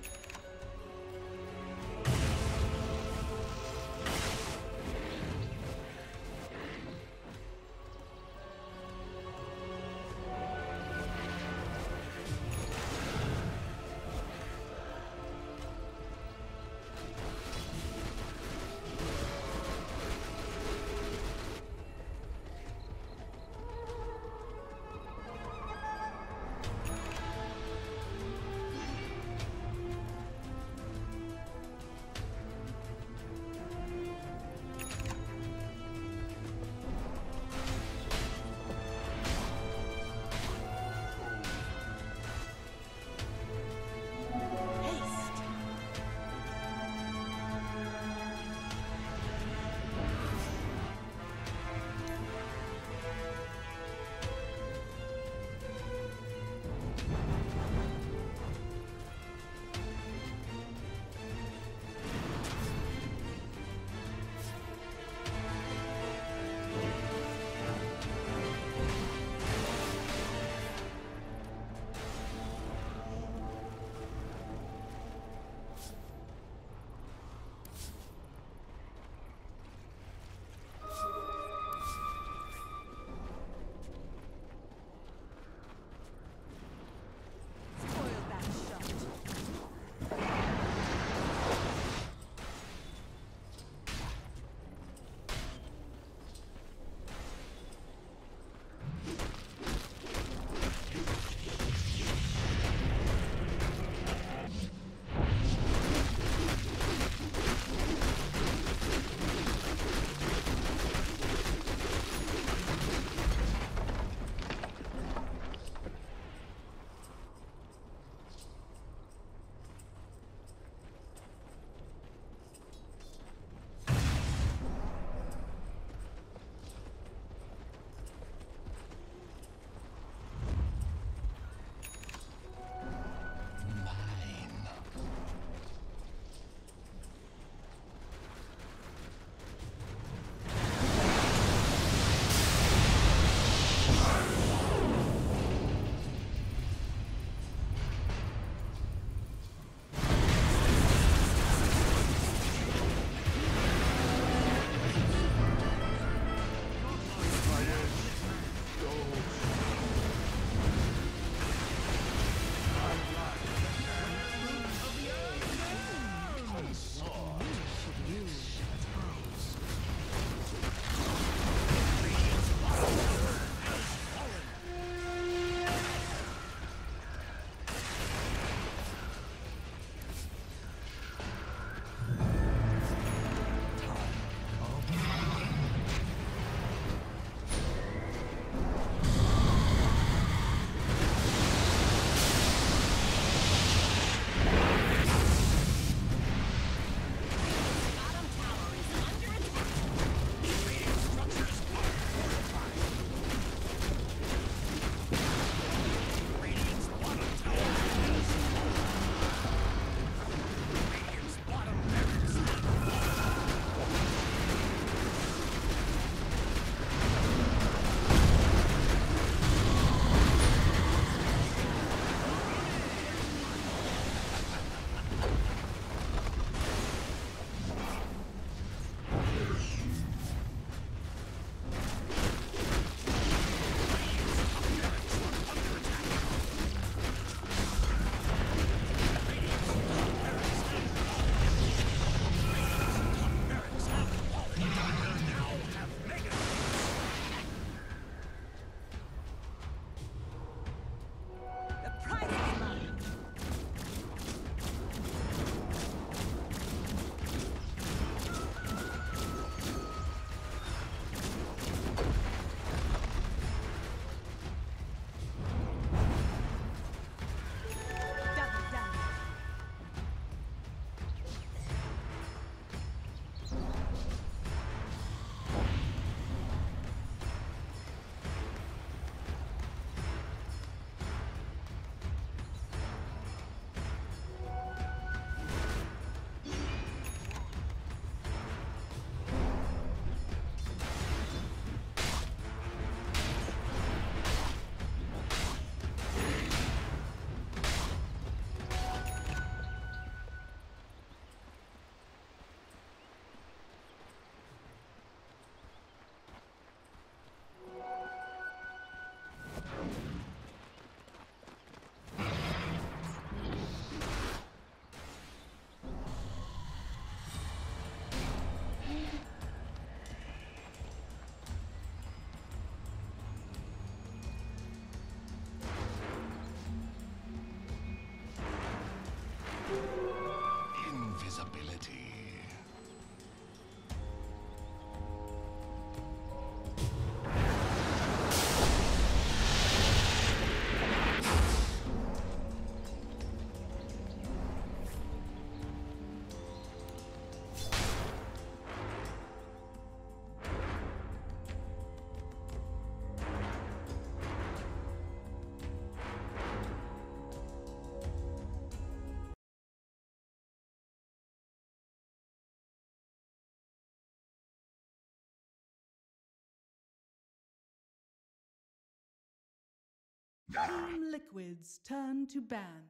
Team Liquid's turn to ban.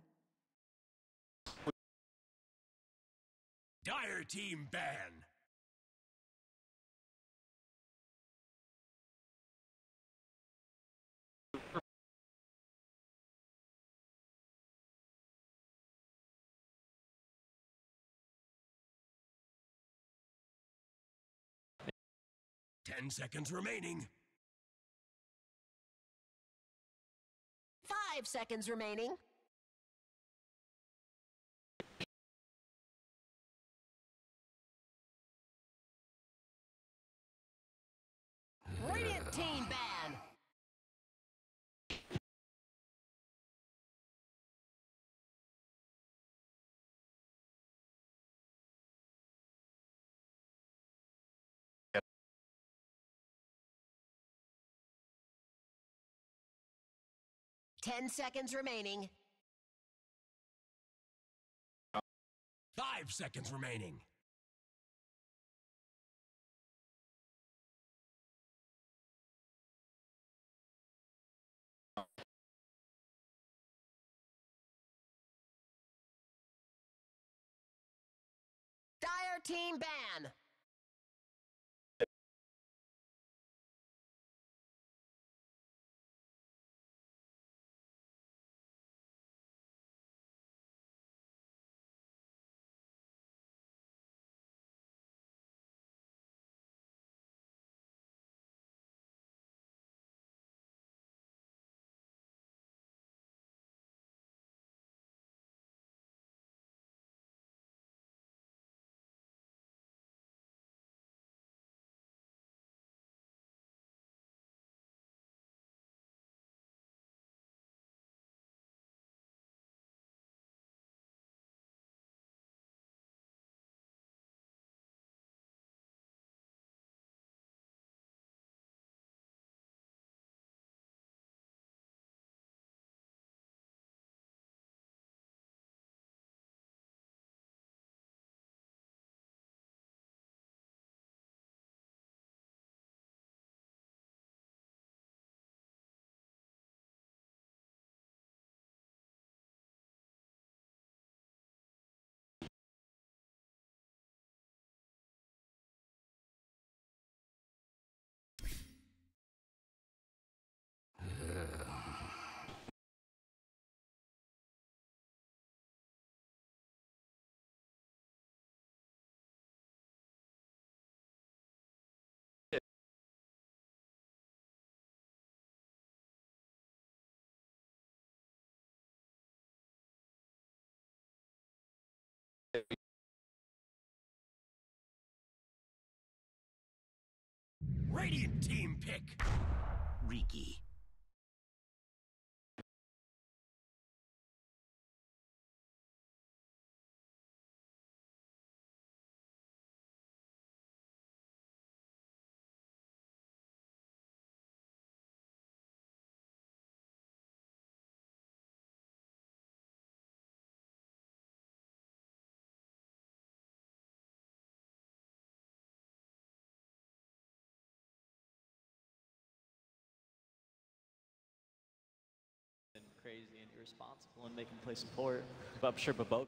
Dire team ban. Ten seconds remaining. 5 seconds remaining. Radiant team ban. Ten seconds remaining. 5 seconds remaining. Dire team ban. Radiant team pick. Riki. Crazy and irresponsible and make him play support. But I'm sure Baboko.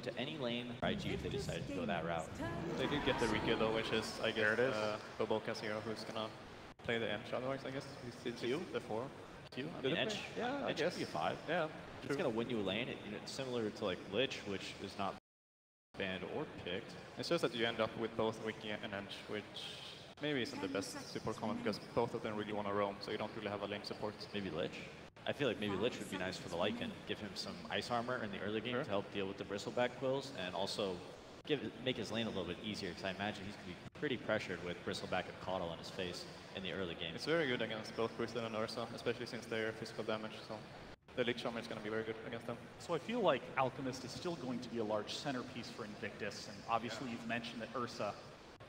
To any lane for IG if they decide to go that route. They did get the Riki though, which is, I guess, Boboka's hero who's gonna play the Edge. Otherwise, I guess he's Q? the 4. Q? I mean, Edge, yeah, I Edge guess. could be a 5. Yeah, it's gonna win you a lane. It's similar to like Lich, which is not banned or picked. It's just that you end up with both Wiki and Edge, which maybe isn't the best support combo because both of them really want to roam, so you don't really have a lane support. Maybe Lich. I feel like maybe Lich would be nice for the Lycan. Give him some ice armor in the early game to help deal with the bristleback quills, and also make his lane a little bit easier, because I imagine he's going to be pretty pressured with bristleback and Coddle in his face in the early game. It's very good against both Crystal and Ursa, especially since they're physical damage, so the Lich armor is going to be very good against them. So I feel like Alchemist is still going to be a large centerpiece for Invictus, and obviously you've mentioned that Ursa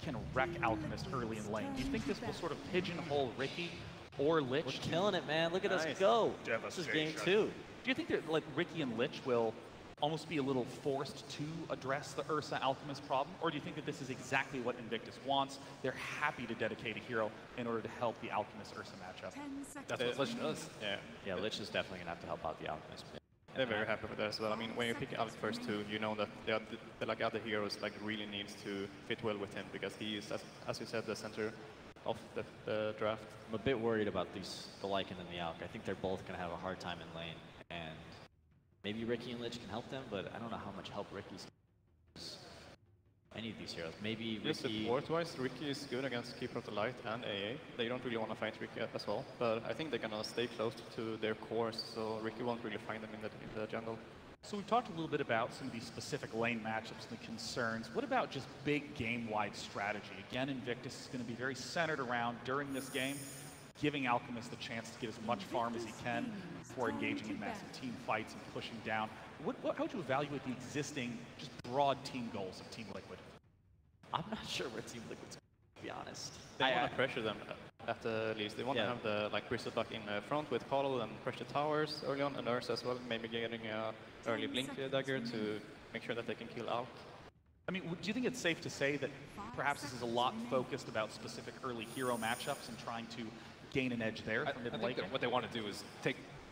can wreck Alchemist early in lane. Do you think this will sort of pigeonhole Ricky or Lich? We're killing it, man. Look at us go. This is game 2. Do you think that like Ricky and Lich will almost be a little forced to address the Ursa Alchemist problem? Or do you think that this is exactly what Invictus wants? They're happy to dedicate a hero in order to help the Alchemist Ursa matchup. That's what Lich does. Yeah, Lich is definitely going to have to help out the Alchemist. They're very happy with that as well. I mean, when you pick Alc first too, you know that the like other heroes like really needs to fit well with him, because he is, as you said, the center of the draft. I'm a bit worried about the Lycan and the Alc. I think they're both going to have a hard time in lane, and maybe Ricky and Lich can help them, but I don't know how much help Ricky's any of these heroes. Maybe Ricky... Support-wise, Ricky is good against Keeper of the Light and AA. They don't really want to fight Ricky as well, but I think they're going to stay close to their cores, so Ricky won't really find them in the jungle. So we've talked a little bit about some of these specific lane matchups and the concerns. What about just big game-wide strategy? Again, Invictus is going to be very centered around, during this game, giving Alchemist the chance to get as much farm as he can before engaging in massive team fights and pushing down. How would you evaluate the existing, just broad team goals of Team Liquid? I'm not sure where Team Liquid's going, to be honest. They want to pressure them at the least. They want to have the bristleback in front with Coddle and pressure towers early on, and Ursa as well, maybe getting a early blink dagger to make sure that they can kill out. I mean, do you think it's safe to say that perhaps this is a lot focused about specific early hero matchups and trying to gain an edge there from mid-lane? What they want to do is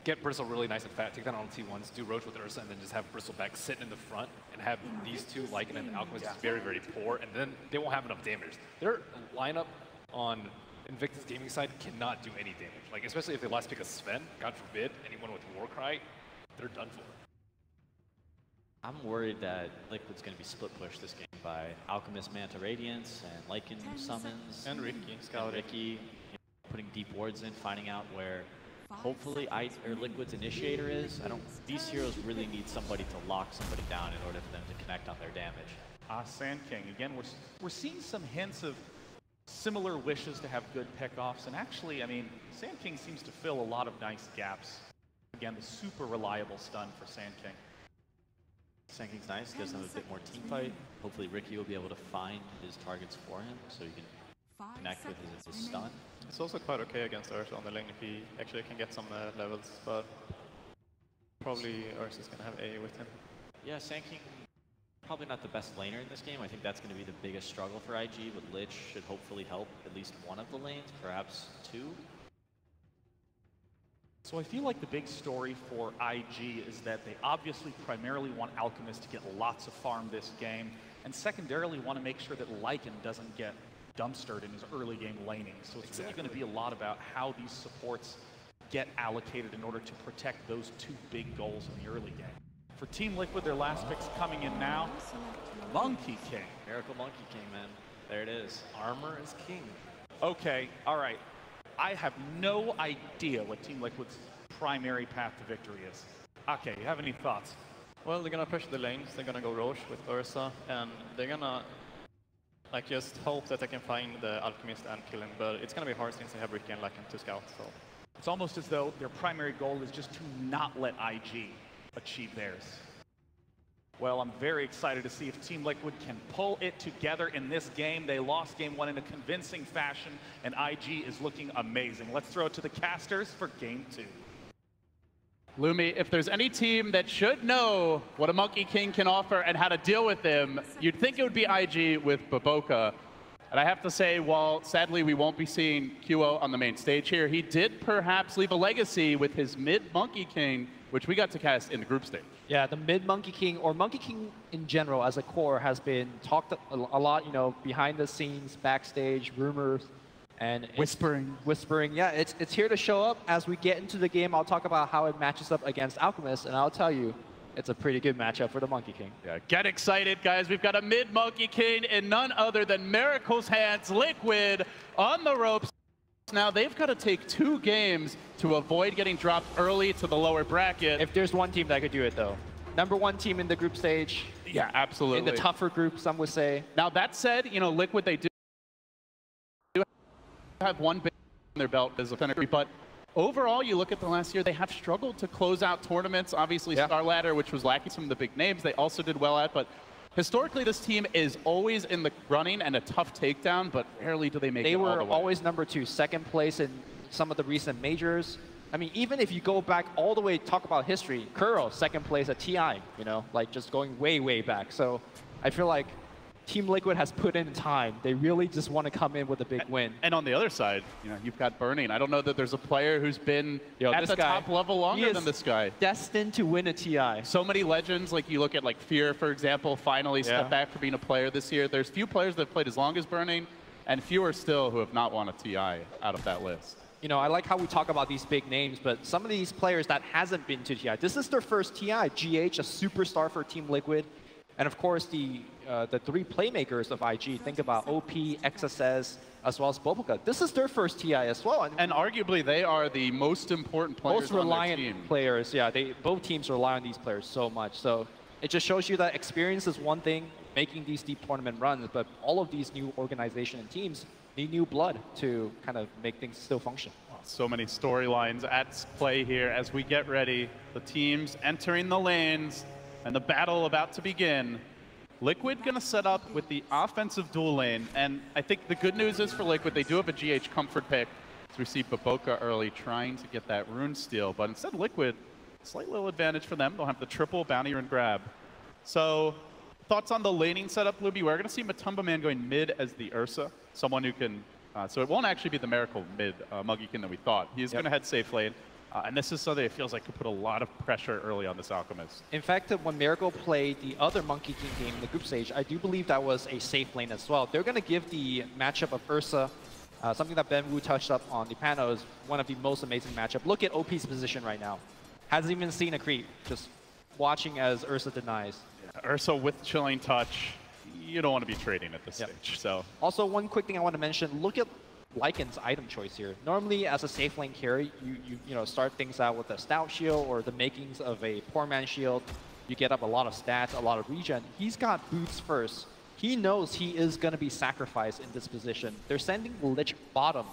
get Bristle really nice and fat, take that on T1s, do Roach with Ursa, and then just have Bristleback sitting in the front and have these two, Lycan and Alchemist, is very, very poor, and then they won't have enough damage. Their lineup on Invictus Gaming side cannot do any damage. Like, especially if they last pick a Sven, God forbid, anyone with Warcry, they're done for. I'm worried that Liquid's going to be split pushed this game by Alchemist Manta Radiance and Lycan summons. And Ricky, Scouting. Ricky, putting deep wards in, finding out where hopefully Liquid's initiator is. These heroes really need somebody to lock somebody down in order for them to connect on their damage. Sand King, again, we're seeing some hints of similar wishes to have good pickoffs, and actually, I mean, Sand King seems to fill a lot of nice gaps. Again, the super reliable stun for Sand King. Sand King's nice, gives them a bit more team fight. Hopefully Ricky will be able to find his targets for him, so he can connect with his stun. It's also quite okay against Ursa on the lane if he actually can get some levels, but probably Ursa's going to have A with him. Yeah, Sand King, probably not the best laner in this game. I think that's going to be the biggest struggle for IG, but Lich should hopefully help at least one of the lanes, perhaps two. So I feel like the big story for IG is that they obviously primarily want Alchemist to get lots of farm this game, and secondarily want to make sure that Lycan doesn't get dumpstered in his early game laning. So it's really going to be a lot about how these supports get allocated in order to protect those two big goals in the early game. For Team Liquid, their last pick's coming in now. Monkey King. Miracle Monkey King, man. There it is. Armor is king. Okay, all right. I have no idea what Team Liquid's primary path to victory is. Okay, you have any thoughts? Well, they're going to push the lanes. They're going to go Roche with Ursa, and they're going to just hope that they can find the Alchemist and kill him, but it's going to be hard since they have Ricky and Lycan to scout. So it's almost as though their primary goal is just to not let IG achieve theirs. Well, I'm very excited to see if Team Liquid can pull it together in this game. They lost game 1 in a convincing fashion, and IG is looking amazing. Let's throw it to the casters for game 2. Lumi, if there's any team that should know what a Monkey King can offer and how to deal with him, you'd think it would be IG with Baboka. And I have to say, while sadly we won't be seeing QO on the main stage here, he did perhaps leave a legacy with his mid-Monkey King, which we got to cast in the group stage. Yeah, the mid-Monkey King, or Monkey King in general as a core, has been talked a lot, you know, behind the scenes, backstage, rumors, and whispering. Yeah, it's here to show up. As we get into the game, I'll talk about how it matches up against Alchemist, and I'll tell you, it's a pretty good matchup for the Monkey King. Yeah, get excited, guys. We've got a mid Monkey King in none other than Miracle's hands. Liquid on the ropes. Now they've got to take 2 games to avoid getting dropped early to the lower bracket. If there's one team that could do it, though. #1 team in the group stage. Yeah, absolutely. In the tougher group, some would say. Now that said, you know, Liquid, they do have one big on their belt as a finicky, but overall, you look at the last year, they have struggled to close out tournaments. Obviously, Star Ladder, which was lacking some of the big names, they also did well at, but historically, this team is always in the running and a tough takedown, but rarely do they make it all the way. They were always #2, second place in some of the recent majors. I mean, even if you go back all the way, talk about history, Kuro, second place at TI, you know, like just going way, way back. So I feel like Team Liquid has put in time. They really just want to come in with a big win. And on the other side, you know, you've got Burning. I don't know that there's a player who's been at the top level longer than this guy. Destined to win a TI. So many legends, like you look at like Fear, for example, finally stepped back for being a player this year. There's few players that have played as long as Burning, and fewer still who have not won a TI out of that list. You know, I like how we talk about these big names, but some of these players that hasn't been to TI, this is their first TI. GH, a superstar for Team Liquid. And of course, the 3 playmakers of IG, think about OP, XSS, as well as Boboka. This is their first TI as well. And arguably, they are the most important players most reliant on their team. Players, yeah. Both teams rely on these players so much. So it just shows you that experience is one thing, making these deep tournament runs, but all of these new organizations and teams need new blood to kind of make things still function. So many storylines at play here as we get ready. The teams entering the lanes and the battle about to begin. Liquid gonna set up with the offensive dual lane, and I think the good news is for Liquid, they do have a GH comfort pick. So we see Boboka early trying to get that rune steal, but instead Liquid, slight little advantage for them. They'll have the triple bounty rune grab. So thoughts on the laning setup, Luby? We're gonna see Matumba Man going mid as the Ursa, someone who can, so it won't actually be the Miracle mid Monkeykin that we thought. He's gonna head safe lane. And this is something that feels like could put a lot of pressure early on this Alchemist. In fact, when Miracle played the other Monkey King game in the group stage, I do believe that was a safe lane as well. They're going to give the matchup of Ursa, something that Ben Wu touched up on the panel, is one of the most amazing matchup. Look at OP's position right now. Hasn't even seen a creep, just watching as Ursa denies. Yeah, Ursa with Chilling Touch, you don't want to be trading at this stage. So also, one quick thing I want to mention, look at Lycan's item choice here. Normally, as a safe lane carry, you know, start things out with a stout shield or the makings of a poor man shield. You get up a lot of stats, a lot of regen. He's got boots first. He knows he is going to be sacrificed in this position. They're sending Lich bottom.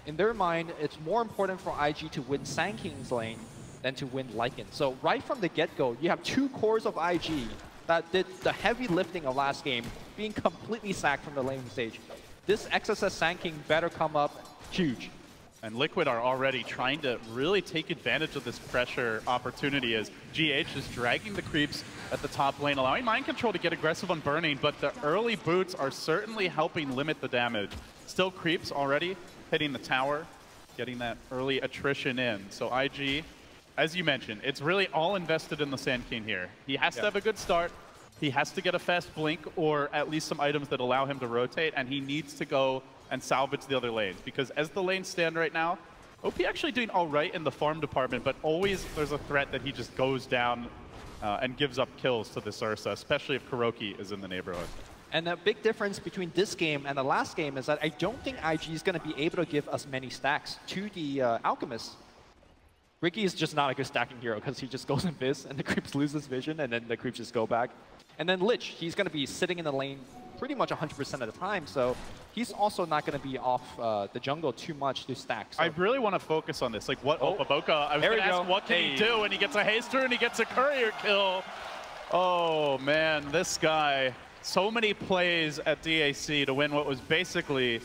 In their mind, it's more important for IG to win Sand King's lane than to win Lycan. So right from the get-go, you have 2 cores of IG that did the heavy lifting of last game, being completely sacked from the laning stage. This XSS Sand King better come up huge. And Liquid are already trying to really take advantage of this pressure opportunity as GH is dragging the creeps at the top lane, allowing Mind Control to get aggressive on Burning, but the early boots are certainly helping limit the damage. Still creeps already hitting the tower, getting that early attrition in. So IG, as you mentioned, it's really all invested in the Sand King here. He has to have a good start. He has to get a fast blink or at least some items that allow him to rotate, and he needs to go and salvage the other lanes. Because as the lanes stand right now, OP actually doing all right in the farm department, but always there's a threat that he just goes down and gives up kills to this Ursa, especially if Kuroki is in the neighborhood. And the big difference between this game and the last game is that I don't think IG is going to be able to give as many stacks to the Alchemist. Ricky is just not a good stacking hero because he just goes in Fizz and the creeps lose his vision and then the creeps just go back. And then Lich, he's going to be sitting in the lane pretty much 100% of the time, so he's also not going to be off the jungle too much to stack. So. I really want to focus on this. Like, what Boboka, I was going to ask, what can he do? And he gets a haster and he gets a courier kill. Oh, man, this guy. So many plays at DAC to win what was basically,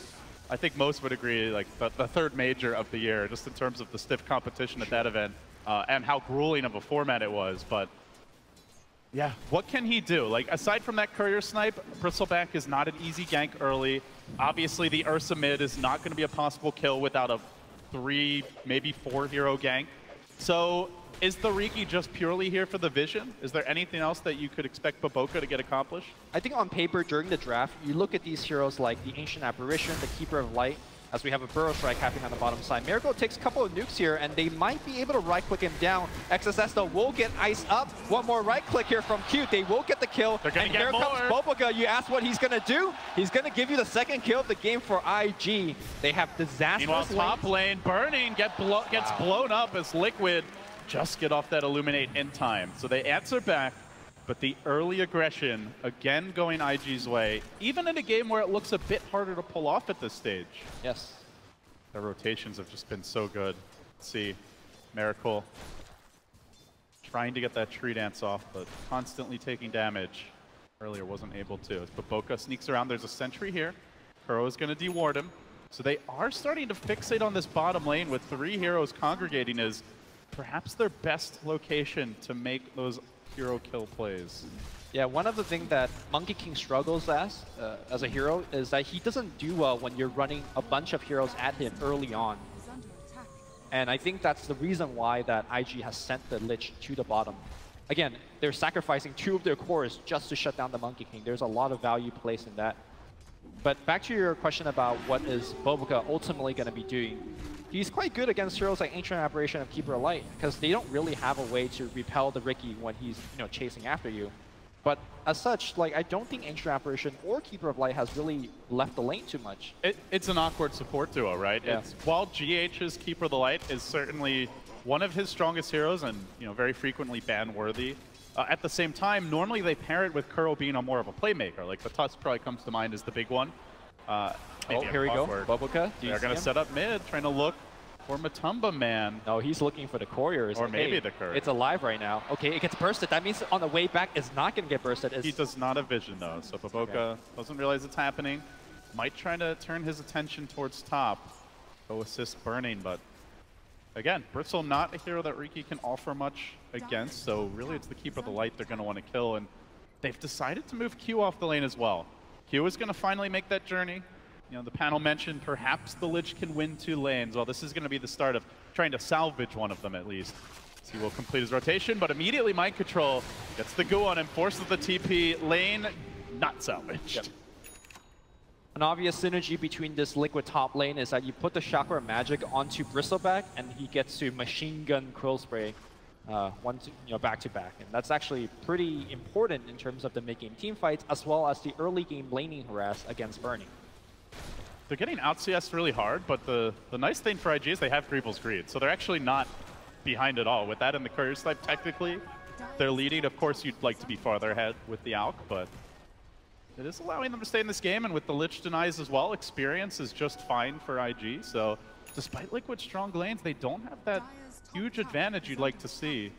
I think most would agree, like the 3rd major of the year, just in terms of the stiff competition at that event and how grueling of a format it was. But yeah, what can he do? Like, aside from that courier snipe, Bristleback is not an easy gank early. Obviously, the Ursa mid is not going to be a possible kill without a 3, maybe 4 hero gank. So is the Riki just purely here for the vision? Is there anything else that you could expect Boboka to get accomplished? I think on paper, during the draft, you look at these heroes like the Ancient Apparition, the Keeper of Light. as we have a Burrow Strike happening on the bottom side. Miracle takes a couple of nukes here, and they might be able to right-click him down. XSS, though, will get iced up. One more right-click here from Q. They will get the kill. They're gonna and get here more. comes Boboka. You asked what he's going to do? He's going to give you the second kill of the game for IG. They have disastrous Meanwhile, top lane, Burning gets blown up as Liquid just get off that Illuminate in time. So they answer back. But the early aggression, again going IG's way, even in a game where it looks a bit harder to pull off at this stage. Yes. The rotations have just been so good. Let's see, Miracle trying to get that tree dance off, but constantly taking damage. Earlier wasn't able to. But Boca sneaks around. There's a sentry here. Kuro is going to deward him. So they are starting to fixate on this bottom lane with 3 heroes congregating as perhaps their best location to make those hero kill plays. Yeah, one of the things that Monkey King struggles as a hero is that he doesn't do well when you're running a bunch of heroes at him early on. And I think that's the reason why that IG has sent the Lich to the bottom. Again, they're sacrificing 2 of their cores just to shut down the Monkey King. There's a lot of value placed in that. But back to your question about what is Boboka ultimately going to be doing. He's quite good against heroes like Ancient Aberration of Keeper of Light because they don't really have a way to repel the Riki when he's chasing after you. But as such, like I don't think Ancient Apparition or Keeper of Light has really left the lane too much. It's an awkward support duo, right? Yeah. While GH's Keeper of the Light is certainly one of his strongest heroes and very frequently ban-worthy, at the same time, normally they pair it with Kuro being a more of a playmaker. Like the Tusk probably comes to mind as the big one. Here we go, Boboka. They're going to set up mid, trying to look for Matumba Man. No, he's looking for the couriers. Or maybe the courier. It's alive right now. Okay, it gets bursted. That means on the way back, it's not going to get bursted. He does not have vision, though, so Boboka doesn't realize it's happening. Might try to turn his attention towards top. Go assist Burning, but again, Bristle not a hero that Riki can offer much against, so really it's the Keeper of the Light they're going to want to kill, and they've decided to move Q off the lane as well. Q is going to finally make that journey. The panel mentioned perhaps the Lich can win 2 lanes. Well, this is going to be the start of trying to salvage one of them at least. So he will complete his rotation, but immediately Mind Control gets the goo on him, forces the TP. Lane not salvaged. Yep. An obvious synergy between this Liquid top lane is that you put the Chakra Magic onto Bristleback, and he gets to machine gun Quill Spray back to back. And that's actually pretty important in terms of the mid-game team fights, as well as the early game laning harass against Burning. They're getting out CS really hard, but the nice thing for IG is they have Greevil's Greed, so they're actually not behind at all. With that in the courier snipe, technically, they're leading. Of course, you'd like to be farther ahead with the Alk, but it is allowing them to stay in this game, and with the Lich denies as well, experience is just fine for IG. So despite Liquid's strong lanes, they don't have that huge advantage you'd like to see.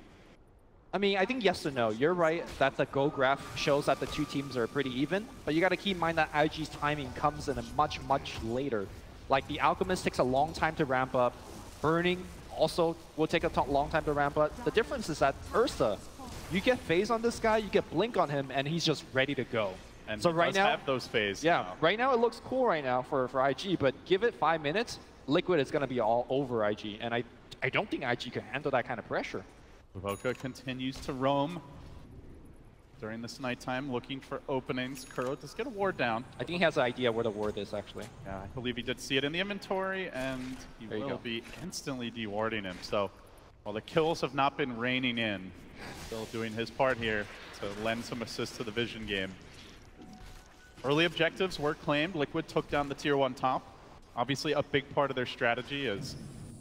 I mean, I think yes and no. You're right that the Go graph shows that the 2 teams are pretty even, but you got to keep in mind that IG's timing comes in a much later. Like the Alchemist takes a long time to ramp up. Burning also will take a long time to ramp up. The difference is that Ursa, you get phase on this guy, you get blink on him, and he's just ready to go. And so right now, have those phase. Yeah, right now it looks cool right now for IG, but give it 5 minutes, Liquid is going to be all over IG, and I don't think IG can handle that kind of pressure. Boboka continues to roam during this nighttime, looking for openings. Kuro does get a ward down. I think he has an idea where the ward is, actually. Yeah, I believe he did see it in the inventory, and he will be instantly dewarding him. So while the kills have not been raining in, still doing his part here to lend some assist to the Vision game. Early objectives were claimed. Liquid took down the Tier 1 top. Obviously, a big part of their strategy is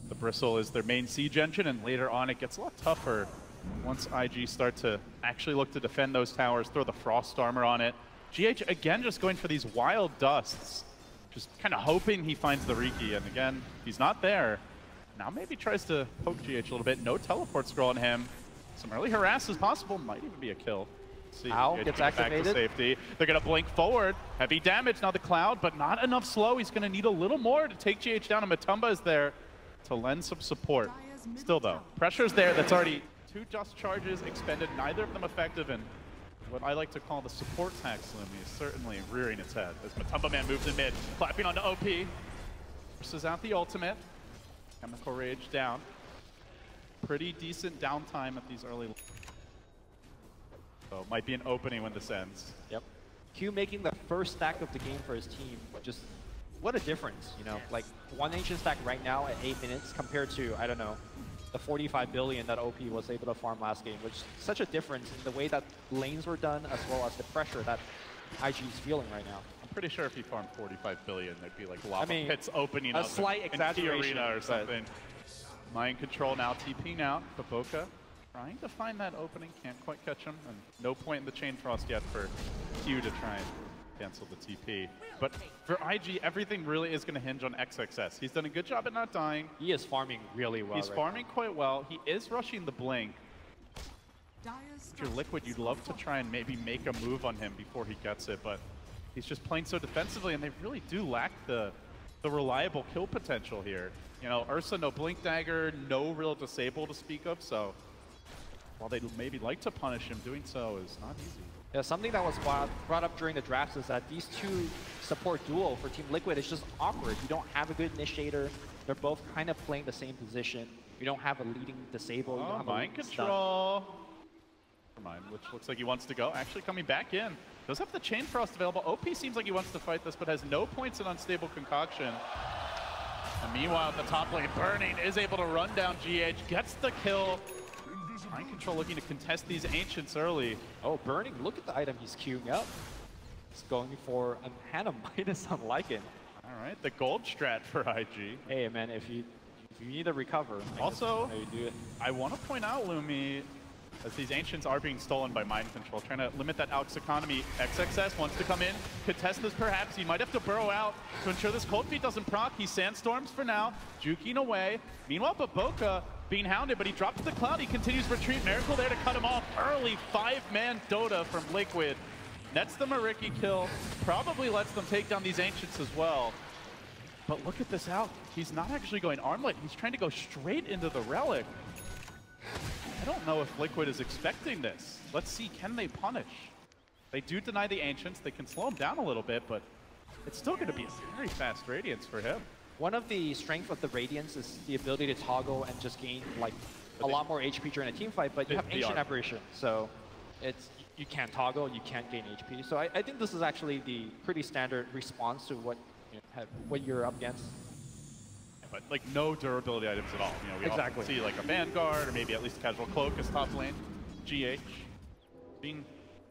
the Bristle is their main siege engine, and later on it gets a lot tougher once IG start to actually look to defend those towers, throw the Frost Armor on it. GH, again, just going for these wild dusts, just kind of hoping he finds the Riki, and again, he's not there. Now maybe tries to poke GH a little bit. No teleport scroll on him. Some early harass is possible, might even be a kill. See, Ow, gets activated. Back to safety. They're going to blink forward. Heavy damage now, the Cloud, but not enough slow. He's going to need a little more to take GH down, and Matumba is there to lend some support. Still though, pressure's there. That's already 2 dust charges expended, neither of them effective, and what I like to call the support tax Lumi is certainly rearing its head as Matumba Man moves in mid, clapping onto OP. Versus out the ultimate. Chemical Rage down. Pretty decent downtime at these early. So it might be an opening when this ends. Yep. Q making the first stack of the game for his team, just what a difference, you know? Like, one ancient stack right now at 8 minutes compared to, I don't know, the 45 billion that OP was able to farm last game, which is such a difference in the way that lanes were done as well as the pressure that IG is feeling right now. I'm pretty sure if he farmed 45 billion, there'd be like lava pits opening a up slight in exaggeration arena or something. Mind control now, TPing out. Bo3 trying to find that opening, can't quite catch him, and no point in the Chain Frost yet for Q to try and cancel the TP. But for IG, everything really is going to hinge on XXS. He's done a good job at not dying. He is farming really well. He's farming quite well. He is rushing the Blink. If you're Liquid, you'd love to try and maybe make a move on him before he gets it, but he's just playing so defensively, and they really do lack the reliable kill potential here. You know, Ursa, no Blink Dagger, no real disable to speak of, so while they'd maybe like to punish him, doing so is not easy. Yeah, something that was brought up during the drafts is that these two support duo for Team Liquid is just awkward. You don't have a good initiator. They're both kind of playing the same position. You don't have a leading disable. You don't have mind control. Never mind, which looks like he wants to go. Actually coming back in. Does have the Chain Frost available. OP seems like he wants to fight this, but has no points in Unstable Concoction. And meanwhile, at the top lane, Burning is able to run down GH, gets the kill. Mind control looking to contest these Ancients early. Oh, Burning, look at the item he's queuing up. He's going for a Hannah minus on Lycan. All right, the gold strat for IG. Hey, man, if you need to recover, also, how you do it. I want to point out, Lumi, as these Ancients are being stolen by mind control, trying to limit that Alex economy. XXS wants to come in, contest this perhaps. He might have to burrow out to ensure this cold feet doesn't proc. He sandstorms for now, juking away. Meanwhile, Bo3 being hounded, but he drops to the cloud. He continues retreat. Miracle there to cut him off. Early 5-man Dota from Liquid. Nets the Mariki kill. Probably lets them take down these Ancients as well. But look at this out. He's not actually going armlet. He's trying to go straight into the Relic. I don't know if Liquid is expecting this. Let's see, can they punish? They do deny the Ancients. They can slow him down a little bit, but it's still going to be a very fast Radiance for him. One of the strengths of the Radiance is the ability to toggle and just gain like a lot more HP during a team fight, but you have Ancient Apparition, so you can't toggle, you can't gain HP. So I think this is actually the pretty standard response to what you're up against. But like no durability items at all. You know, we often see like a Vanguard or maybe at least a casual Cloak as top lane. GH being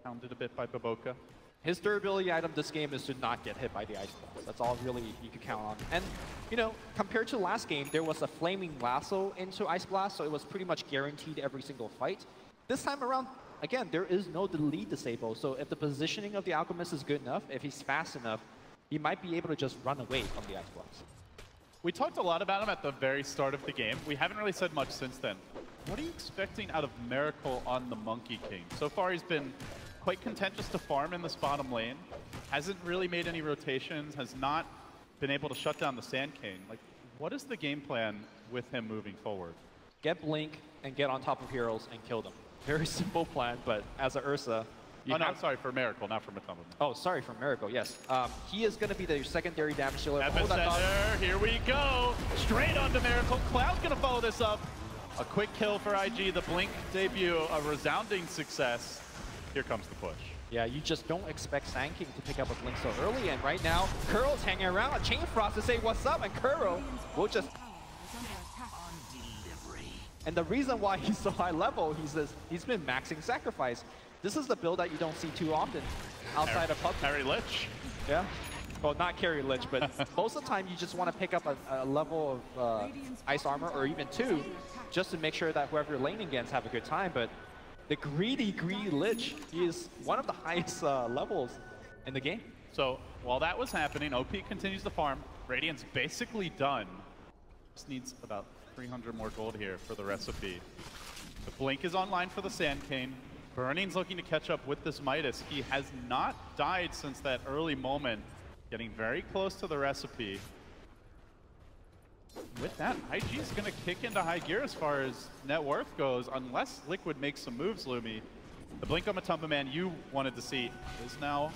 hounded a bit by Bo3. His durability item this game is to not get hit by the Ice Blast. That's all really you can count on. And, you know, compared to last game, there was a Flaming Lasso into Ice Blast, so it was pretty much guaranteed every single fight. This time around, again, there is no lead disable, so if the positioning of the Alchemist is good enough, if he's fast enough, he might be able to just run away from the Ice Blast. We talked a lot about him at the very start of the game. We haven't really said much since then. What are you expecting out of Miracle on the Monkey King? So far, he's been quite contentious to farm in this bottom lane. Hasn't really made any rotations, has not been able to shut down the Sand King. Like, what is the game plan with him moving forward? Get Blink and get on top of heroes and kill them. Very simple plan, but as a Ursa, oh, no, sorry, for Miracle, not for Matumba. Oh, sorry, for Miracle, yes. He is going to be the secondary damage dealer. Epicenter, here we go. Straight onto Miracle. Cloud's going to follow this up. A quick kill for IG. The Blink debut, a resounding success. Here comes the push. Yeah, you just don't expect Sand King to pick up a Blink so early, and right now, Kuro's hanging around a Chain Frost to say what's up, and Kuro will just... And the reason why he's so high level, he's been maxing Sacrifice. This is the build that you don't see too often outside of PUBG. Carry Lich? Yeah. Well, not carry Lich, but most of the time you just want to pick up a level of Ice Armor, or even 2, just to make sure that whoever you're laning against have a good time, but the greedy Lich, he is one of the highest levels in the game. So while that was happening, OP continues to farm. Radiant's basically done. Just needs about 300 more gold here for the recipe. The Blink is online for the Sand King. Burning's looking to catch up with this Midas. He has not died since that early moment, getting very close to the recipe. With that, IG is going to kick into high gear as far as net worth goes, unless Liquid makes some moves, Lumi. The Blink on Matumba Man you wanted to see is now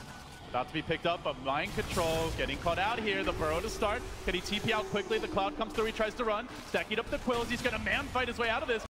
about to be picked up, but mind control, getting caught out here. The burrow to start. Can he TP out quickly? The Cloud comes through, he tries to run. Stacking up the Quills, he's going to man fight his way out of this.